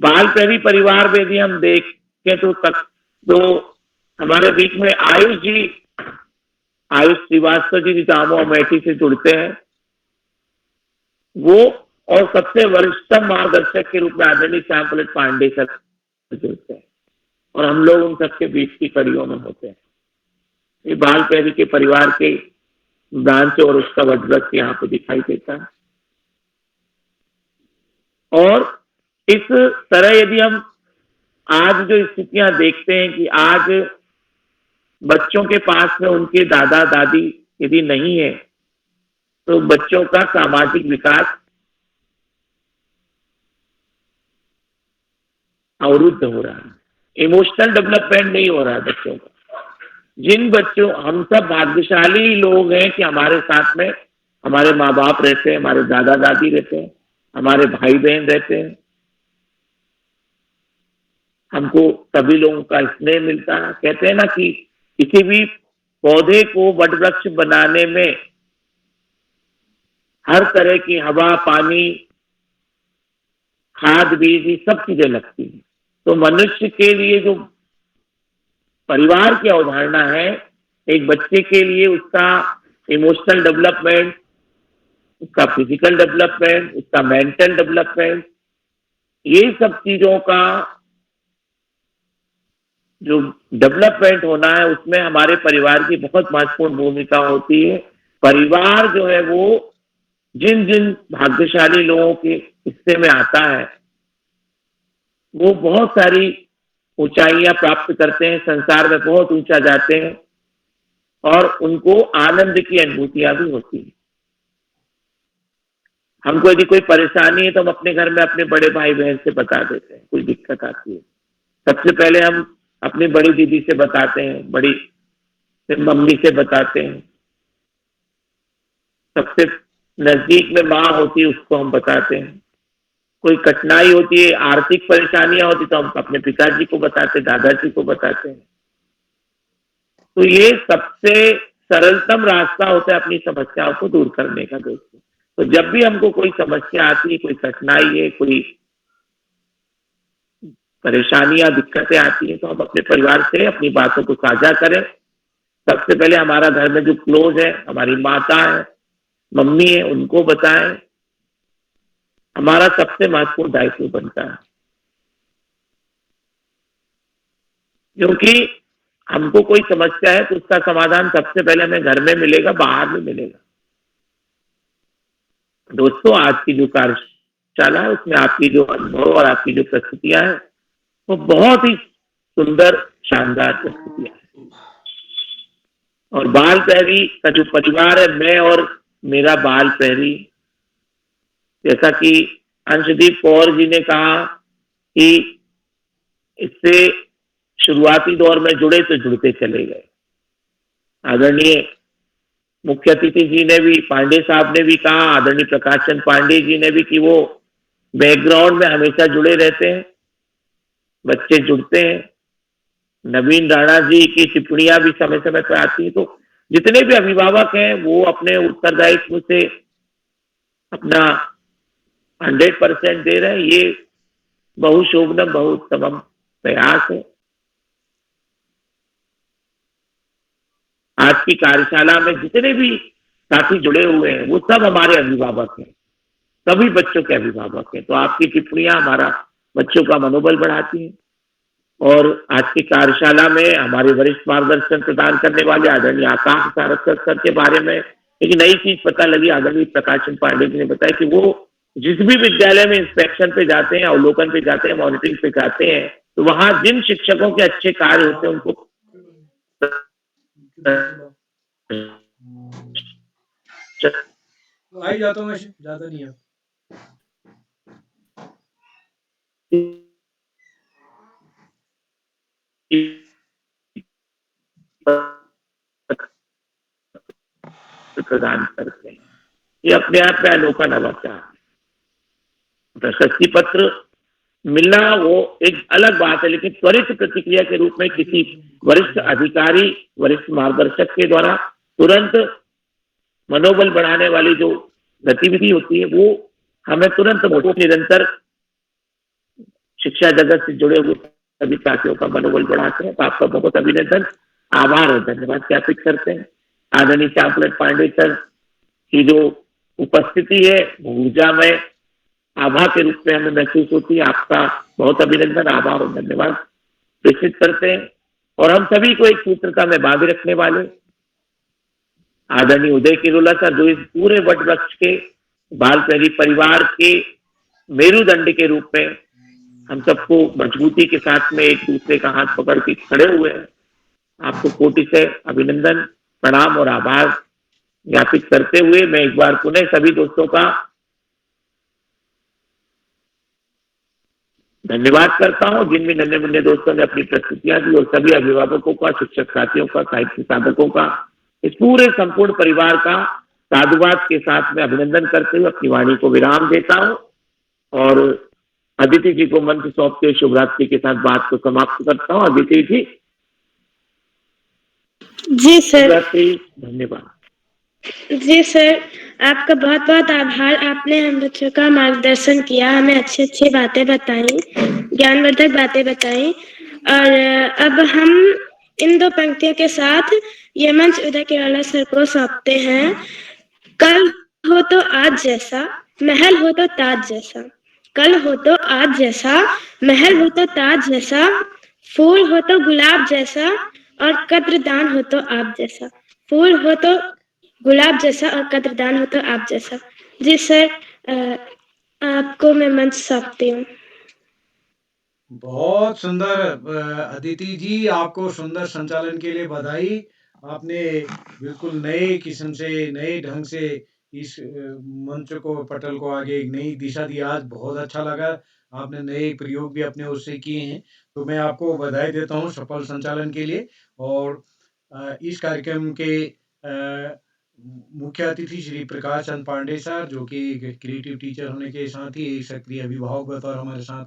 बाल प्रेमी परिवार में यदि हम देखें तो हमारे बीच में आयुष श्रीवास्तव जी दामो अमेठी से जुड़ते हैं वो, और सबसे वरिष्ठतम मार्गदर्शक के रूप में आदरणीय श्याम पलट पांडे सर जुड़ते हैं, और हम लोग उन सबके बीच की कड़ियों में होते हैं। ये बाल प्रेमी के परिवार के ब्रांच और उसका वटवृक्ष यहाँ पे दिखाई देता है। और इस तरह यदि हम आज जो स्थितियां देखते हैं कि आज बच्चों के पास में उनके दादा दादी यदि नहीं है, तो बच्चों का सामाजिक विकास अवरुद्ध हो रहा है, इमोशनल डेवलपमेंट नहीं हो रहा है बच्चों का। जिन बच्चों, हम सब भाग्यशाली लोग हैं कि हमारे साथ में हमारे माँ बाप रहते हैं, हमारे दादा दादी रहते हैं, हमारे भाई बहन रहते हैं, हमको सभी लोगों का स्नेह मिलता है। कहते हैं ना कि किसी भी पौधे को वटवृक्ष बनाने में हर तरह की हवा, पानी, खाद, बीज, ये सब चीजें लगती हैं। तो मनुष्य के लिए जो परिवार की अवधारणा है, एक बच्चे के लिए उसका इमोशनल डेवलपमेंट, उसका फिजिकल डेवलपमेंट, उसका मेंटल डेवलपमेंट, ये सब चीजों का जो डेवलपमेंट होना है उसमें हमारे परिवार की बहुत महत्वपूर्ण भूमिका होती है। परिवार जो है वो जिन जिन भाग्यशाली लोगों के हिस्से में आता है वो बहुत सारी ऊंचाइयां प्राप्त करते हैं, संसार में बहुत ऊंचा जाते हैं, और उनको आनंद की अनुभूतियां भी होती है। हमको यदि कोई परेशानी है तो हम अपने घर में अपने बड़े भाई बहन से बता देते हैं, कोई दिक्कत आती है सबसे पहले हम अपनी बड़ी दीदी से बताते हैं, बड़ी फिर मम्मी से बताते हैं, सबसे नजदीक में माँ होती है उसको हम बताते हैं, कोई कठिनाई होती है, आर्थिक परेशानियां होती तो हम अपने पिताजी को बताते, दादाजी को बताते हैं। तो ये सबसे सरलतम रास्ता होता है अपनी समस्याओं को दूर करने का दोस्तों। तो जब भी हमको कोई समस्या आती है, कोई कठिनाई है, कोई परेशानियां, दिक्कतें आती हैं, तो हम अपने परिवार से अपनी बातों को साझा करें। सबसे पहले हमारा घर में जो क्लोज है, हमारी माता है, मम्मी है, उनको बताएं। हमारा सबसे महत्वपूर्ण दायित्व बनता है, क्योंकि हमको कोई समस्या है तो उसका समाधान सबसे पहले हमें घर में मिलेगा, बाहर नहीं मिलेगा। दोस्तों, आज की जो कार्यशाला है उसमें आपकी जो अनुभव और आपकी जो प्रस्तुतियां हैं वो बहुत ही सुंदर, शानदार प्रस्तुतियां हैं। और बाल प्रहरी का जो परिवार है, मैं और मेरा बाल प्रहरी, जैसा कि अंशदीप कौर जी ने कहा कि इससे शुरुआती दौर में जुड़े तो जुड़ते चले गए। आदरणीय मुख्य अतिथि जी ने भी, पांडे साहब ने भी कहा, आदरणीय प्रकाश चंद पांडे जी ने भी, कि वो बैकग्राउंड में हमेशा जुड़े रहते हैं, बच्चे जुड़ते हैं। नवीन राणा जी की टिप्पणियां भी समय समय पर आती है। तो जितने भी अभिभावक हैं वो अपने उत्तरदायित्व से अपना 100% दे रहे हैं। ये बहुशोभनम बहुउत्तमम प्रयास है। आज की कार्यशाला में जितने भी साथी जुड़े हुए हैं वो सब हमारे अभिभावक हैं, सभी बच्चों के अभिभावक हैं। तो आपकी टिप्पणियां हमारा बच्चों का मनोबल बढ़ाती हैं। और आज की कार्यशाला में हमारे वरिष्ठ मार्गदर्शन प्रदान करने वाले आदरणीय आकाश सारस्वत सर के बारे में एक नई चीज पता लगी। आदरणीय प्रकाशन पांडे जी ने बताया कि वो जिस भी विद्यालय में इंस्पेक्शन पे जाते हैं, अवलोकन पे जाते हैं, मॉनिटरिंग पे जाते हैं, तो वहां जिन शिक्षकों के अच्छे कार्य होते हैं उनको आई जाता हूँ, मैं ज्यादा नहीं है। प्रदान करते हैं। ये अपने आप में अनोखा नवाचार है। प्रशस्ति पत्र मिलना वो एक अलग बात है, लेकिन त्वरित प्रतिक्रिया के रूप में किसी वरिष्ठ अधिकारी, वरिष्ठ मार्गदर्शक के द्वारा तुरंत मनोबल बढ़ाने वाली जो गतिविधि होती है वो हमें तुरंत निरंतर शिक्षा जगत से जुड़े हुए सभी साथियों का मनोबल बढ़ाते हैं। तो आपका बहुत अभिनंदन, आभार और धन्यवाद ज्ञापित करते हैं। आदरणीय चापलेट पांडे सर की जो उपस्थिति है वो ऊर्जा में आभा के रूप में हमें महसूस होती है। आपका बहुत अभिनंदन, आभार और धन्यवाद प्रेषित करते हैं। और हम सभी को एक सूत्रता में बांधे रखने वाले आदरणीय उदय किरोला सर, जो इस पूरे वट वृक्ष के बाल प्रहरी परिवार के मेरुदंड के रूप में हम सबको मजबूती के साथ में एक दूसरे का हाथ पकड़ के खड़े हुए हैं। आपको कोटि से अभिनंदन, प्रणाम और आभार ज्ञापित करते हुए मैं एक बार पुनः सभी दोस्तों का धन्यवाद करता हूं, जिनमें नन्हे मुन्ने दोस्तों ने अपनी प्रस्तुतियां दी, और सभी अभिभावकों का, शिक्षक साथियों का, साहित्य साधकों का, इस पूरे संपूर्ण परिवार का साधुवाद के साथ में अभिनंदन करते हुए अपनी वाणी को विराम देता हूं और अदिति जी को मंच सौंपते हुए शुभरात्रि के साथ बात को समाप्त करता हूं। अदिति जी। जी सर। धन्यवाद। जी सर, आपका बहुत बहुत आभार। आपने हम बच्चों का मार्गदर्शन किया, हमें अच्छी अच्छी बातें बताई, ज्ञानवर्धक बातें बताई। और अब हम इन दो पंक्तियों के साथ ये मंच उदय किरोला सर को सौंपते हैं। कल हो तो आज जैसा, महल हो तो ताज जैसा। कल हो तो आज जैसा, महल हो तो ताज जैसा। फूल हो तो गुलाब जैसा और कद्रदान हो तो आप जैसा। फूल हो तो गुलाब जैसा और कद्रदान हो तो आप जैसा। जी सर, आपको मैं मंच सौंपती हूँ। बहुत सुंदर अदिति जी, आपको सुंदर संचालन के लिए बधाई। आपने बिल्कुल नए किस्म से, नए ढंग से इस मंच को, पटल को आगे एक नई दिशा दी। आज बहुत अच्छा लगा, आपने नए प्रयोग भी अपने उससे किए हैं, तो मैं आपको बधाई देता हूँ सफल संचालन के लिए। और इस कार्यक्रम के मुख्य अतिथि श्री प्रकाश चंद पांडे सर, जो कि एक क्रिएटिव टीचर होने के साथ ही एक सक्रिय अभिभावक बतौर हमारे साथ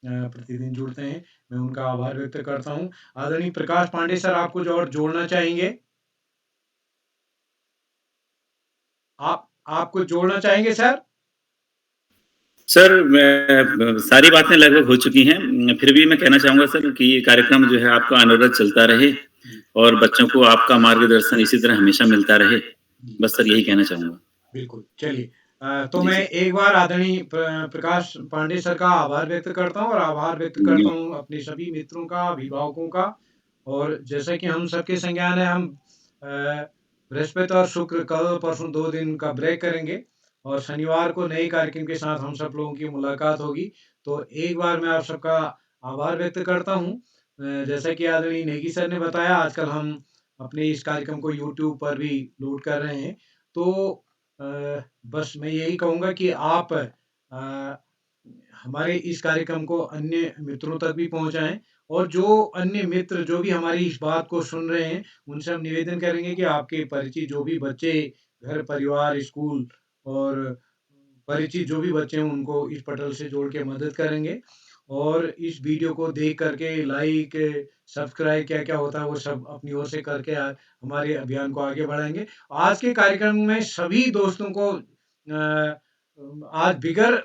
प्रतिदिन जुड़ते हैं। मैं उनका आभार व्यक्त करता हूँ। आदरणीय प्रकाश पांडे सर, आप कुछ और जोड़ना चाहेंगे? आप कुछ जोड़ना चाहेंगे सर? सर सारी बातें लगभग हो चुकी हैं, फिर भी मैं कहना चाहूँगा सर कि ये कार्यक्रम जो है आपका अनवरत चलता रहे और बच्चों को आपका मार्गदर्शन इसी तरह हमेशा मिलता रहे। बस सर यही कहना चाहूँगा। बिल्कुल, चलिए तो मैं एक बार आदरणीय प्रकाश पांडे सर का आभार व्यक्त करता हूँ और आभार व्यक्त करता हूँ अपने सभी मित्रों का, अभिभावकों का। और जैसा कि हम सबके संज्ञान है, हम बृहस्पति और शुक्र कल परसों 2 दिन का ब्रेक करेंगे और शनिवार को नए कार्यक्रम के साथ हम सब लोगों की मुलाकात होगी। तो एक बार मैं आप सबका आभार व्यक्त करता हूँ। जैसा कि आदरणीय नेगी सर ने बताया, आजकल हम अपने इस कार्यक्रम को यूट्यूब पर भी लोड कर रहे हैं। तो बस मैं यही कहूँगा कि आप हमारे इस कार्यक्रम को अन्य मित्रों तक भी पहुँचाएँ और जो अन्य मित्र जो भी हमारी इस बात को सुन रहे हैं, उनसे हम निवेदन करेंगे कि आपके परिचित जो भी बच्चे घर, परिवार, स्कूल और परिचित जो भी बच्चे हैं, उनको इस पटल से जोड़ के मदद करेंगे और इस वीडियो को देख करके लाइक, सब्सक्राइब क्या-क्या होता है वो सब अपनी ओर से करके हमारे अभियान को आगे बढ़ाएँगे। आज के कार्यक्रम में सभी दोस्तों को आज बिगर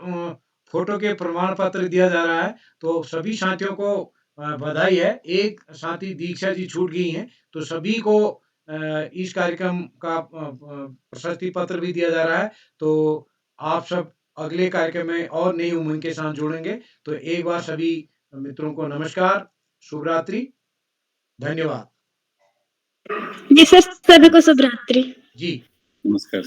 फ़ोटो के प्रमाण पत्र दिया जा रहा है, तो सभी साथियों को बधाई है। एक साथी दीक्षा जी छूट गई हैं, तो सभी को इस कार्यक्रम का प्रशस्ति पत्र भी दिया जा रहा है। तो आप सब अगले कार्यक्रम में और नई उमंग के साथ जुड़ेंगे। तो एक बार सभी मित्रों को नमस्कार, शुभ रात्रि, धन्यवाद। जी सर, सभी को शुभ रात्रि। जी, नमस्कार।